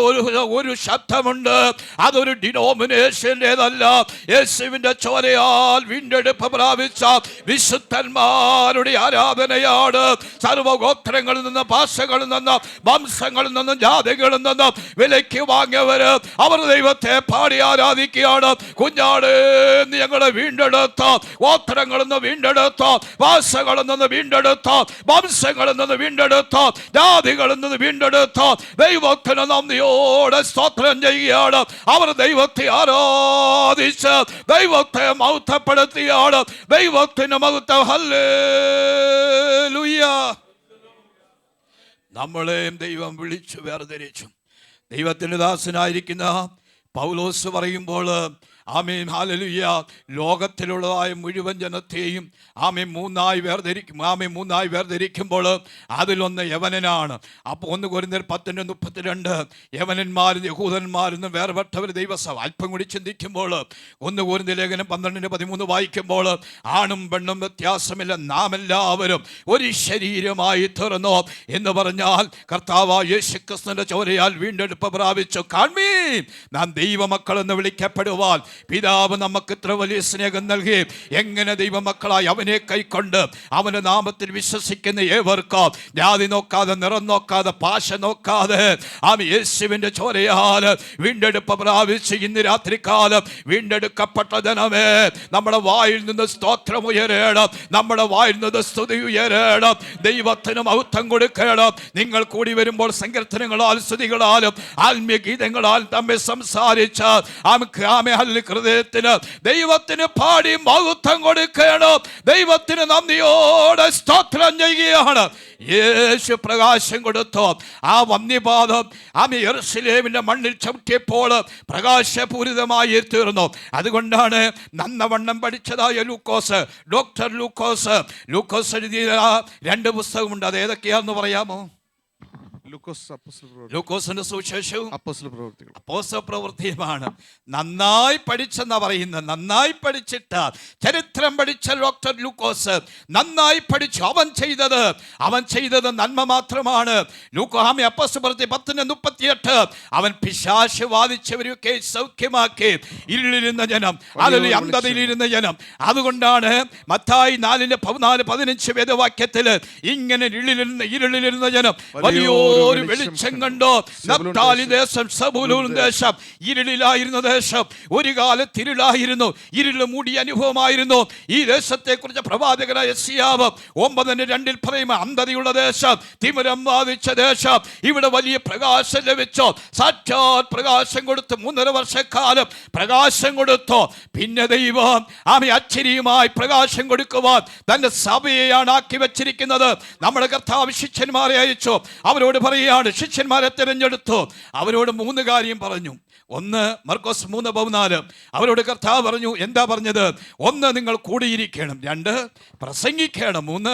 ഒരു ശബ്ദമുണ്ട്. അതൊരു ഡിനോമിനേഷൻ്റെതല്ല, യേശുവിൻ്റെ ചോരയാൽ വീണ്ടെടുപ്പ് പ്രാപിച്ച വിശുദ്ധന്മാരുടെ ആരാധനയാണ്. സർവഗോത്രങ്ങളിൽ നിന്ന്, ഭാഷകളിൽ നിന്ന്, വംശങ്ങളിൽ നിന്നും, ജാതികളിൽ നിന്നും വിലയ്ക്ക് വാങ്ങിയവര് അവർ ദൈവത്തെ പാടി ആരാധിക്കുകയാണ്. കുഞ്ഞാടേ ഞങ്ങളെ വീണ്ടെടുത്ത, ഗോത്രങ്ങളിൽ നിന്ന് വീണ്ടെടുത്ത, ഭാഷകളിൽ നിന്ന് വീണ്ടെടുത്ത, വംശങ്ങളിൽ നിന്ന് വീണ്ടെടുത്ത, ജാതികളിൽ നിന്ന് വീണ്ടെടുത്ത ദൈവത്തിന് നന്ദിയോടെ സ്തോത്രം ചെയ്യുകയാണ്. അവർ ദൈവത്തെ ആരാധിച്ച് ദൈവത്തെ മഹത്വപ്പെടുത്തിയാണ്. ദൈവത്തിന് മഹത്വം. ഹല്ലേലൂയ. നമ്മളെയും ദൈവം വിളിച്ചു വേർതിരിച്ചു. ദൈവത്തിൻ്റെ ദാസനായിരിക്കുന്ന പൗലോസ് പറയുമ്പോൾ ആമേൻ ഹല്ലേലൂയ, ലോകത്തിലുള്ളതായ മുഴുവൻ ജനത്തെയും മൂന്നായി വേർതിരിക്കുമ്പോൾ അതിലൊന്ന് യവനനാണ്. അപ്പോൾ 1 കൊരിന്ത്യർ 10:32 യവനന്മാരും യഹൂദന്മാരും വേർപെട്ടവർ ദൈവസഭ. അല്പം കൂടി ചിന്തിക്കുമ്പോൾ 1 കൊരിന്ത്യർ ലേഖനം 12:13 വായിക്കുമ്പോൾ ആണും പെണ്ണും വ്യത്യാസമില്ല, നാം എല്ലാവരും ഒരു ശരീരമായി തീർന്നു എന്ന് പറഞ്ഞാൽ കർത്താവായ യേശുക്രിസ്തുവിന്റെ ചോരയാൽ വീണ്ടെടുപ്പ് പ്രാപിച്ചു. കാൺമീൻ, നാം ദൈവമക്കളെന്ന് വിളിക്കപ്പെടുവാൻ പിതാവ് നമുക്ക് ഇത്ര വലിയ സ്നേഹം നൽകി. എങ്ങനെ ദൈവമക്കളായി അവനെ കൈക്കൊണ്ട് അവന്റെ നാമത്തിൽ വിശ്വസിക്കുന്ന ഏവർക്കും ജാതി നോക്കാതെ, നിറം നോക്കാതെ, ഭാഷ നോക്കാതെ യേശുവിന്റെ ചോരയാൽ വീണ്ടെടുപ്പ് പ്രാപിച്ച് ഇന്ന് രാത്രികാലം വീണ്ടെടുക്കപ്പെട്ട ജനമേ, നമ്മുടെ വായിൽ നിന്ന് സ്തോത്രം ഉയരണം, നമ്മുടെ വായിൽ നിന്ന് സ്തുതി ഉയരണം, ദൈവത്തിന് മഹത്വം കൊടുക്കണം. നിങ്ങൾ കൂടി വരുമ്പോൾ സങ്കീർത്തനങ്ങളാൽ, സ്തുതികളാലും ആത്മീയ ഗീതങ്ങളാൽ തമ്മിൽ സംസാരിച്ച് ഹൃദയത്തിന് ദൈവത്തിന് പാടി മഹത്വം കൊടുക്കണം. ദൈവത്തിന് നന്ദിയോടെ സ്തോത്രം ചെയ്യുകയാണ്. യേശു പ്രകാശം കൊടുത്തു. ആ വന്യപാദം ആമി യെരൂശലേമിന്റെ മണ്ണിൽ ചവിട്ടിയപ്പോൾ പ്രകാശപൂരിതമായി തീർന്നു. അതുകൊണ്ടാണ് നന്നവണ്ണം പഠിച്ചതായ ലൂക്കോസ്, ഡോക്ടർ ലൂക്കോസ് എഴുതിയ 2 പുസ്തകമുണ്ട്. അത് ഏതൊക്കെയാന്ന് പറയാമോ? ലൂക്കോസിന്റെ സുവിശേഷവും അപ്പോസ്തല പ്രവൃത്തിയുമാണ്. നന്നായി പഠിച്ചെന്നാ പറയുന്നത്. നന്നായി പഠിച്ചിട്ട് ചരിത്രം പഠിച്ച ഡോക്ടർ ലൂക്കോസ് നന്നായി പഠിച്ചു. അവൻ ചെയ്തത് നന്മ മാത്രമാണ്. ലൂക്കോസ് അപ്പോസ്തല പ്രവൃത്തി 10:38 അവൻ പിശാച് ബാധിച്ചവരൊക്കെ സൗഖ്യമാക്കി. ഇരുളിരുന്ന ജനം, അല്ലെങ്കിൽ അന്ധതയിലിരുന്ന ജനം. അതുകൊണ്ടാണ് മത്തായി 4:14-15 വേദവാക്യത്തിൽ ഇങ്ങനെ ഇരുളിലിരുന്ന ജനം വലിയൊരു വെളിച്ചം കണ്ടോ. നഫ്താലി ദേശം, സബൂലൂൻ ദേശം ഇരുളിലായിരുന്ന ദേശം. ഒരു കാലത്ത് ഇരുളായിരുന്നു, ഇരുള് മൂടിയ അനുഭവമായിരുന്നു. ഈ ദേശത്തെ കുറിച്ച് പ്രവാചകനായ യെശയ്യാവ് 9:2 പറയുമ്പോൾ അന്ധതയുള്ള ദേശം, തിമിരം ബാധിച്ച ദേശം. ഇവിടെ വലിയ പ്രകാശം ലഭിച്ചോ. സാക്ഷാത് പ്രകാശം കൊടുത്ത് 3.5 വർഷക്കാലം പ്രകാശം കൊടുത്തു. പിന്നെ ദൈവം ആമി അച്ചരിയുമായി പ്രകാശം കൊടുക്കുവാൻ തന്റെ സഭയെയാണ് ആക്കി വെച്ചിരിക്കുന്നത്. നമ്മുടെ കർത്താവ് ശിഷ്യന്മാരെ അയച്ചു. അവരോട് പറയുകയാണ്, ശിഷ്യന്മാരെ തിരഞ്ഞെടുത്തു. അവരോട് 3 കാര്യം പറഞ്ഞു. 1 മർക്കോസ് 3:14 അവരോട് കർത്താവ് പറഞ്ഞു. എന്താ പറഞ്ഞത്? 1 നിങ്ങൾ കൂടിയിരിക്കണം, 2 പ്രസംഗിക്കണം, 3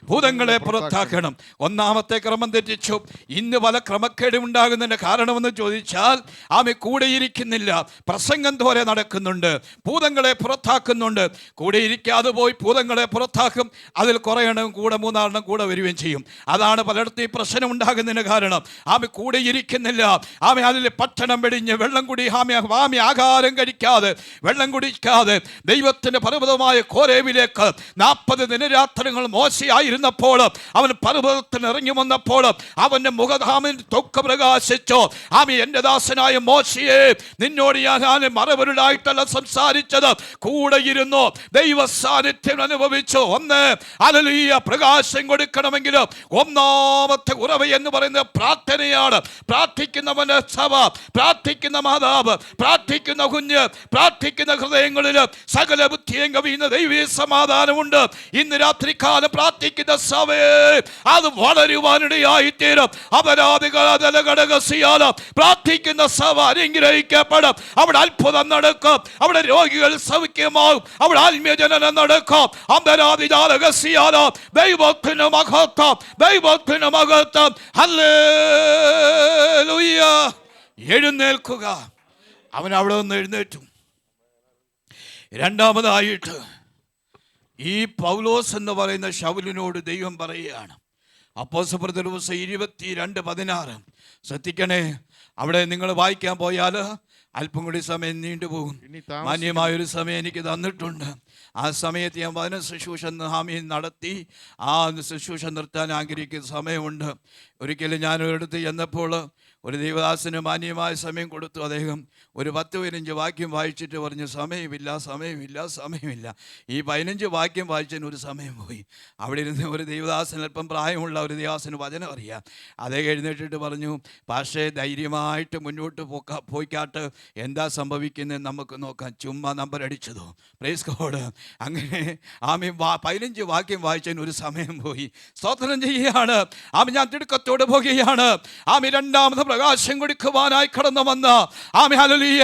ഭൂതങ്ങളെ പുറത്താക്കണം. 1-ാമത്തെ ക്രമം തെറ്റിച്ചു. ഇന്ന് പല ക്രമക്കേടും ഉണ്ടാകുന്നതിൻ്റെ കാരണമെന്ന് ചോദിച്ചാൽ ആമി കൂടെയിരിക്കുന്നില്ല. പ്രസംഗം തോരെ നടക്കുന്നുണ്ട്, ഭൂതങ്ങളെ പുറത്താക്കുന്നുണ്ട്. കൂടെയിരിക്കാതെ പോയി ഭൂതങ്ങളെ പുറത്താക്കും. അതിൽ കുറേ എണ്ണം കൂടെ 3 എണ്ണം കൂടെ വരികയും ചെയ്യും. അതാണ് പലയിടത്തും ഈ പ്രശ്നം ഉണ്ടാകുന്നതിന് കാരണം. ആമി കൂടെയിരിക്കുന്നില്ല. ആമി അതിൽ പട്ടണം വെടിഞ്ഞ് വെള്ളം കുടി ആമി ആഹാരം കഴിക്കാതെ വെള്ളം കുടിക്കാതെ ദൈവത്തിന്റെ പർവ്വതമായ കോരേബിലേക്ക് 40 ദിനരാത്രങ്ങൾ മോശയായിരുന്നപ്പോൾ അവൻ പർവ്വതത്തിന് ഇറങ്ങി വന്നപ്പോൾ അവന്റെ മുഖധാമിൽ തൊക്ക് പ്രകാശിച്ചു. ആമി എന്റെ ദാസനായ മോശയെ, നിന്നോട് ഞാൻ മറവരുടായിട്ടല്ല സംസാരിച്ചത്, കൂടെ ഇരുന്നു ദൈവ സാന്നിധ്യം അനുഭവിച്ചു. 1 ഹല്ലേലൂയ. പ്രകാശം കൊടുക്കണമെങ്കിൽ 1-ാമത്തെ ഉറവ എന്ന് പറയുന്നത് പ്രാർത്ഥനയാണ്. പ്രാർത്ഥിക്കുന്നവന്റെ സഭ, പ്രാർത്ഥിക്കുന്ന മാതാവ്, പ്രാർത്ഥിക്കുന്ന കുഞ്ഞ്, പ്രാർത്ഥിക്കുന്ന ഹൃദയങ്ങളിൽ സകല ബുദ്ധിയും കവിയുന്ന ദൈവീയ സമാധാനമുണ്ട്. ഇന്ന് രാത്രികാലം പ്രാർത്ഥിക്കുന്ന സഭയെ അത് വളരുവാനിടയായിത്തീരും. അപരാധികള പ്രാർത്ഥിക്കുന്ന സഭ അനുഗ്രഹിക്കപ്പെടും. അവിടെ അത്ഭുതം നടക്കും, അവിടെ രോഗികൾ സൗഖ്യമാകും, അവിടെ ആത്മീയജനനം നടക്കും. അപരാധിജാലകസിയാല ദൈവത്തിന് മഹത്വം, ദൈവത്തിന് മഹത്വം. ഹല്ലേലൂയ. എഴുന്നേൽക്കുക. അവൻ അവിടെ നിന്ന് എഴുന്നേറ്റു. 2-ാമതായിട്ട് ഈ പൗലോസ് എന്ന് പറയുന്ന ശൗലിനോട് ദൈവം പറയുകയാണ്. അപ്പോസ്തല 22:16 ശ്രദ്ധിക്കണേ. അവിടെ നിങ്ങൾ വായിക്കാൻ പോയാൽ അല്പം കൂടി സമയം നീണ്ടുപോകും. മാന്യമായൊരു സമയം എനിക്ക് തന്നിട്ടുണ്ട്. ആ സമയത്ത് ഞാൻ വചന ശുശ്രൂഷ നടത്തി ആ ശുശ്രൂഷ നിർത്താൻ ആഗ്രഹിക്കുന്ന സമയമുണ്ട്. ഒരിക്കലും ഞാൻ ഒരിടത്ത് ചെന്നപ്പോൾ ഒരു ദൈവദാസന് മാന്യമായ സമയം കൊടുത്തു. അദ്ദേഹം ഒരു 10-15 വാക്യം വായിച്ചിട്ട് പറഞ്ഞു, സമയമില്ല. ഈ 15 വാക്യം വായിച്ചതിന് ഒരു സമയം പോയി. അവിടെ ഇരുന്ന് ഒരു ദൈവദാസൻ, അല്പം പ്രായമുള്ള ഒരു ദൈവദാസന് വചനം അറിയാം. അദ്ദേഹം എഴുന്നേറ്റിട്ട് പറഞ്ഞു, പക്ഷേ ധൈര്യമായിട്ട് മുന്നോട്ട് പോയിക്കാട്ട്, എന്താ സംഭവിക്കുന്നത് നമുക്ക് നോക്കാം. ചുമ്മാ നമ്പർ അടിച്ചതോ. Praise God. അങ്ങനെ ആമി 15 വാക്യം വായിച്ചതിന് ഒരു സമയം പോയി. സ്തോത്രം ചെയ്യുകയാണ്. ആമി ഞാൻ തിടുക്കത്തോടെ പോകുകയാണ്. ആമി 2-ാമത് പ്രകാശം കൊടുക്കുവാനായി കടന്നു വന്ന ആമി ഹല്ലേലൂയ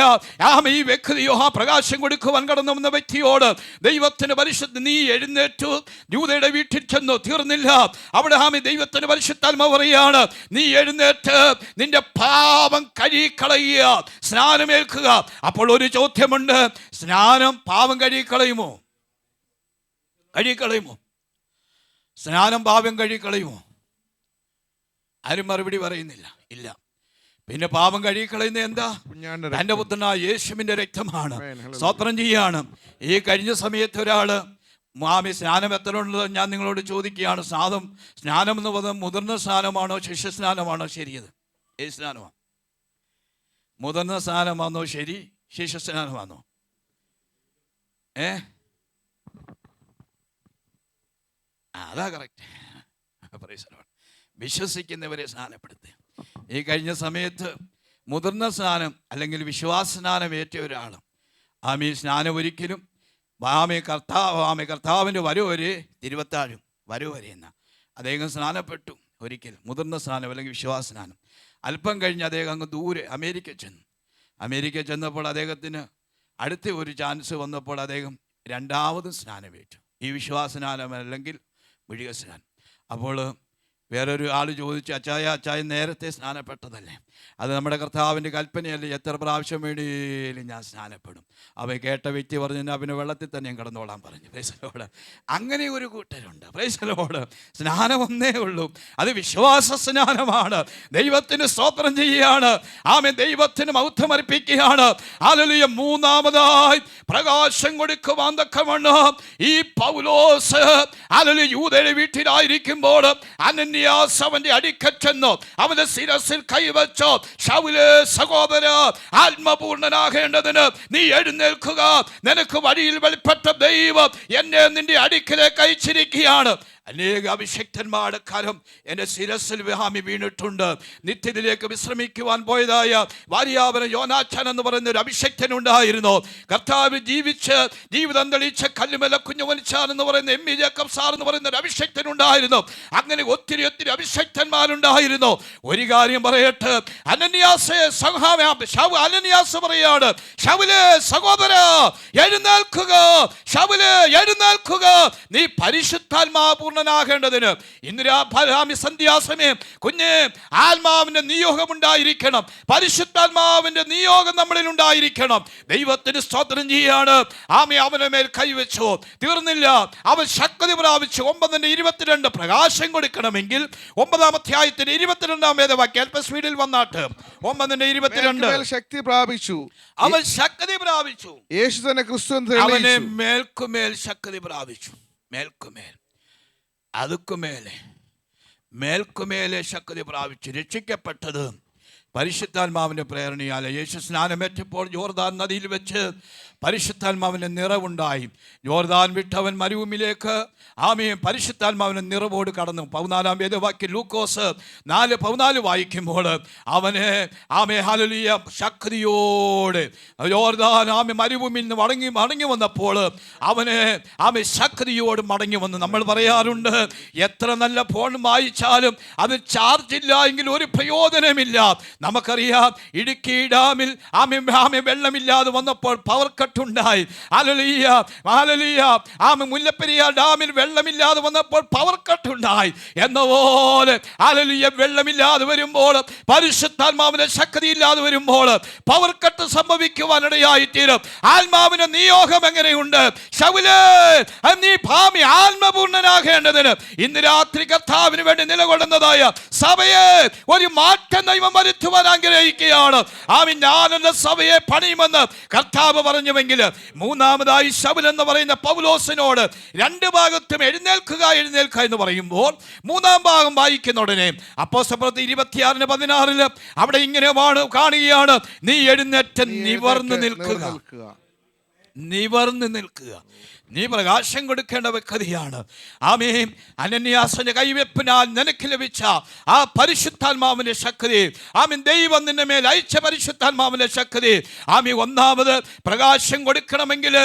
ആമി ഈ വ്യക്തിയോ ആ പ്രകാശം കൊടുക്കുവാൻ കടന്നു വന്ന വ്യക്തിയോട് ദൈവത്തിന് പരിശുദ്ധ നീ എഴുന്നേറ്റു യൂദയുടെ വീട്ടിൽ ചെന്നു. തീർന്നില്ല. അവിടെ ആമി ദൈവത്തിന് പരിശുദ്ധാത്മാവ് പറയാണ്, നീ എഴുന്നേറ്റ് നിന്റെ പാപം കഴുകിക്കളയുക, സ്നാനമേൽക്കുക. അപ്പോൾ ഒരു ചോദ്യമുണ്ട്, സ്നാനം പാപം കഴുകിക്കളയുമോ? സ്നാനം പാപം കഴുകിക്കളയുമോ? ആരും മറുപടി പറയുന്നില്ല. ഇല്ല. പിന്നെ പാപം കഴുകിക്കളയുന്ന എന്താ? തന്റെ പുത്രനായ യേശുവിന്റെ രക്തമാണ്. സ്തോത്രം ചെയ്യാണ്. ഈ കഴിഞ്ഞ സമയത്ത് ഒരാള് മാമി സ്നാനം എത്ര ഉള്ളത് ഞാൻ നിങ്ങളോട് ചോദിക്കുകയാണ്. സ്നാനം എന്ന് പറയുന്നത് മുതിർന്ന സ്നാനമാണോ ശിഷ്യ സ്നാനമാണോ ശരിയത്? ഏത് സ്നാനമാണ്? മുതിർന്ന സ്നാനമാണോ ശരി, ശിഷ്യ സ്നാനമാണോ? അതാ കറക്റ്റ്. വിശ്വസിക്കുന്നവരെ സ്നാനപ്പെടുത്തുക. ഈ കഴിഞ്ഞ സമയത്ത് മുതിർന്ന സ്നാനം അല്ലെങ്കിൽ വിശ്വാസ സ്നാനം ഏറ്റ ഒരാൾ ആമീൻ. സ്നാനം ഒരിക്കലും കർത്താവിൻ്റെ വരവരെ തിരുവത്താഴും വരവരെ എന്ന അദ്ദേഹം സ്നാനപ്പെട്ടു. ഒരിക്കൽ മുതിർന്ന സ്നാനം അല്ലെങ്കിൽ വിശ്വാസ സ്നാനം. അല്പം കഴിഞ്ഞ് അദ്ദേഹം അങ്ങ് ദൂരെ അമേരിക്ക ചെന്നു. അമേരിക്ക ചെന്നപ്പോൾ അദ്ദേഹത്തിന് അടുത്ത ഒരു ചാൻസ് വന്നപ്പോൾ അദ്ദേഹം രണ്ടാമതും സ്നാനമേറ്റു. ഈ വിശ്വാസ സ്നാനം അല്ലെങ്കിൽ മുഴുക സ്നാനം. അപ്പോൾ വേറൊരു ആൾ ചോദിച്ചു, അച്ചായ നേരത്തെ സ്നാനപ്പെട്ടതല്ലേ? അത് നമ്മുടെ കർത്താവിൻ്റെ കൽപ്പനയല്ലേ? എത്ര പ്രാവശ്യം വേണ്ടിയും ഞാൻ സ്നാനപ്പെടും. അവ കേട്ട വ്യക്തി പറഞ്ഞു, ഞാൻ പിന്നെ വെള്ളത്തിൽ തന്നെ ഞാൻ കിടന്നോളാൻ പറഞ്ഞു. പ്രൈസലോട്. അങ്ങനെ ഒരു കൂട്ടരുണ്ട്. പ്രൈസലോട്. സ്നാനം ഒന്നേ ഉള്ളൂ, അത് വിശ്വാസ സ്നാനമാണ്. ദൈവത്തിന് സ്തോത്രം ചെയ്യുകയാണ്. ആമേൻ. ദൈവത്തിന് മഹത്വം അർപ്പിക്കുകയാണ്. ഹല്ലേലൂയ. മൂന്നാമതായി പ്രകാശം കൊടുക്കുവാൻ തക്കവണ്ണം ഈ പൗലോസ് ഹല്ലേലൂയ യൂദയുടെ വീട്ടിലായിരിക്കുമ്പോൾ അനന്യാസ് അവന്റെ അടുക്കൽ ചെന്നു അവന്റെ ശിരസിൽ കൈവച്ചു, ശൗലേ സഹോദര, ആത്മപൂർണനാകേണ്ടതിന് നീ എഴുന്നേൽക്കുക, നിനക്ക് വഴിയിൽ വെളിപ്പെട്ട ദൈവം എന്നെ നിന്റെ അടുക്കലേക്ക് അയച്ചിരിക്കുകയാണ്. അനേക അഭിഷക്തന്മാരുടെ കരം എൻ്റെ ശിരസിൽ വീണിട്ടുണ്ട്. നിത്യത്തിലേക്ക് വിശ്രമിക്കുവാൻ പോയതായ വാര്യാപുരം യോനാച്ചാൻ എന്ന് പറയുന്ന ഒരു അഭിഷക്തനുണ്ടായിരുന്നു. കർത്താവ് ജീവിച്ച് ജീവിതം തെളിയിച്ച കല്ലുമല കുഞ്ഞുമനിച്ചാൻ എന്ന് പറയുന്ന എം ഇ ജേക്കബ് സാർ എന്ന് പറയുന്ന ഒരു അഭിഷക്തനുണ്ടായിരുന്നു. അങ്ങനെ ഒത്തിരി അഭിഷക്തന്മാരുണ്ടായിരുന്നു. ഒരു കാര്യം പറയട്ടെ, അനന്യാസ് പറയാണ്, ശൗലേ സഹോദര എഴുന്നേൽക്കുക, ശൗലേ എഴുന്നേൽക്കുക, നീ പരിശുദ്ധാത്മാപൂർണനാകേണ്ടതിന് ഇന്ന് സന്ധ്യാസമയം കുഞ്ഞ് ആത്മാവിന്റെ നിയോഗം ഉണ്ടായിരിക്കണം. പരിശുദ്ധാത്മാവിന്റെ നിയോഗം നമ്മളിൽ ഉണ്ടായിരിക്കണം. ദൈവത്തിന് സ്തോത്രം ചെയ്യാണ്. ആമേ അവന്റെ മേൽ കൈവച്ചു. തീർന്നില്ല, അവൻ ശക്തി പ്രാപിച്ചു. 9:22 പ്രകാശം കൊടുക്കണമെങ്കിൽ 9-ാം അധ്യായത്തിന് 22-ാം വേദവാക്യം അല്പ സ്പീഡിൽ വന്നാട്ട് 9:22 ശക്തി പ്രാപിച്ചു, അവൻ ശക്തി പ്രാപിച്ചു. യേശു തന്നെ ക്രിസ്തു അവനെ മേൽക്കുമേൽ ശക്തി പ്രാപിച്ചു. മേൽക്കുമേൽ മേൽക്കുമേലെ ശക്തി പ്രാപിച്ചു. രക്ഷിക്കപ്പെട്ടത് പരിശുദ്ധാത്മാവിൻ്റെ പ്രേരണയാൽ. യേശു സ്നാനമേറ്റപ്പോൾ യോർദാൻ നദിയിൽ വെച്ച് പരിശുദ്ധാത്മാവിൻ്റെ നിറവുണ്ടായി. യോർദാൻ വിട്ടവൻ മരുഭൂമിയിലേക്ക് പരിശുദ്ധാത്മാവിൻ്റെ നിറവോട് കടന്നു. 14-ാം വേദവാക്യം ലൂക്കോസ് 4:14 വായിക്കുമ്പോൾ അവനെ ഹല്ലേലൂയ ശക്തിയോടെ യോർദാൻ മരുഭൂമിയിൽ നിന്ന് മടങ്ങി വന്നപ്പോൾ അവനെ ശക്തിയോട് മടങ്ങി വന്നു. നമ്മൾ പറയാറുണ്ട്, എത്ര നല്ല ഫോൺ വായിച്ചാലും അത് ചാർജ് ഇല്ല എങ്കിൽ ഒരു പ്രയോജനമില്ല. നമുക്കറിയാം, ഇടുക്കി ഡാമിൽ വെള്ളമില്ലാതെ വന്നപ്പോൾ പവർ കട്ടുണ്ടായി. മുല്ലപ്പെരിയാർ ഡാമിൽ വെള്ളമില്ലാതെ വന്നപ്പോൾ പവർ കട്ടുണ്ടായി. എന്നപോലെ വെള്ളമില്ലാതെ വരുമ്പോൾ, പരിശുദ്ധാത്മാവിന്റെ ശക്തി ഇല്ലാതെ വരുമ്പോൾ പവർ കട്ട് സംഭവിക്കുവാനിടയായി തീരും. ആത്മാവിന്റെ നിയോഗം എങ്ങനെയുണ്ട്? ശൗലേ നീ ആത്മപൂർണനാകേണ്ടതിന് ഇന്ന് രാത്രി കർത്താവിന് വേണ്ടി നിലകൊള്ളുന്നതായ സഭയെ ഒരു മാറ്റം ദൈവം വരുത്തുവാൻ ആഗ്രഹിക്കുകയാണ്. ഞാൻ എന്റെ സഭയെ പണിയുമെന്ന് കർത്താവ് പറഞ്ഞുവെങ്കിൽ, മൂന്നാമതായി ശൗൽ എന്ന് പറയുന്ന പൗലോസിനോട് 2 ഭാഗത്തും എഴുന്നേൽക്കുക എന്ന് പറയുമ്പോൾ 3-ാം ഭാഗം വായിക്കുന്ന ഉടനെ അപ്പോസ്തലപ്രവൃത്തി 26:16 അവിടെ ഇങ്ങനെ കാണുകയാണ്, നീ എഴുന്നേറ്റ് നിവർന്ന് നിൽക്കുക. നീ പ്രകാശം കൊടുക്കേണ്ട വ്യക്തിയാണ്. ആമേൻ. അനന്യാസിന്റെ കൈവെപ്പിനാൽ നിനക്ക് ലഭിച്ച ആ പരിശുദ്ധാത്മാവിന്റെ ശക്തി, ദൈവം നിന്റെ മേൽ അയച്ച പരിശുദ്ധാത്മാവിന്റെ ശക്തി. ഒന്നാമത് പ്രകാശം കൊടുക്കണമെങ്കിൽ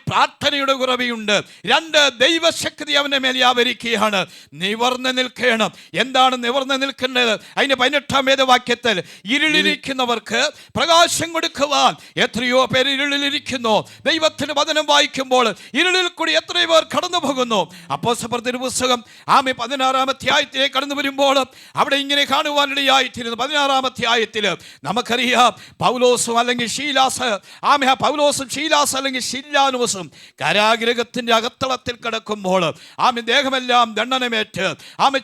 പ്രാർത്ഥനയുടെ കുറവുണ്ട്. 2 ദൈവശക്തി അവന്റെ മേൽ വ്യാപരിക്കുകയാണ്. നിവർന്ന് നിൽക്കണം. എന്താണ് നിവർന്ന് നിൽക്കേണ്ടത്? അതിന്റെ 18-ാം വേദവാക്യത്തിൽ ഇരുളിലിരിക്കുന്നവർക്ക് പ്രകാശം കൊടുക്കുവാൻ എത്രയോ പേര് ഇരുളിലിരിക്കുന്നു. ദൈവത്തിന്റെ വചനം വായിക്കുമ്പോൾ ഇരുളിൽ കൂടി എത്രയോ പേർ കടന്നു പോകുന്നു. അപ്പോസ്തലപ്രവൃത്തി പുസ്തകം 16-ാം അധ്യായത്തിലേക്ക് കടന്നു വരുമ്പോൾ അവിടെ ഇങ്ങനെ കാണുവാനിടയായിത്തീരുന്നു. 16-ാം അധ്യായത്തിൽ നമുക്കറിയാം, പൗലോസും അല്ലെങ്കിൽ ശീലാസ് അല്ലെങ്കിൽ ശില്ലാനോസും കാരാഗൃഹത്തിന്റെ അകത്തളത്തിൽ കിടക്കുമ്പോൾ ദേഹമെല്ലാം ദണ്ഡനമേറ്റ്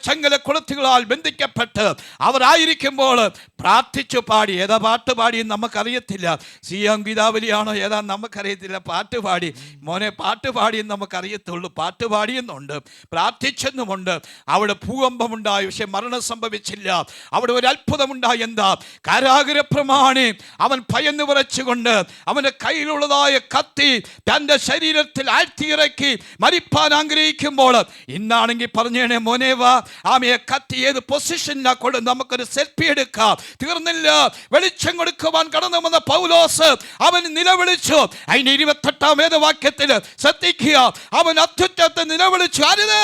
ചങ്ങല കൊളുത്തുകളാൽ ബന്ധിക്കപ്പെട്ട് അവരായിരിക്കുമ്പോൾ പ്രാർത്ഥിച്ചു പാടി. ഏതാ പാട്ട് പാടി നമുക്കറിയത്തില്ല. സിയാം ഗീതാവലിയാണോ ഏതാ നമുക്കറിയത്തില്ല. പാട്ട് പാടി. മോനെ പാട്ട് പാട്ട് പാടിയെന്ന് നമുക്കറിയത്തുള്ളൂ. പാട്ട് പാടിയെന്നുണ്ട്, പ്രാർത്ഥിച്ചെന്നുമുണ്ട്. അവിടെ ഭൂകമ്പമുണ്ടായി, പക്ഷെ മരണം സംഭവിച്ചില്ല. അവിടെ ഒരു അത്ഭുതമുണ്ടായി. എന്താ? കാരാഗൃഹ പ്രമാണി അവൻ ഭയന്ന് വിറച്ചുകൊണ്ട് അവൻ്റെ കയ്യിലുള്ളതായ കത്തി തൻ്റെ ശരീരത്തിൽ ആഴ്ത്തിയിറക്കി മരിപ്പാൻ ആഗ്രഹിക്കുമ്പോൾ, ഇന്നാണെങ്കിൽ പറഞ്ഞേണേ മോനേവാ ആമയെ കത്തി ഏത് പൊസിഷനിലാണ് കൊണ്ട് നമുക്കൊരു സെൽഫി എടുക്കാം. തീർന്നില്ല, വെളിച്ചം കൊടുക്കുവാൻ കടന്നു വന്ന പൗലോസ് അവൻ നിലവിളിച്ചു. അതിന് 28-ാം വേദവാക്യത്തിൽ ശ്രദ്ധിക്കുക, അവൻ അത്യുച്ചത്തിൽ നിലവിളിച്ചു, അരുത്,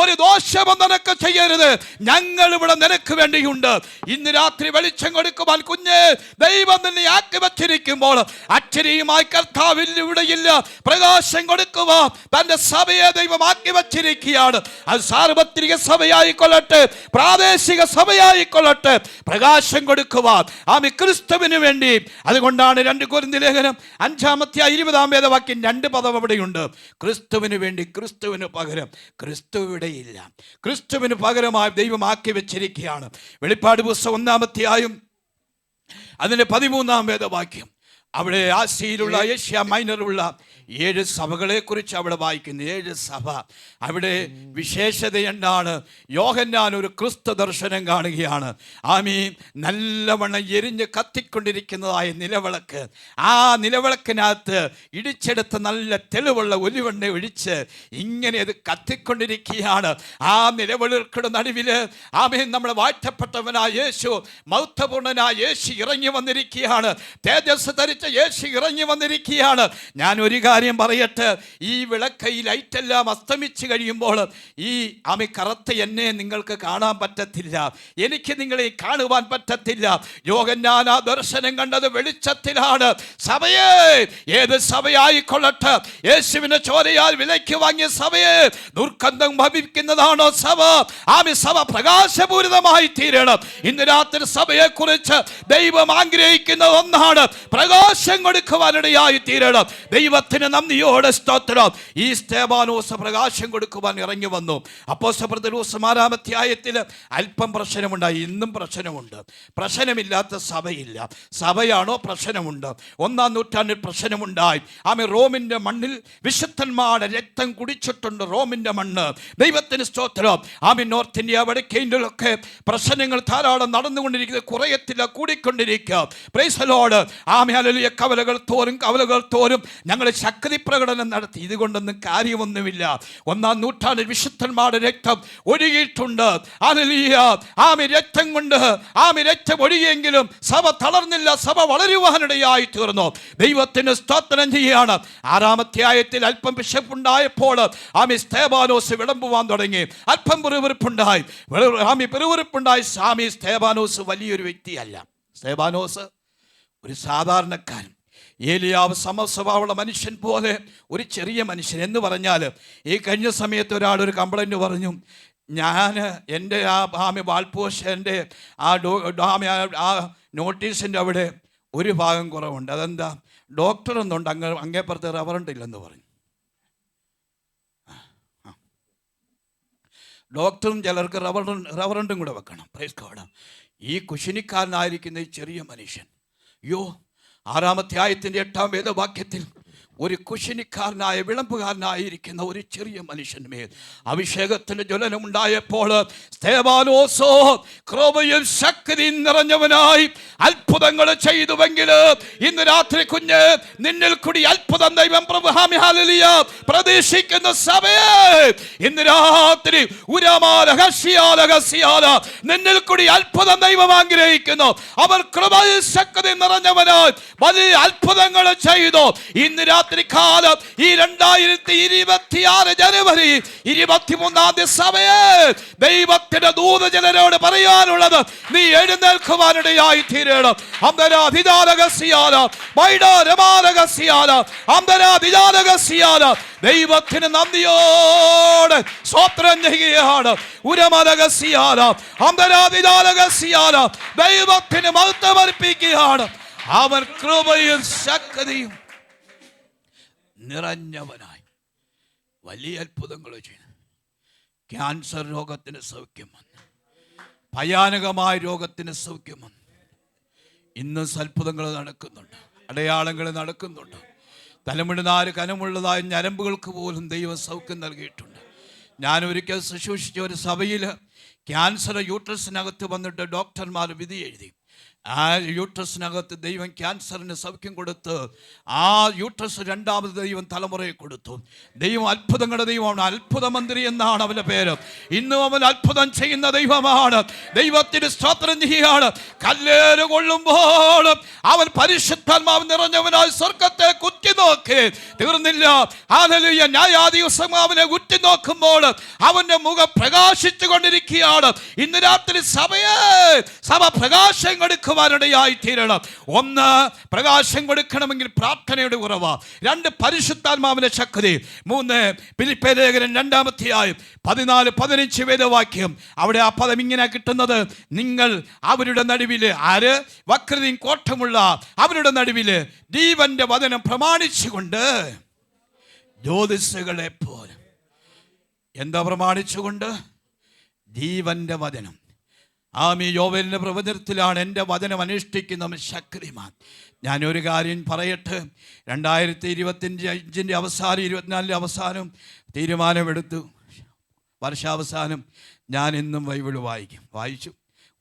ഒരു ദോഷവും നിനക്ക് ചെയ്യരുത്, ഞങ്ങൾ ഇവിടെ നിനക്ക് വേണ്ടിയുണ്ട്. ഇന്ന് രാത്രി വെളിച്ചം കൊടുക്കുവാൻ കുഞ്ഞ് ദൈവം നിന്നെ ആക്കി വച്ചിരിക്കുമ്പോൾ അക്ഷരിയുമായി കർത്താവിൽ ഇവിടെയില്ല. പ്രകാശം കൊടുക്കുവാൻ തന്റെ സഭയെ ദൈവം ആക്കി വച്ചിരിക്കുകയാണ്. അത് സാർവത്രിക സഭയായിക്കൊള്ളട്ടെ, പ്രാദേശിക സഭയായിക്കൊള്ളട്ടെ, പ്രകാശം കൊടുക്കുവാൻ ആമി ക്രിസ്തുവിന് വേണ്ടി. അതുകൊണ്ടാണ് 2 കൊരിന്ത്യർ ലേഖനം 5-ാം വേദവാക്യം 2 പദം അവിടെയുണ്ട്. ക്രിസ്തുവിന് വേണ്ടി, ക്രിസ്തുവിന് പകരം. ക്രിസ്തു ഇവിടെയില്ല, ക്രിസ്തുവിന് പകരമായി ദൈവം ആക്കി വെച്ചിരിക്കുകയാണ്. വെളിപ്പാട് പുസ്തകം 1-ാം അതിൻ്റെ 13-ാം വേദവാക്യം, അവിടെ ആസിയിലുള്ള ഏഷ്യ മൈനറുള്ള 7 സഭകളെ കുറിച്ച് അവിടെ വായിക്കുന്നു. 7 സഭ. അവിടെ വിശേഷത എന്താണ്? യോഹന്നാൻ ഒരു ക്രിസ്തു ദർശനം കാണുകയാണ്. ആമീൻ. നല്ലവണ്ണം എരിഞ്ഞ് കത്തിക്കൊണ്ടിരിക്കുന്നതായ നിലവിളക്ക്. ആ നിലവിളക്കിനകത്ത് ഇടിച്ചെടുത്ത നല്ല തെളിവുള്ള ഒലിവെണ്ണ ഒഴിച്ച് ഇങ്ങനെ അത് കത്തിക്കൊണ്ടിരിക്കുകയാണ്. ആ നിലവിളക്കിയുടെ നടുവിൽ ആമീൻ നമ്മുടെ വാഴ്ത്തപ്പെട്ടവനായ യേശു, മൗത്തപൂർണനായ യേശു ഇറങ്ങി വന്നിരിക്കുകയാണ്. തേജസ് ധരിച്ച യേശു ഇറങ്ങി വന്നിരിക്കുകയാണ്. ഞാൻ ഒരു കാര്യം പറയട്ടെ, ഈ വിളക്ക്, ഈ ലൈറ്റെല്ലാം അസ്തമിച്ച് കഴിയുമ്പോൾ ഈ ആമി കറുത്ത എന്നെ നിങ്ങൾക്ക് കാണാൻ പറ്റത്തില്ല, എനിക്ക് നിങ്ങളെ കാണുവാൻ പറ്റത്തില്ല. യോഹന്നാൻ ആ ദർശനം കണ്ടത് വെളിച്ചത്തിലാണ്. സഭയെ, ഏത് സഭയായിക്കൊള്ളട്ടെ, യേശുവിന്റെ ചോരയാൽ വിലയ്ക്ക് വാങ്ങിയ സഭയെ ദുർഗന്ധം ഭവിക്കുന്നതാണോ സഭ? ആമി സഭ പ്രകാശപൂരിതമായി തീരണം. ഇന്ന് രാത്രി സഭയെ കുറിച്ച് ദൈവം ആഗ്രഹിക്കുന്ന ഒന്നാണ്, പ്രകാശം കൊടുക്കുവാനിടയായി തീരണം. ദൈവത്തിന് നന്ദിയോടെ സ്തോത്രം. ഈ സ്തേഫാനോസ് പ്രകാശം കൊടുക്കുവാൻ ഇറങ്ങി വന്നു. അപ്പോസ്തലപ്രവൃത്തി 6-ാം അധ്യായത്തിൽ അല്പം പ്രശ്നമുണ്ടായി. ഇന്നും പ്രശ്നമുണ്ട്. പ്രശ്നമില്ലാത്ത സഭയില്ല. സഭയാണോ? പ്രശ്നമുണ്ട്. 1-ാം നൂറ്റാണ്ടിൽ പ്രശ്നമുണ്ടായി. ആമേ റോമിൻ്റെ മണ്ണിൽ വിശുദ്ധന്മാരുടെ രക്തം കുടിച്ചിട്ടുണ്ട്. റോമിൻ്റെ മണ്ണ്. ദൈവത്തിന് സ്തോത്രം. ആമേ നോർത്ത് ഇന്ത്യ, വടക്കേ ഇന്ത്യയിലൊക്കെ പ്രശ്നങ്ങൾ ധാരാളം നടന്നുകൊണ്ടിരിക്കുന്നത്, കുറയത്തില്ല, കൂടിക്കൊണ്ടിരിക്കുക. Praise the lord. Amen hallelujah. കവലകൾ തോറും ഞങ്ങൾ ശക്തി പ്രകടനം നടത്തി. ഇതുകൊണ്ടൊന്നും കാര്യമൊന്നുമില്ല. 1-ാം നൂറ്റാണ്ടിൽ വിശുദ്ധന്മാരുടെ രക്തം ഒഴുകിയിട്ടുണ്ട്. ഹല്ലേലൂയ. ആമേ രക്തം കൊണ്ട് ആമേ രക്തം ഒഴുകിയെങ്കിലും സഭ തളർന്നില്ല, സഭ വളരുവാനിടയായി തീർന്നു. ദൈവത്തിന് സ്തോത്രം ചെയ്യുകയാണ്. 6-ാം അധ്യായത്തിൽ അല്പം വിശപ്പുണ്ടായപ്പോൾ ആമേ സ്തേഫാനോസ് വിളമ്പുവാൻ തുടങ്ങി. അല്പം പിറുപിറുപ്പുണ്ടായി. ആമേ സ്തേഫാനോസ് വലിയൊരു വ്യക്തിയല്ല. സ്തേഫാനോസ് ഒരു സാധാരണക്കാരൻ. ഏലിയാവ് സമസ്വഭാവമുള്ള മനുഷ്യൻ പോലെ ഒരു ചെറിയ മനുഷ്യൻ. എന്ന് പറഞ്ഞാൽ, ഈ കഴിഞ്ഞ സമയത്ത് ഒരാളൊരു കംപ്ലൈൻറ്റ് പറഞ്ഞു, ഞാൻ എൻ്റെ ആമി വാൾപോഷൻ്റെ ആ നോട്ടീസിൻ്റെ അവിടെ ഒരു ഭാഗം കുറവുണ്ട്. അതെന്താ? ഡോക്ടർ എന്നുണ്ട്, അങ്ങേപ്പുറത്ത് റവറണ്ട് ഇല്ലെന്ന് പറഞ്ഞു. ഡോക്ടറും ചിലർക്ക് റവറണ്ടും കൂടെ വെക്കണം. Praise God. ഈ കുശിനിക്കാരനായിരിക്കുന്ന ഈ ചെറിയ മനുഷ്യൻ, 6-ാം അധ്യായത്തിൻ്റെ 8-ാം വേദവാക്യത്തിൽ ഒരു കുശിനിക്കാരനായ വിളമ്പുകാരനായിരിക്കുന്ന ഒരു ചെറിയ മനുഷ്യന്മേൽ അഭിഷേകത്തിന്റെ ജ്വലനമുണ്ടായപ്പോൾ സ്തേഫാനോസോ കൃപയും ശക്തിയും നിറഞ്ഞവനായി അത്ഭുതങ്ങൾ ചെയ്തുവെങ്കിൽ ഇന്ന് രാത്രി കുഞ്ഞ് നിന്നിൽ കൂടി അത്ഭുതം ദൈവം പ്രതീക്ഷിക്കുന്ന സഭയെ ഇന്ന് രാത്രി നിന്നിൽ കൂടി അത്ഭുതം ദൈവം ആഗ്രഹിക്കുന്നു. അവർ കൃപയും ശക്തിയും നിറഞ്ഞവനായി വലിയ അത്ഭുതങ്ങൾ ചെയ്തു. ഇന്ന് രാത്രി കാലം ഈ 2026 ജനുവരി 23-ാം തീയതി സഭയെ ദൈവത്തിന്റെ ദൂതജനരോട് പറയാനുള്ളത്, നീ എഴുന്നേൽക്കുവാനിടയായി തീരണം. ദൈവത്തിന് നന്ദിയോടെ സ്വത്രം ചെയ്യുകയാണ്. ദൈവത്തിന് മഹത്വമർപ്പിക്കുകയാണ്. അവർ കൃപയും ശക്തിയും നിറഞ്ഞവനായി വലിയ അത്ഭുതങ്ങൾ ചെയ്തു. ക്യാൻസർ രോഗത്തിന് സൗഖ്യം വന്നു. ഭയാനകമായ രോഗത്തിന് സൗഖ്യം വന്നു. ഇന്ന് അത്ഭുതങ്ങൾ നടക്കുന്നുണ്ട്, അടയാളങ്ങൾ നടക്കുന്നുണ്ട്. തലമുടിനാര് കനമുള്ളതായ ഞരമ്പുകൾക്ക് പോലും ദൈവം സൗഖ്യം നൽകിയിട്ടുണ്ട്. ഞാനൊരിക്കൽ ശുശ്രൂഷിച്ച ഒരു സഭയിൽ ക്യാൻസർ യൂട്രസിനകത്ത് വന്നിട്ട് ഡോക്ടർമാർ വിധി എഴുതി. ആ യൂട്രസിനകത്ത് ദൈവം ക്യാൻസറിന് സൗഖ്യം കൊടുത്ത് ആ യൂട്രസ് രണ്ടാമത് ദൈവം തലമുറയെ കൊടുത്തു. ദൈവം അത്ഭുതങ്ങളുടെ ദൈവമാണ്. അത്ഭുത മന്ത്രി എന്നാണ് അവൻ്റെ പേര്. ഇന്നും അവൻ അത്ഭുതം ചെയ്യുന്ന ദൈവമാണ്. ദൈവത്തിന് സ്തോത്രം ചെയ്യുകയാണ്. കല്ലേറ് കൊള്ളുമ്പോൾ അവൻ പരിശുദ്ധാത്മാവ് നിറഞ്ഞവനായി സ്വർഗത്തെ കുറ്റി നോക്കി തീർന്നില്ല. ഹല്ലേലൂയ. ന്യായാധിപസം അവനെ ഉറ്റി നോക്കുമ്പോൾ അവന്റെ മുഖം പ്രകാശിച്ചു കൊണ്ടിരിക്കുകയാണ്. ഇന്ന് രാത്രി സഭ പ്രകാശം കൊടുക്കുവാനിടയായി തീരണം. ഒന്ന്, പ്രകാശം കൊടുക്കണമെങ്കിൽ പ്രാർത്ഥനയുടെ ഉറവ്. രണ്ട്, പരിശുദ്ധാത്മാവിന്റെ ശക്തി. മൂന്ന്, ഫിലിപ്പിയ ലേഖനം 2-ാം അധ്യായം 14-15 വേദവാക്യം. അവിടെ ആ പദം ഇങ്ങനെ കിട്ടുന്നത്: നിങ്ങൾ അവരുടെ നടുവില്, ആര്? വക്രതയും കോട്ടമുള്ള അവരുടെ നടുവില് ജീവന്റെ വചനം പ്രമാണിച്ചുകൊണ്ട് ജ്യോതിസ്സുകളെ പോലെ. എന്താ പ്രമാണിച്ചുകൊണ്ട്? ജീവന്റെ വചനം. യോവേലിന്റെ പ്രവചനത്തിലാണ് എൻ്റെ വചനം അനുഷ്ഠിക്കുന്നവൻ ശക്തിമാൻ. ഞാനൊരു കാര്യം പറയട്ടെ. 2025 അവസാനം 24 അവസാനം തീരുമാനമെടുത്തു. വർഷാവസാനം ഞാൻ ഇന്നും ബൈബിൾ വായിച്ചു.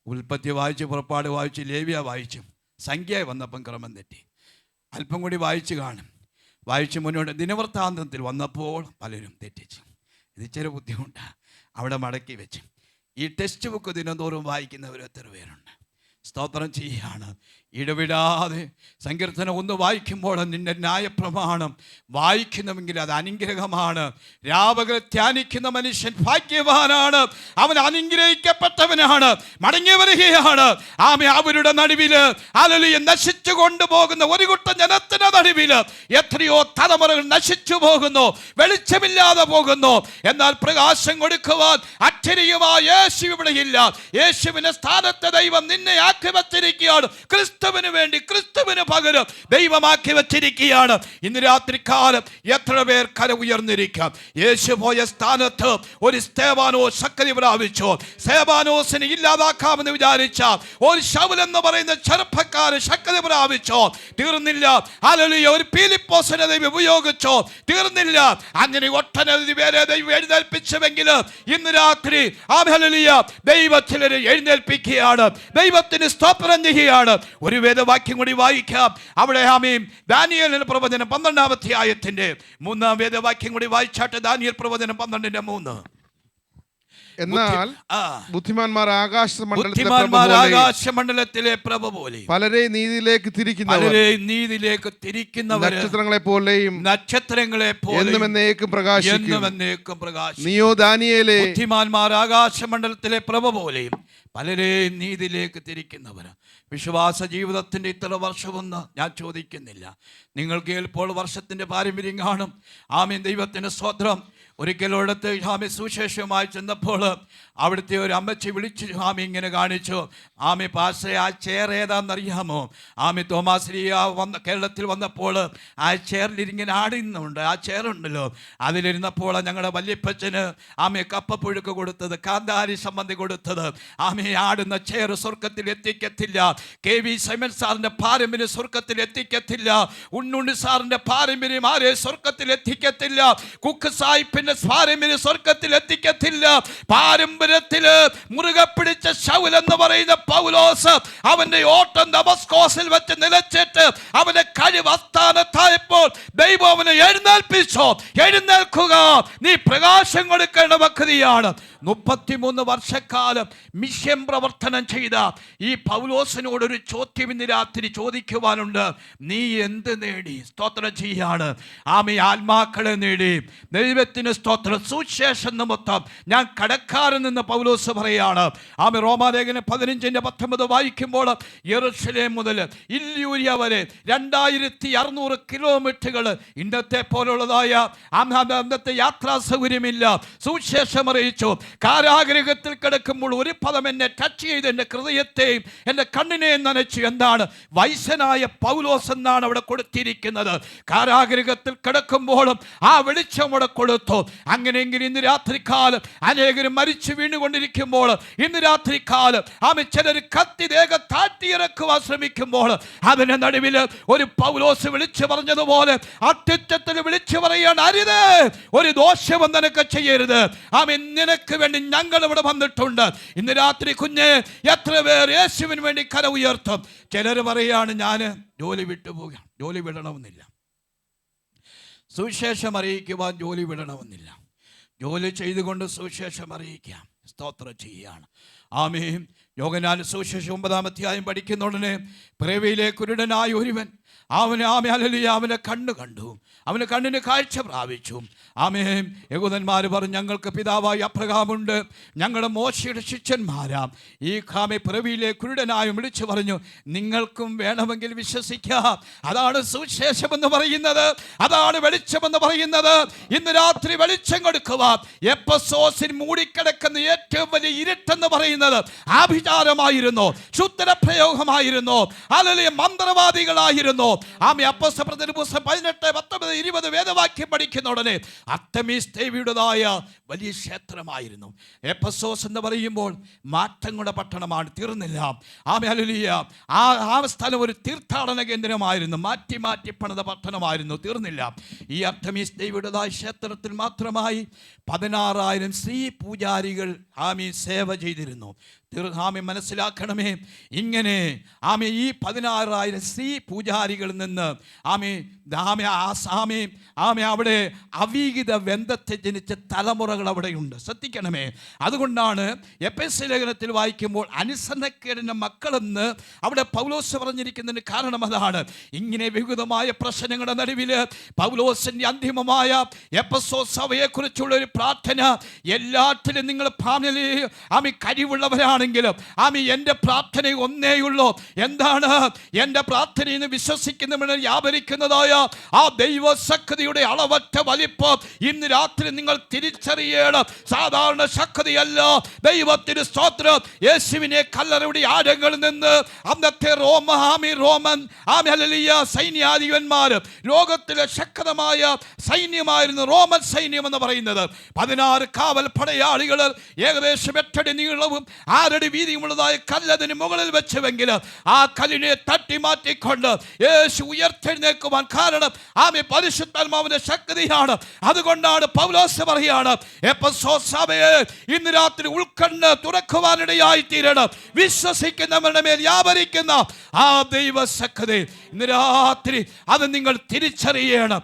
ഉൽപ്പത്തി വായിച്ചു, പുറപ്പാട് വായിച്ചു, ലേവ്യ വായിച്ചു. സംഖ്യ വന്നപ്പം ക്രമം തെറ്റി. അല്പം കൂടി വായിച്ചു കാണും. വായിച്ച് മുന്നോട്ട് ദിനവൃത്താന്തത്തിൽ വന്നപ്പോൾ പലരും തെറ്റിച്ചു. ഇത് ഇച്ചിരി ബുദ്ധിമുട്ടാണ്. അവിടെ മടക്കി വെച്ച് ഈ ടെക്സ്റ്റ് ബുക്ക് ദിനംതോറും വായിക്കുന്നവർ എത്ര പേരുണ്ട്? സ്തോത്രം ചെയ്യുകയാണ്. ഇടവിടാതെ സങ്കീർത്തനം 1 വായിക്കുമ്പോൾ നിന്റെ ന്യായപ്രമാണം വായിക്കുന്നുവെങ്കിൽ അത് അനുഗ്രഹമാണ്. രാപകൽ ധ്യാനിക്കുന്ന മനുഷ്യൻ ഭാഗ്യവാനാണ്, അവൻ അനുഗ്രഹിക്കപ്പെട്ടവനാണ്. മടങ്ങി വരികയാണ്. അവരുടെ നടുവില് ഹല്ലേലൂയ നശിച്ചു കൊണ്ടുപോകുന്ന ഒരു കൂട്ടം ജനത്തിന്റെ നടുവില് എത്രയോ തലമുറകൾ നശിച്ചു പോകുന്നു, വെളിച്ചമില്ലാതെ പോകുന്നു. എന്നാൽ പ്രകാശം കൊടുക്കുവാൻ അക്ഷരീയമായ യേശു ഇവിടെയില്ല. യേശുവിന്റെ സ്ഥാനത്ത് ദൈവം നിന്നെ ആക്കി വച്ചിരിക്കുകയാണ്. ക്രിസ്തുവിന് വേണ്ടി, ക്രിസ്തുവിന് പകരം ദൈവമാക്കി വച്ചിരിക്കുകയാണ്. ഇന്ന് രാത്രി കാലം എത്ര പേർ കര ഉയർന്നിരിക്കാം. യേശു പോയ സ്ഥാനത്ത് ഒരു സ്തേവാനോസ് ശക്തി പ്രാപിച്ചു. സ്തേവാനോസിനെ ഇല്ലാതാക്കാമെന്ന് വിചാരിച്ച ഒരു ശൗൽ എന്ന് പറയുന്ന ചെറുപ്പക്കാരൻ ശക്തി പ്രാപിച്ചോ? തീർന്നില്ല. ഹല്ലേലൂയ. ഒരു ഫിലിപ്പോസിനെ ദൈവം ഉപയോഗിച്ചോ? തീർന്നില്ല. അങ്ങനെ ഒട്ടനവധി പേരെ ദൈവം എഴുന്നേൽപ്പിച്ചുവെങ്കിൽ ഇന്ന് രാത്രി ഹല്ലേലൂയ ദൈവത്തിനെ എഴുന്നേൽപ്പിക്കുകയാണ്. ദൈവത്തിന് സ്തോത്രം ചെയ്യുകയാണ്. ഒരു വേദവാക്യം കൂടി വായിക്കാം. അവിടെ ദാനിയേലിന്റെ പ്രവചനം 12-ാം അധ്യായത്തിന്റെ 3-ാം വേദവാക്യം കൂടി വായിച്ചാട്ട്. ദാനിയേൽ പ്രവചനം 12-3. എന്നാൽ ബുദ്ധിമാന്മാർ ആകാശമണ്ഡലത്തിലെ പ്രഭ പോലെ പലരെ നീതിയിലേക്ക് തിരിക്കുന്നവർ നക്ഷത്രങ്ങളെ പോലെയും എന്നേക്കും പ്രകാശിക്കും. നീയോ ദാനിയേലേ, ബുദ്ധിമാന്മാർ ആകാശമണ്ഡലത്തിലെ പ്രഭ പോലെയും പലരെയും നീതിയിലേക്ക് തിരിക്കുന്നവർ. വിശ്വാസ ജീവിതത്തിൻ്റെ ഇത്ര വർഷമൊന്ന് ഞാൻ ചോദിക്കുന്നില്ല. നിങ്ങൾക്ക് ഇപ്പോൾ വർഷത്തിൻ്റെ പാരമ്പര്യം കാണും. ആമേൻ. ദൈവത്തിന് സ്തോത്രം. ഒരിക്കലോടത്ത് സുവിശേഷമായി ചെന്നപ്പോൾ അവിടുത്തെ ഒരു അമ്മച്ചി വിളിച്ചു ഇങ്ങനെ കാണിച്ചു. പാസ്റ്ററെ, ആ ചെയർ ഏതാണെന്നറിയാമോ? തോമാശ്രീയ കേരളത്തിൽ വന്നപ്പോൾ ആ ചെയറിലിരിങ്ങനെ ആടുന്നുണ്ട്. ആ ചെയറുണ്ടല്ലോ, അതിലിരുന്നപ്പോൾ ഞങ്ങളുടെ വല്യപ്പച്ചന് കപ്പപ്പുഴുക്ക് കൊടുത്തത്, കാന്താരി സംബന്ധി കൊടുത്തത്. ആടുന്ന ചെയർ സ്വർഗത്തിൽ എത്തിക്കത്തില്ല. KV സൈമൻ സാറിന്റെ പാരമ്പര്യം സ്വർഗത്തിൽ എത്തിക്കത്തില്ല. ഉണ്ണുണ്ണി സാറിന്റെ പാരമ്പര്യം ആരെ സ്വർഗത്തിൽ എത്തിക്കത്തില്ല. കുക്ക് സാഹിബിന്റെ പാരമ്പര്യം സ്വർഗത്തിൽ എത്തിക്കത്തില്ല. പാരമ്പര്യത്തില് മുറുകെ പിടിച്ച ശൗൽ എന്ന് പറയുന്ന പൗലോസ് അവന്റെ ഓട്ടം ദമസ്കോസിൽ വെച്ച് നിലച്ചിട്ട് അവന്റെ കഴിവ് അസ്ഥാനത്തായപ്പോൾ ദൈവം അവനെ എഴുന്നേൽപ്പിച്ചോ? എഴുന്നേൽക്കുക, നീ പ്രകാശം കൊടുക്കേണ്ട വ്യക്തിയാണ്. 33 വർഷക്കാലം മിഷൻ പ്രവർത്തനം ചെയ്ത ഈ പൗലോസിനോടൊരു ചോദ്യം ഇന്ന് രാത്രി ചോദിക്കുവാനുണ്ട്. നീ എന്ത് നേടി? സ്തോത്രം ചെയ്യാണ്. ആത്മാക്കളെ നേടി. ദൈവത്തിന് സ്തോത്രം. സുശേഷം നിമിത്തം ഞാൻ കടക്കാരൻ നിന്ന് പൗലോസ് പറയാണ്. റോമാലേഖനം 15-19 വായിക്കുമ്പോൾ യെരൂശലേം മുതൽ ഇല്യൂരിയ വരെ 2600 കിലോമീറ്ററുകൾ ഇന്നത്തെ പോലുള്ളതായ അന്നത്തെ യാത്രാ സൗകര്യമില്ല. സുശേഷം അറിയിച്ചു. കാരാഗ്രഹത്തിൽ കിടക്കുമ്പോൾ ഒരു പദം എന്നെ ടച്ച് ചെയ്ത് എൻ്റെ ഹൃദയത്തെയും എൻ്റെ കണ്ണിനെയും നനച്ചു. എന്താണ്? വൈശ്യനായ പൗലോസ് എന്നാണ് അവിടെ കൊടുത്തിരിക്കുന്നത്. കാരാഗ്രഹത്തിൽ കിടക്കുമ്പോഴും ആ വെളിച്ചം അവിടെ കൊടുത്തു. അങ്ങനെയെങ്കിൽ ഇന്ന് രാത്രിക്കാലം അനേകരും മരിച്ചു വീണുകൊണ്ടിരിക്കുമ്പോൾ, ഇന്ന് രാത്രിക്കാലം ചിലർ കത്തി ദേഹം താഴ്ത്തിയിറക്കുവാൻ ശ്രമിക്കുമ്പോൾ, അതിന്റെ നടുവിൽ ഒരു പൗലോസ് വിളിച്ചു പറഞ്ഞതുപോലെ അത്യുച്ചത്തിൽ വിളിച്ചു പറയാൻ അരുത്, ഒരു ദോഷവും നിനക്ക് ചെയ്യരുത്. നിനക്ക് വേണ്ടി ഞങ്ങൾ ഇവിടെ വന്നിട്ടുണ്ട്. ഇന്ന് രാത്രി കുഞ്ഞെ, എത്ര പേർ യേശുവിന് വേണ്ടി കര ഉയർത്തും? ചിലർ പറയാണ് ഞാൻ ജോലി വിട്ടുപോകാം. ജോലി വിടണമെന്നില്ല. സുവിശേഷം അറിയിക്കുവാൻ ജോലി വിടണമെന്നില്ല. ജോലി ചെയ്തുകൊണ്ട് സുവിശേഷം അറിയിക്കാം. സ്തോത്രം ചെയ്യുകയാണ്. ആമേൻ. യോഹന്നാൻ സുവിശേഷം 9-ാം അധ്യായം പഠിക്കുന്ന ഉടനെ പിറവിയിലെ കുരുടനായ ഒരുവൻ അവനെ കണ്ണു കണ്ടു, അവന് കണ്ണിന് കാഴ്ച പ്രാപിച്ചു. ആമേൻ. യഹൂദന്മാർ പറഞ്ഞു, ഞങ്ങൾക്ക് പിതാവായി അബ്രഹാമുണ്ട്, ഞങ്ങളുടെ മോശയുടെ ശിഷ്യന്മാരാം. ഈ പിറവിയിലെ കുരുടനായും വിളിച്ചു പറഞ്ഞു, നിങ്ങൾക്കും വേണമെങ്കിൽ വിശ്വസിക്കാം. അതാണ് സുവിശേഷമെന്ന് പറയുന്നത്, അതാണ് വെളിച്ചമെന്ന് പറയുന്നത്. ഇന്ന് രാത്രി വെളിച്ചം കൊടുക്കുവാൻ എഫെസോസിൽ മൂടിക്കിടക്കുന്ന ഏറ്റവും വലിയ ഇരുട്ടെന്ന് പറയുന്നത് ആഭിചാരമായിരുന്നു, ശുദ്ധപ്രയോഗമായിരുന്നു, അല്ലെങ്കിൽ മന്ത്രവാദികളായിരുന്നു. അപ്പോസ്തലരുടെ പുസ്തകം 18, 19, 20 വേദവാക്യം പഠിക്കുന്ന ഉടനെ അർത്തമീസ് ദേവിയുടേതായ വലിയ ക്ഷേത്രമായിരുന്നു. എഫെസോസ് എന്ന് പറയുമ്പോൾ മാറ്റങ്ങളുടെ പട്ടണമാണ്, തീർന്നില്ല. ആ സ്ഥലം ഒരു തീർത്ഥാടന കേന്ദ്രമായിരുന്നു, മാറ്റി മാറ്റി പണിത പട്ടണമായിരുന്നു, തീർന്നില്ല. ഈ അർത്തമീസ് ദേവിയുടേതായ ക്ഷേത്രത്തിൽ മാത്രമായി 16,000 സ്ത്രീ പൂജാരികൾ സേവ ചെയ്തിരുന്നു. മനസ്സിലാക്കണമേ, ഇങ്ങനെ ഈ 16,000 സ്ത്രീ പൂജാരികളിൽ നിന്ന് അവിടെ അവിഹിത ബന്ധത്തെ ജനിച്ച തലമുറകൾ അവിടെയുണ്ട്. ശ്രദ്ധിക്കണമേ. അതുകൊണ്ടാണ് എഫെസ്യ ലേഖനത്തിൽ വായിക്കുമ്പോൾ അനുസരണക്കേടിൻ്റെ മക്കളെന്ന് അവിടെ പൗലോസ് പറഞ്ഞിരിക്കുന്നതിന് കാരണം അതാണ്. ഇങ്ങനെ വിവിധമായ പ്രശ്നങ്ങളുടെ നടുവിൽ പൗലോസിൻ്റെ അന്തിമമായ എഫെസോസ് സഭയെക്കുറിച്ചുള്ള ഒരു പ്രാർത്ഥന, എല്ലാറ്റിലും നിങ്ങൾ കഴിവുള്ളവരാണെങ്കിലും എൻ്റെ പ്രാർത്ഥന ഒന്നേയുള്ളൂ. എന്താണ് എൻ്റെ പ്രാർത്ഥനയെന്ന് വിശ്വസിക്കുന്നവനെ വ്യാപരിക്കുന്നതായ ആ ദൈവശക്തിയുടെ അളവറ്റ വലിപ്പം ഇന്ന് രാത്രി നിങ്ങൾ തിരിച്ചറിയണം. സാധാരണ ശക്തിയല്ല. ദൈവത്തിന് സ്തോത്രം. യേശുവിനെ കല്ലറയുടെ ആഴങ്ങളിൽ നിന്ന് അന്നത്തെ റോമൻ സൈന്യാധിപന്മാർ, ലോകത്തിലെ ശക്തമായ സൈന്യമായിരുന്നു റോമൻ സൈന്യം എന്ന് പറയുന്നത്. 16 കാവൽ പടയാളികൾ ഏകദേശം 8 അടി നീളവും 6 അടി വീതിയുമുള്ളതായ കല്ലതിന് മുകളിൽ വെച്ചുവെങ്കിൽ ആ കല്ലിനെ തട്ടി മാറ്റിക്കൊണ്ട് യേശു ഉയർത്തെഴുന്നേൽക്കുവാൻ കാരണം പരിശുദ്ധാത്മാവിന്റെ ശക്തിയാണ്. അതുകൊണ്ടാണ് പൗലോസ് പറയാണ്, എഫെസോസ് സഭയെ ഇന്ന് രാത്രി ഉൾക്കണ്ണ് തുറക്കുവാനിടയായി തീരണം. വിശ്വസിക്കുന്നവരുടെ മേൽ വ്യാപരിക്കുന്ന ആ ദൈവശക്തി ഇന്ന് രാത്രി അത് നിങ്ങൾ തിരിച്ചറിയണം.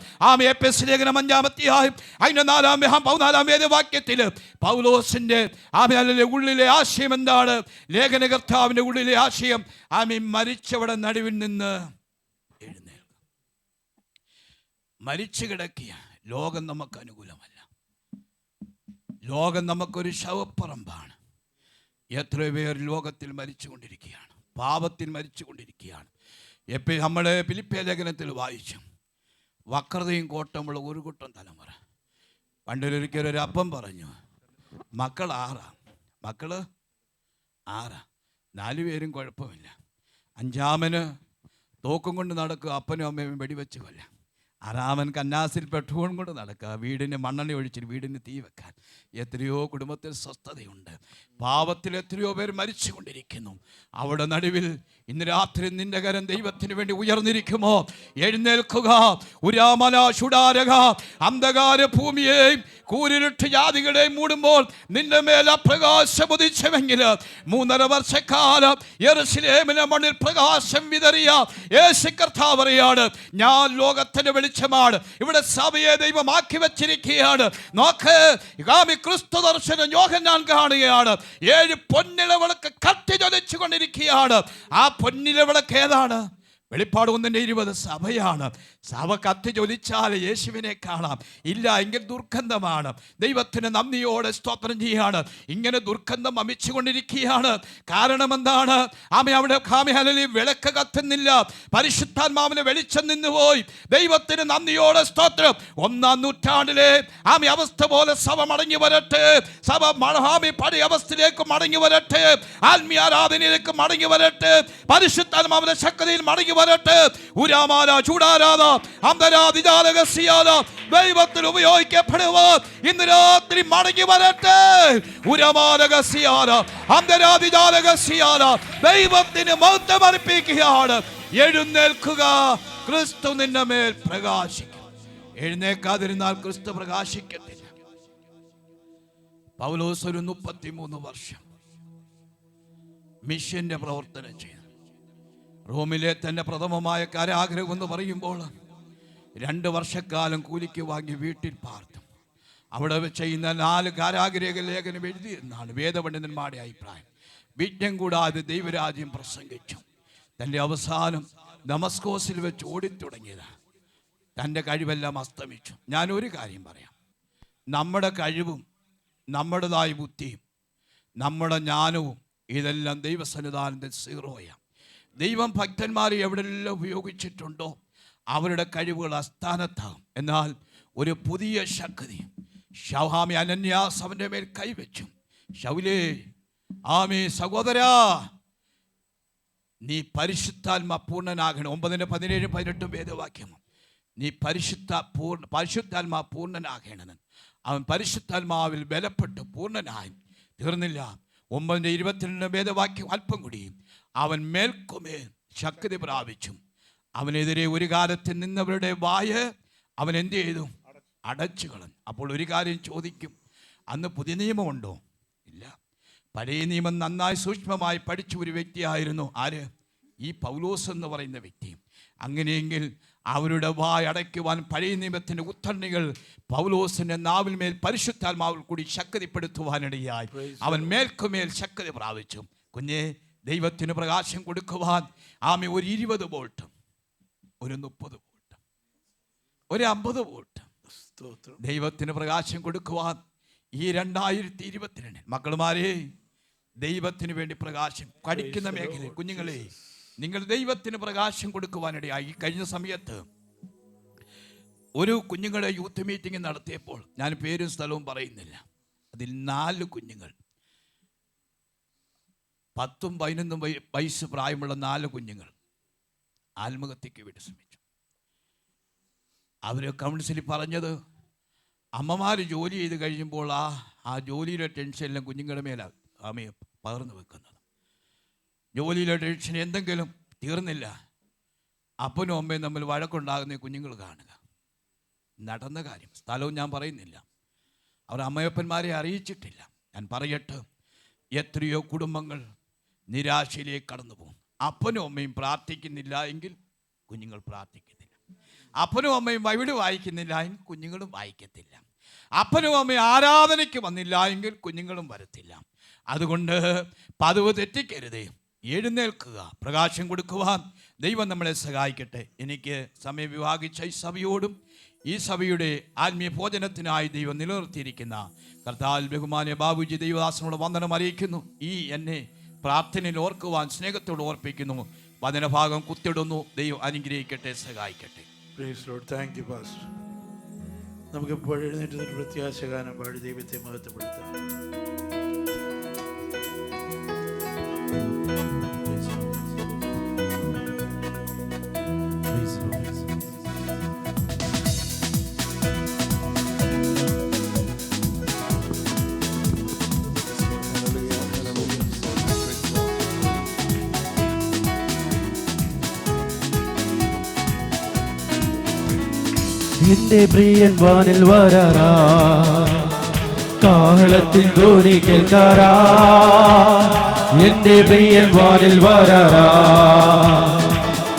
എഫെസ്യ ലേഖനം 5-ാം അധ്യായം അതിന്റെ 4-ാം വേദവാക്യത്തിൽ പൗലോസിന്റെ ഉള്ളിലെ ആശയം എന്താണ്? ലേഖനകർത്താവിന്റെ ഉള്ളിലെ ആശയം മരിച്ചവിടെ നടുവിൽ നിന്ന് എഴുന്നേൽക്കും. മരിച്ചു കിടക്കിയ ലോകം നമുക്ക് അനുകൂലമല്ല. ലോകം നമുക്കൊരു ശവപ്പറമ്പാണ്. എത്ര പേർ ലോകത്തിൽ മരിച്ചുകൊണ്ടിരിക്കുകയാണ്, പാപത്തിൽ മരിച്ചുകൊണ്ടിരിക്കുകയാണ്. നമ്മൾ ഫിലിപ്പിയ ലേഖനത്തിൽ വായിച്ചു, വക്രതയും കോട്ടമുള്ള ഒരു കൂട്ടം തലമുറ. പണ്ടൊരിക്കൽ ഒരു അപ്പം പറഞ്ഞു, മക്കൾ 6 4 പേരും കുഴപ്പമില്ല. 5-ാമന് തോക്കും കൊണ്ട് നടക്കുക, അപ്പനും അമ്മയും വെടിവെച്ച് കൊല്ലാം. 6-ാമൻ കന്നാസിൽ പെട്രോൾ കൊണ്ട് നടക്കുക, വീടിന് മണ്ണെണ്ണ ഒഴിച്ചിട്ട് വീടിന് തീ വെക്കാൻ. എത്രയോ കുടുംബത്തിൽ സ്വസ്ഥതയുണ്ട്. പാപത്തിൽ എത്രയോ പേർ മരിച്ചുകൊണ്ടിരിക്കുന്നു. അവിടെ നടുവിൽ ഇന്ന് രാത്രി നിന്റെ കരം ദൈവത്തിന് വേണ്ടി ഉയർന്നിരിക്കുമോ? എഴുന്നേൽക്കുക. അന്ധകാര ഭൂമിയെയും കൂരിരുട്ട് ജാതികളെയും മൂടുമ്പോൾ നിന്റെ മേൽ പ്രകാശം ഉദിച്ചുവെങ്കിൽ 3.5 വർഷക്കാലം യെരൂശലേമിലെ മണ്ണിൽ പ്രകാശം വിതറിയ യേശു കർത്താവ് പറയാണ്, ഞാൻ ലോകത്തിന്റെ വെളിച്ചമാണ്. ഇവിടെ സഭയെ ദൈവമാക്കി വെച്ചിരിക്കുകയാണ്. നോക്ക്, ക്രിസ്തു ദർശനം യോഹന്നാൻ കാണുകയാണ്. 7 പൊന്നിലവിളക്ക് കത്തി ജ്വലിച്ചു കൊണ്ടിരിക്കുകയാണ്. ആ പൊന്നിലവിളക്ക് ഏതാണ്? വെളിപ്പാട് 1:20 സഭയാണ്. സഭ കത്തി ജ്വലിച്ചാൽ യേശുവിനെ കാണാം, ഇല്ല എങ്കിൽ ദുർഗന്ധമാണ്. ദൈവത്തിന് നന്ദിയോടെ സ്തോത്രം ചെയ്യാണ്. ഇങ്ങനെ ദുർഗന്ധം അമിച്ചുകൊണ്ടിരിക്കുകയാണ്. കാരണം എന്താണ്? അവിടെ വിളക്ക് കത്തുന്നില്ല, പരിശുദ്ധാത്മാവിന് വെളിച്ചം നിന്നുപോയി. ദൈവത്തിന് നന്ദിയോടെ സ്തോത്രം. 1-ാം നൂറ്റാണ്ടിലെ അവസ്ഥ പോലെ സഭ മടങ്ങി വരട്ടെ. സഭ പഴയ അവസ്ഥയിലേക്ക് മടങ്ങി വരട്ടെ. ആത്മീയ ആരാധനയിലേക്ക് മടങ്ങി വരട്ടെ. പരിശുദ്ധാത്മാവിന്റെ ശക്തിയിൽ മടങ്ങി വരട്ടെ. ഉരാമാല ചൂടാരാധ അന്തരാധിജാലകസിയാല ദൈവത്തിൽ ഉപയോഗിക്കപ്പെടുവാൻ ഇന്ന് രാത്രി മടങ്ങി വരട്ടെ. ഉരമാലകസിയാല അന്തരാധിജാലകസിയാല ദൈവത്തിന് മഹത്വം അർപ്പിക്കുകയാണ്. എഴുന്നേൽക്കുക, ക്രിസ്തു നിന്റെ മേൽ പ്രകാശിക്കും. എഴുന്നേക്കാതിരുന്നാൽ ക്രിസ്തു പ്രകാശിക്കത്തില്ല. പൗലോസ് ഒരു 33 വർഷം മിഷന്റെ പ്രവർത്തനം ചെയ്തു. റോമിലെ തന്റെ പ്രഥമമായ കാരാഗ്രഹം എന്ന് പറയുമ്പോൾ 2 വർഷക്കാലം കൂലിക്ക് വാങ്ങി വീട്ടിൽ പാർത്തു. അവിടെ ചെയ്യുന്ന 4 കാരാഗ്രഹ ലേഖനം എഴുതിയെന്നാണ് വേദപണ്ഡിതന്മാരുടെ അഭിപ്രായം. വിജ്ഞം കൂടാതെ ദൈവരാജ്യം പ്രസംഗിച്ചു. തൻ്റെ അവസാനം ദമസ്കോസിൽ വെച്ച് ഓടിത്തുടങ്ങിയതാണ്. തൻ്റെ കഴിവെല്ലാം അസ്തമിച്ചു. ഞാനൊരു കാര്യം പറയാം, നമ്മുടെ കഴിവും നമ്മുടേതായ ബുദ്ധിയും നമ്മുടെ ജ്ഞാനവും ഇതെല്ലാം ദൈവസന്നിധാനത്തിൽ സീറോയാണ്. ദൈവം ഭക്തന്മാരെ എവിടെയെല്ലാം ഉപയോഗിച്ചിട്ടുണ്ടോ അവരുടെ കഴിവുകൾ അസ്ഥാനത്താകും. എന്നാൽ ഒരു പുതിയ ശക്തി ശൗഹാമി അനന്യാസ് അവൻ്റെ മേൽ കൈവച്ചു. ശൗലേ, ആമേ സഹോദരാ, നീ പരിശുദ്ധാത്മാ പൂർണ്ണനാകണം. 9:17-18 വേദവാക്യം. നീ പരിശുദ്ധാത്മാ പൂർണ്ണനാകണമെന്ന്. അവൻ പരിശുദ്ധാത്മാവിൽ ബലപ്പെട്ട് പൂർണ്ണനായി തീർന്നില്ല. 9:22 വേദവാക്യം അല്പം കൂടി. അവൻ മേൽക്കുമേൽ ശക്തി പ്രാപിച്ചു. അവനെതിരെ ഒരു കാലത്ത് നിന്നവരുടെ വായ അവൻ എന്ത് ചെയ്തു? അടച്ചു കളഞ്ഞു. അപ്പോൾ ഒരു കാര്യം ചോദിക്കും, അന്ന് പുതിയ നിയമമുണ്ടോ? ഇല്ല. പഴയ നിയമം നന്നായി സൂക്ഷ്മമായി പഠിച്ച ഒരു വ്യക്തിയായിരുന്നു ആര്? ഈ പൗലോസ് എന്ന് പറയുന്ന വ്യക്തി. അങ്ങനെയെങ്കിൽ അവരുടെ വായ അടയ്ക്കുവാൻ പഴയ നിയമത്തിൻ്റെ ഉദ്ധരണികൾ പൗലോസിൻ്റെ നാവിൽ മേൽ പരിശുദ്ധാത്മാവിൽ കൂടി ശക്തിപ്പെടുത്തുവാനിടയായി. അവൻ മേൽക്കുമേൽ ശക്തി പ്രാപിച്ചു. കുഞ്ഞെ, ദൈവത്തിന് പ്രകാശം കൊടുക്കുവാൻ ആമേ ഒരു 20 വോൾട്ട്, ഒരു 30 വോൾട്ട്, ഒരു 50 വോൾട്ട് ദൈവത്തിന് പ്രകാശം കൊടുക്കുവാൻ ഈ 2022 മക്കളുമാരെ ദൈവത്തിന് വേണ്ടി പ്രകാശം പഠിക്കുന്ന മേഖല കുഞ്ഞുങ്ങളെ നിങ്ങൾ ദൈവത്തിന് പ്രകാശം കൊടുക്കുവാനിടയായി. കഴിഞ്ഞ സമയത്ത് ഒരു കുഞ്ഞുങ്ങളുടെ യൂത്ത് മീറ്റിംഗ് നടത്തിയപ്പോൾ, ഞാൻ പേരും സ്ഥലവും പറയുന്നില്ല, അതിൽ 4 കുഞ്ഞുങ്ങൾ 10ഉം 11ഉം വയസ്സ് പ്രായമുള്ള 4 കുഞ്ഞുങ്ങൾ ആത്മഹത്യക്ക് വേണ്ടി ശ്രമിച്ചു. അവർ കൗൺസിലിൽ പറഞ്ഞത്, അമ്മമാർ ജോലി ചെയ്ത് കഴിയുമ്പോൾ ആ ജോലിയുടെ ടെൻഷനെല്ലാം കുഞ്ഞുങ്ങളുടെ മേലാണ് അമ്മയെ പകർന്നു വെക്കുന്നത്. ജോലിയിലെ ടെൻഷൻ എന്തെങ്കിലും തീർന്നില്ല, അപ്പനും അമ്മയും തമ്മിൽ വഴക്കുണ്ടാകുന്ന കുഞ്ഞുങ്ങൾ കാണുക. നടന്ന കാര്യം, സ്ഥലവും ഞാൻ പറയുന്നില്ല. അവർ അമ്മയപ്പന്മാരെ അറിയിച്ചിട്ടില്ല. ഞാൻ പറയട്ടെ, എത്രയോ കുടുംബങ്ങൾ നിരാശയിലേക്ക് കടന്നു പോകും. അപ്പനും അമ്മയും പ്രാർത്ഥിക്കുന്നില്ല എങ്കിൽ കുഞ്ഞുങ്ങൾ പ്രാർത്ഥിക്കുന്നില്ല. അപ്പനും അമ്മയും ബൈബിള് വായിക്കുന്നില്ല എങ്കിൽ കുഞ്ഞുങ്ങളും വായിക്കത്തില്ല. അപ്പനും അമ്മയും ആരാധനയ്ക്ക് വന്നില്ല എങ്കിൽ കുഞ്ഞുങ്ങളും വരത്തില്ല. അതുകൊണ്ട് പതിവ് തെറ്റിക്കരുതേ, എഴുന്നേൽക്കുക, പ്രകാശം കൊടുക്കുവാൻ ദൈവം നമ്മളെ സഹായിക്കട്ടെ. എനിക്ക് സമയം വിഭാഗിച്ച ഈ സഭയോടും ഈ സഭയുടെ ആത്മീയ ഭോജനത്തിനായി ദൈവം നിലനിർത്തിയിരിക്കുന്ന കർത്താൽ ബഹുമാന്യ ബാബുജി ദൈവദാസനോട് വന്ദനം അറിയിക്കുന്നു. ഈ എന്നെ പ്രാർത്ഥനയിൽ ഓർക്കുവാൻ സ്നേഹത്തോട് ഓർപ്പിക്കുന്നു. വചനഭാഗം കുത്തിടുന്നു. ദൈവം അനുഗ്രഹിക്കട്ടെ, സഹായിക്കട്ടെ. Thank you pastor. നമുക്കിപ്പോൾ എഴുന്നേറ്റ് പ്രത്യാശഗാനം പാടി ദൈവത്തെ മഹത്വപ്പെടുത്താം. എന്റെ പ്രിയൻ വാനിൽ വരാറാ, കാഹളത്തിൽ ധ്വനി കേൾക്കാറാ. എന്റെ പ്രിയൻ വാനിൽ വരാറാ,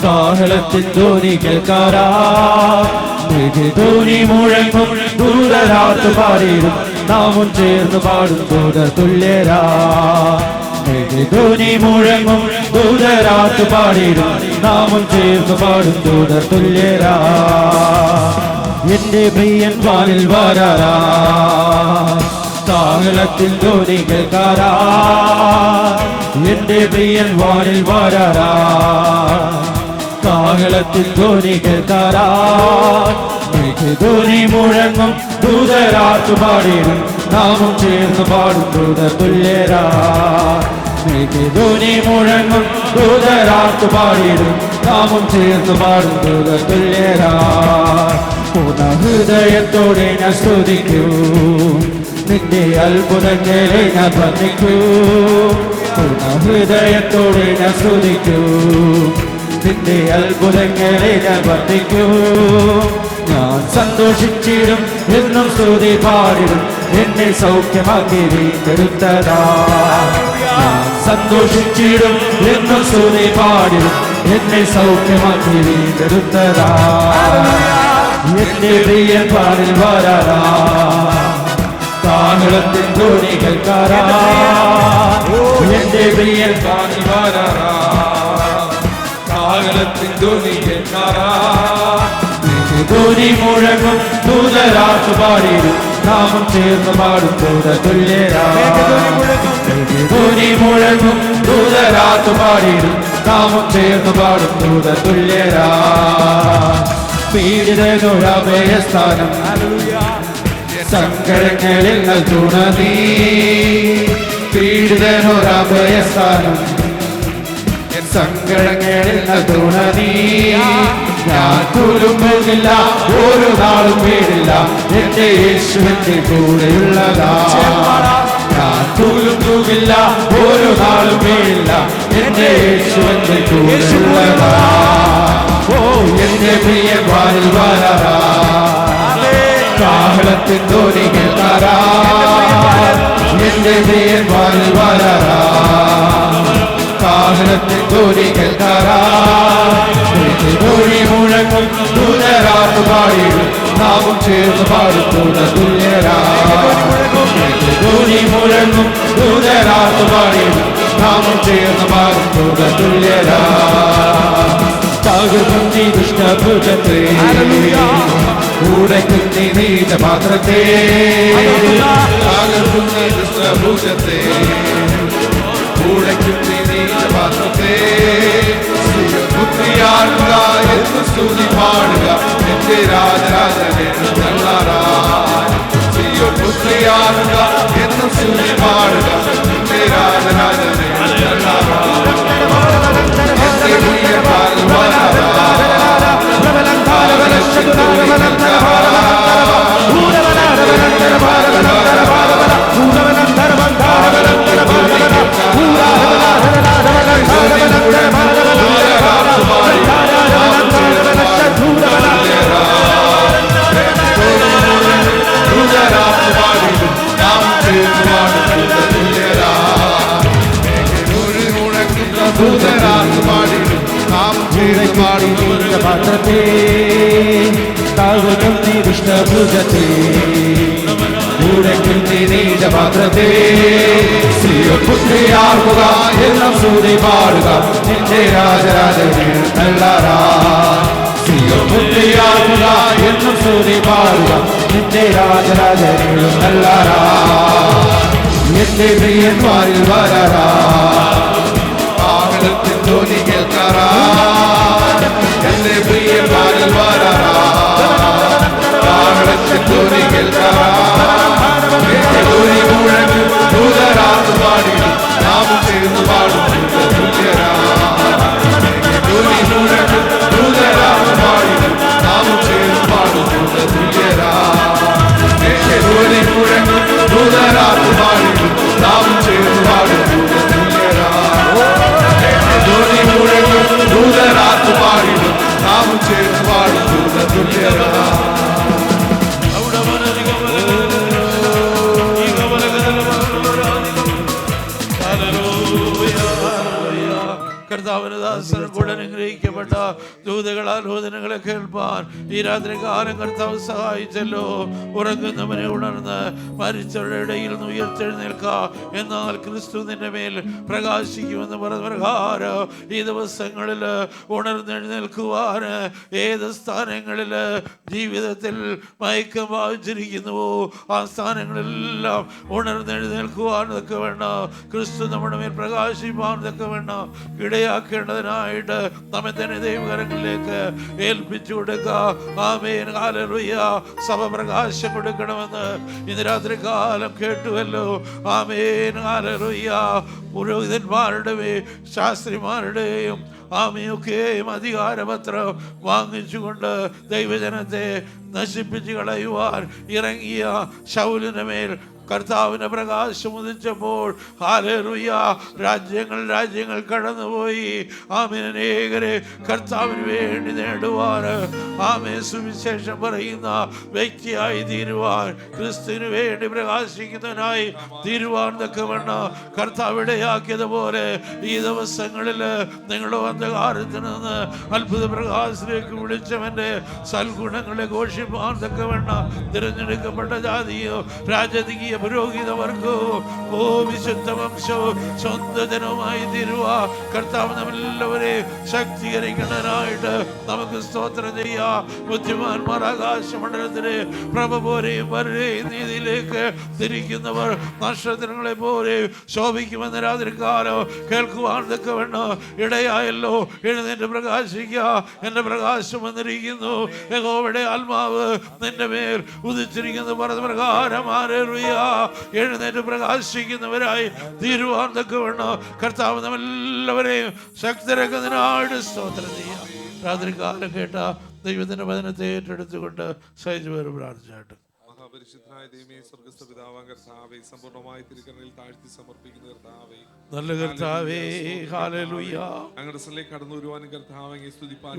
കാഹളത്തിൽ ധ്വനി കേൾക്കാറാ. ധ്വനി മുഴങ്ങും ദൂതരാത്ത് പാടിടും, നാമും ചേർന്ന് പാടും ദൂത തുല്യരാ. ധ്വനി മുഴങ്ങും ദൂതരാത്ത് പാടിടും, നാമും ചേർന്ന് പാടും ദൂത തുല്യരാ. എന്റെ പ്രിയൻ വാനിൽ വരാറാ, കാഹളത്തിൽ ധ്വനി കേൾക്കാറാ. എന്റെ പ്രിയൻ വാനിൽ വരാറാ, കാഹളത്തിൽ ധ്വനി കേൾക്കാറാ. ധ്വനി മുഴങ്ങും ദൂതരാത്ത് പാടിടും, നാമും ചേർന്ന് പാടും ദൂത തുല്യരാ. ധ്വനി മുഴങ്ങും ദൂതരാത്തു പാടിടും നാമം ചേർന്ന് പാടും ദൂത തുല്യരാ പൂർണ്ണ ഹൃദയത്തോടെ ഞാൻ സ്തുതിക്കൂ നിന്റെ അത്ഭുതങ്ങളെ ഞാൻ വർണ്ണിക്കൂ പൂർണ്ണ ഹൃദയത്തോടെ ഞാൻ സ്തുതിക്കൂ നിന്റെ അത്ഭുതങ്ങളെ ഞാൻ വർണ്ണിക്കൂ ഞാൻ സന്തോഷിച്ചിടും എന്നും സ്തുതി പാടിടും എന്നെ സൗഖ്യമാക്കി വീണ്ടെടുത്തതാ ഞാൻ സന്തോഷിച്ചിടും എന്നും സ്തുതി പാടിടും എന്നെ സൗഖ്യമാക്കി വീണ്ടെടുത്തതാ എന്റെ പ്രിയൻ പാടിൽ വരാറാ കാഹളത്തിൻ ധ്വനി കേൾക്കാറാ എന്റെ പ്രിയൻ പാടിൽ വരാറാ കാഹളത്തിൻ ധ്വനി കേൾക്കാറാ ധ്വനി മുഴങ്ങും ദൂതരാത്തു പാടിടും നാമം ചേർന്ന് പാടും ദൂത തുല്യരാ ധ്വനി മുഴങ്ങും ദൂതരാത്തു പാടിടും നാമം ചേർന്ന് പാടും ദൂത തുല്യരാ പീഡിതനൊരഭയസ്ഥാനം സങ്കടങ്ങളിൽ തുണ നീ പീഡിതനൊരഭയസ്ഥാനം സങ്കടങ്ങളിൽ തുണ നീ ഞാൻ കുലുങ്ങുന്നില്ല ഒരു നാളും വീടില്ല എന്റെ യേശുവിന്റെ കൂടെയുള്ളതാ ഞാൻ കുലുങ്ങുന്നില്ല ഒരു നാളും വീടില്ല എന്റെ യേശുവിന്റെ കൂടെയുള്ളതാ ഓ എന്റെ പ്രിയ വാനിൽ വരാറാ കാഹളത്തിൻ ധ്വനി കേൾക്കാറാ എന്റെ പ്രിയ വാനിൽ വരാറാ കാഹളത്തിൻ ധ്വനി കേൾക്കാറാ ധ്വനി മുഴങ്ങും ദൂതരാത്തു പാടിടും നാമം ചേർന്ന് പാടും ദൂത തുല്യരാ ധ്വനി മുഴങ്ങും ദൂതരാത്തു പാടിടും നാമം ചേർന്ന് പാടും ദൂത തുല്യരാ തകർക്കുന്നീ ദുഷ്ടഭുജത്തെ ഉടയ്ക്കുന്നീ നീചപാത്രത്തെ തകർക്കുന്നീ ദുഷ്ടഭുജത്തെ ഉടയ്ക്കുന്നീ നീചപാത്രത്തെ ബുദ്ധിയാടുക എന്ന് സ്തുതി പാടുക എന്റെ രാജരാജനെ നല്ലാറാ ബുദ്ധിയാടുക എന്ന് സ്തുതി പാടുക എന്റെ രാജരാജനെ നല്ലാറാ പാത്രത്തെ താകുന്നീ വിഷ്ണുഭുജത്തെ ഉടയ്ക്കുന്നീ നീചപാത്രത്തെ ശ്രീപുത്രിയാകുക എല്ലാം സ്തുതി പാടുക നിന്റെ രാജരാജനെ നല്ലാറാ ശ്രീപുത്രിയാകുക എന്നും സ്തുതി പാടുക നിന്റെ രാജരാജനെ നല്ലാറാ എന്റെ പ്രിയന്മാരിൽ വരാറാ കാഹളത്തിൻ ധ്വനി കേൾക്കാറാ എന്റെ പ്രിയന്മാരിൽ വരാറാ കാഹളത്തിൻ ധ്വനി കേൾക്കാറാ എന്റെ ധ്വനി മുഴങ്ങും ദൂതരാത്തു പാടിടും നാമം ചേർന്ന് പാടും തുല്യരാ ധ്വനി മുഴങ്ങും ദൂതരാത്തു പാടിടും നാമം ചേർന്ന് പാടും തുല്യരാ എന്റെ ധ്വനി മുഴങ്ങും ദൂതരാത്തു പാടിടും നാമം ചേർന്ന് പാടും തുല്യരാ ധ്വനി മുഴങ്ങും ദൂതരാത്തു പാടിടും നാമം ചേർന്ന് പാടും തുല്യരാ കർത്താവിന് ദാസനും കൂടെ അനുഗ്രഹിക്കപ്പെട്ട ദൂതകൾ ആലോചനകളെ കേൾപ്പാൻ ഈ രാത്രി കാലം കർത്താവ് സഹായിച്ചല്ലോ. ഉറങ്ങുന്നവനെ ഉണർന്ന് മരിച്ചവരുടെ ഇടയിൽ നിന്ന് ഉയർത്തെഴുന്നേൽക്കാം, എന്നാൽ ക്രിസ്തു നിന്റെ മേൽ പ്രകാശിക്കുമെന്ന് പറഞ്ഞ പ്രകാരം ഈ ദിവസങ്ങളിൽ ഉണർന്നെഴുന്നേൽക്കുവാൻ ഏത് സ്ഥാനങ്ങളിൽ ജീവിതത്തിൽ മയക്കം ബാധിച്ചിരിക്കുന്നുവോ ആ സ്ഥാനങ്ങളെല്ലാം ഉണർന്നെഴുന്നേൽക്കുവാനൊക്കെ വേണം. ക്രിസ്തു നമ്മുടെ മേൽ പ്രകാശിപ്പാനൊക്കെ വേണം. ഇടയാക്കേണ്ടതിനായിട്ട് നമ്മെ തന്നെ ദൈവകരങ്ങളിലേക്ക് ഏൽപ്പിച്ചു കൊടുക്കുക. ആമേൻ ഹല്ലേലൂയ സഭ പ്രകാശം കൊടുക്കണമെന്ന് ഇന്ന് രാത്രി കാലം കേട്ടുവല്ലോ. ആമേൻ ഹല്ലേലൂയ പുരോഹിതന്മാരുടെയും ശാസ്ത്രിമാരുടെയും ആമയൊക്കെയും അധികാരപത്രം വാങ്ങിച്ചുകൊണ്ട് ദൈവജനത്തെ നശിപ്പിച്ച് കളയുവാൻ ഇറങ്ങിയ ശൗലിന്റെ മേൽ കർത്താവിന്റെ പ്രകാശം ഉദിച്ചപ്പോൾ ഹല്ലേലൂയ രാജ്യങ്ങൾ കടന്നുപോയി. ആമേൻ അനേകരെ കർത്താവിന് വേണ്ടി നേടുവാൻ ആമേൻ സുവിശേഷം പറയുന്ന വ്യക്തിയായി തീരുവാൻ, ക്രിസ്തുവിന് വേണ്ടി പ്രകാശിക്കുന്നവനായി തീരുവാൻ തക്കവണ്ണം കർത്താവ് ഇടയാക്കിയതുപോലെ ഈ ദിവസങ്ങളിൽ നിങ്ങളുടെ അന്ധകാരത്തിൽ നിന്ന് അത്ഭുത പ്രകാശത്തിലേക്ക് വിളിച്ചവന്റെ സൽഗുണങ്ങളെ ഘോഷിപ്പാൻ തക്കവണ്ണം തിരഞ്ഞെടുക്കപ്പെട്ട ജാതിയോ രാജകീയ പുരോഹിത വർഗവും വിശുദ്ധ വംശവും സ്വന്തം ജനവുമായി തീരുവാ കർത്താവ് നമ്മളെല്ലാവരെയും ശക്തീകരിക്കണനായിട്ട് നമുക്ക് സ്തോത്രം ചെയ്യാം. ബുദ്ധിമാന്മാർ ആകാശമണ്ഡലത്തിലെ പ്രഭ പോലെയും വരെയും നീതിയിലേക്ക് തിരിക്കുന്നവർ നക്ഷത്രങ്ങളെ പോലെ ശോഭിക്കുമെന്ന് രാത്രികാലം കേൾക്കുവാൻ തക്കവണ്ണം ഇടയായല്ലോ. എഴുന്നേറ്റ് പ്രകാശിക്കുക, എന്റെ പ്രകാശം വന്നിരിക്കുന്നു, യഹോവയുടെ ആത്മാവ് നിന്റെ മേൽ ഉദിച്ചിരിക്കുന്നു പറഞ്ഞ പ്രകാരം എഴുന്നേറ്റ് പ്രകാശിക്കുന്നവരായി തീരുവാൻ തക്കവണ്ണം കർത്താവ് നമ്മളെല്ലാവരെയും ശക്തരാക്കുന്നതിനായിട്ട് സ്തോത്രം ചെയ്യാം. രാത്രികാലം കേട്ട ദൈവത്തിന്റെ വചനത്തെ ഏറ്റെടുത്തുകൊണ്ട് സൈജുവേർ പ്രാർത്ഥിച്ചായിട്ട്. മഹാപരിശുദ്ധനായ ദൈവമേ, സ്വർഗ്ഗസ്ഥ പിതാവാം കർത്താവേ, സമ്പൂർണ്ണമായി തിരുക്കരങ്ങളിൽ താഴ്ത്തി സമർപ്പിക്കുന്ന കർത്താവേ, നല്ല കർത്താവേ, ഹല്ലേലൂയ. അങ്ങയുടെ സ്ഥലത്തേക്ക് കടന്നു വരുവാനും കർത്താവേ അങ്ങയെ സ്തുതിപ്പാനും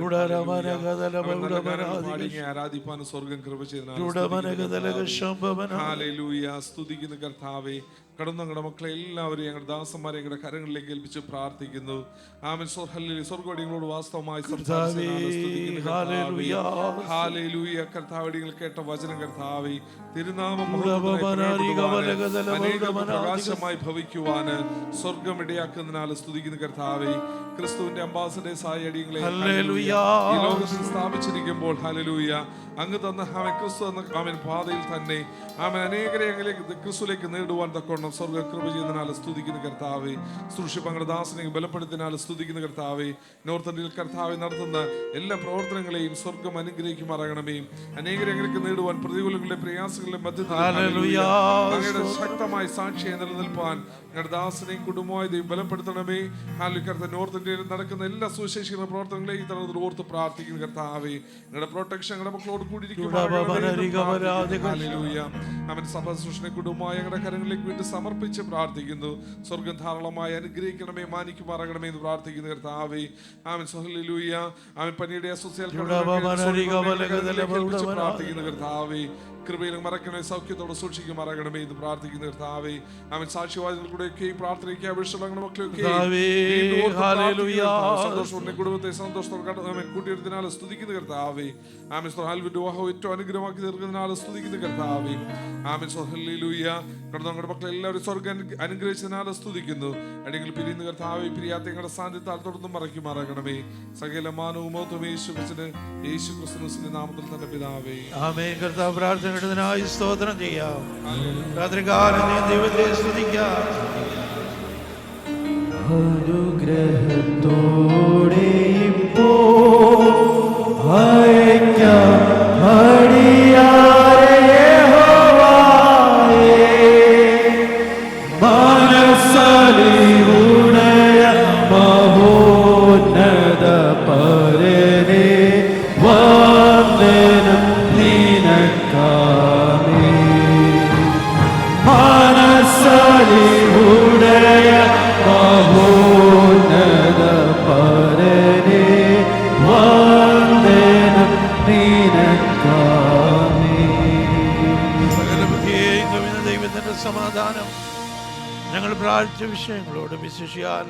ആരാധിപ്പാനും സ്വർഗ്ഗം കൃപ ചെയ്തതിനാൽ ഹല്ലേലൂയ. സ്തുതിക്കുന്ന കർത്താവേ, കടന്നു ഞങ്ങളുടെ മക്കളെ എല്ലാവരെയും ഞങ്ങളുടെ ദാസന്മാരെ ഞങ്ങളുടെ കരങ്ങളിലേക്ക് ഏൽപ്പിച്ച് പ്രാർത്ഥിക്കുന്നു. ആമേൻ. സ്വർഗ്ഗവടികളോട് വാസ്തവമായി ഹല്ലേലൂയ. കർത്താവടികൾ കേട്ട വചനം കർത്താവേ, തിരുനാമം പ്രകാശമായി ഭവിക്കുവാന് സ്വർഗം ഇടയാക്കുന്നതിനാൽ സ്തുതിക്കുന്ന കർത്താവേ, ക്രിസ്തുവിന്റെ അംബാസഡേഴ്സായ അടിയങ്ങളെ ഈ ലോകത്തിൽ സ്ഥാപിച്ചിരിക്കുമ്പോൾ ഹല്ലേലൂയ അങ്ങ് തന്ന ക്രിസ്തു എന്ന ആമേൻ പാതയിൽ തന്നെ ആമേൻ അനേകരെ അങ്ങിലേക്ക് ക്രിസ്തുവിലേക്ക് നേടുവാൻ തക്കോണം സ്വർഗ്ഗ കൃപ ചെയ്യുന്നതിനാൽ സ്തുതിക്കുന്ന കർത്താവേ, സൃഷ്ടിപ്പങ്ങളുടെ ദാസനെ ബലപ്പെടുത്തിനാൽ സ്തുതിക്കുന്ന കർത്താവേ, നോർത്തണ്ടിൽ കർത്താവെ നടത്തുന്ന എല്ലാ പ്രവർത്തനങ്ങളെയും സ്വർഗം അനുഗ്രഹിക്കുമാറാകണമേ. അനേകരെ അങ്ങിലേക്ക് നേടുവാൻ പ്രതികൂലങ്ങളുടെ പ്രയാസങ്ങളുടെ മധ്യത്തിൽ അങ്ങയുടെ ശക്തമായ സാക്ഷിയെ നിലനിൽപ്പാൻ ഞങ്ങളുടെ ദാസനെയും കുടുംബമായി ദൈവം ബലപ്പെടുത്തണമേ. ഹാലുക്കർത്ത നോർത്ത് ഇന്ത്യയിൽ നടക്കുന്ന എല്ലാ സുവിശേഷ പ്രവർത്തനങ്ങളെയും തലത്തിൽ ഓർത്ത് പ്രാർത്ഥിക്കുന്ന കർത്താവേ, ഞങ്ങളുടെ പ്രൊട്ടക്ഷൻ ഞങ്ങളുടെ മക്കളോട് കൂടിയിരിക്കും. അവൻ സഭ സൃഷ്ടിനെ കുടുംബമായ ഞങ്ങളുടെ കരങ്ങളിലേക്ക് വേണ്ടി സമർപ്പിച്ച് പ്രാർത്ഥിക്കുന്നു. സ്വർഗം ധാരാളമായി അനുഗ്രഹിക്കണമേ, മാനിക്കുമാറാകണമേ എന്ന് പ്രാർത്ഥിക്കുന്ന കർത്താവേ. ആമൻ. ഹല്ലേലൂയ. ആമൻ. പനിയുടെ പ്രാർത്ഥിക്കുന്ന കർത്താവേ, കൃപയിലും മറക്കണമേ, സൗഖ്യത്തോടെ സൂക്ഷിക്കുമാറാകണമേ എന്ന് പ്രാർത്ഥിക്കുന്ന കർത്താവേ. അവൻ സാക്ഷ്യവാദികളുടെയൊക്കെ പ്രാർത്ഥനയ്ക്ക് അപേക്ഷയുള്ള മക്കളെയൊക്കെ സന്തോഷത്തോടെ കുടുംബത്തെ സന്തോഷത്തോടെ കൂട്ടിയെടുത്തതിനാൽ സ്തുതിക്കുന്ന കർത്താവേ. ആമൻ. വിവാഹം ഏറ്റവും അനുഗ്രഹമാക്കി തീർക്കുന്നതിനാൽ സ്തുതിക്കുന്ന കർത്താവേ. ആമൻ. ഹല്ലേലൂയ. കടന്നു നമ്മുടെ മക്കളെ എല്ലാവരും സ്വർഗ്ഗം അനുഗ്രഹിച്ചതിനാൽ സ്തുതിക്കുന്നു. അടിയങ്ങൾ പിരിയുന്ന കർത്താവേ, പിരിയാത്ത ഞങ്ങളുടെ സാന്നിധ്യത്താൽ തുടർന്നും മറയ്ക്കുമാറാകണമേ. സകല മാനവും മഹത്വവും യേശുക്രിസ്തുവിന്റെ യേശുക്രിസ്തുവിന്റെ നാമത്തിൽ തന്നെ പിതാവേ. ആമേൻ. കർത്താവ് പ്രാർത്ഥനയുടേതിനായി സ്തോത്രം ചെയ്യാം. രാത്രികാലം ദൈവത്തെ സ്തുതിക്കാം. അനുഗ്രഹത്തോടെ ഇപ്പോൾ അയക്കാം അടിയാരെ യഹോവയെ, മനസ്സലിവുണയ മഹോന്നത പരനെ വന്ദനം നിനക്കാമേ. മനസ്സലിവുണയ മഹോന്നത പരനെ വന്ദനം നിനക്കാമേ. സകല ബുദ്ധിയെയും കവിഞ്ഞ ദൈവത്തിന്റെ സമാധാനം ഞങ്ങൾ പ്രാർത്ഥിച്ച വിഷയങ്ങളോടും വിശേഷിയാൽ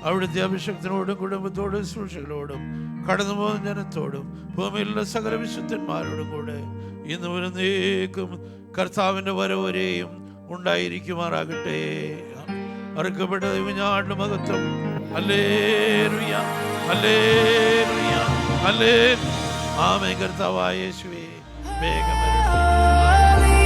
അവിടുത്തെ അഭിഷക്തനോടും കുടുംബത്തോടും ശുശ്രൂഷകളോടും കടന്നു പോകുന്ന ജനത്തോടും ഭൂമിയിലുള്ള സകല വിശുദ്ധന്മാരോടും കൂടെ ഇന്ന് വരുന്നേക്കും കർത്താവിന്റെ വരവരെയും ഉണ്ടായിരിക്കുമാറാകട്ടെ. അറുക്കപ്പെട്ട ദൈവഞ്ഞാടിന്റെ മഹത്വം. Hallelujah, hallelujah, hallelujah. ആമേൻ. കർത്താവായ യേശുവേ, വേഗം വരണമേ.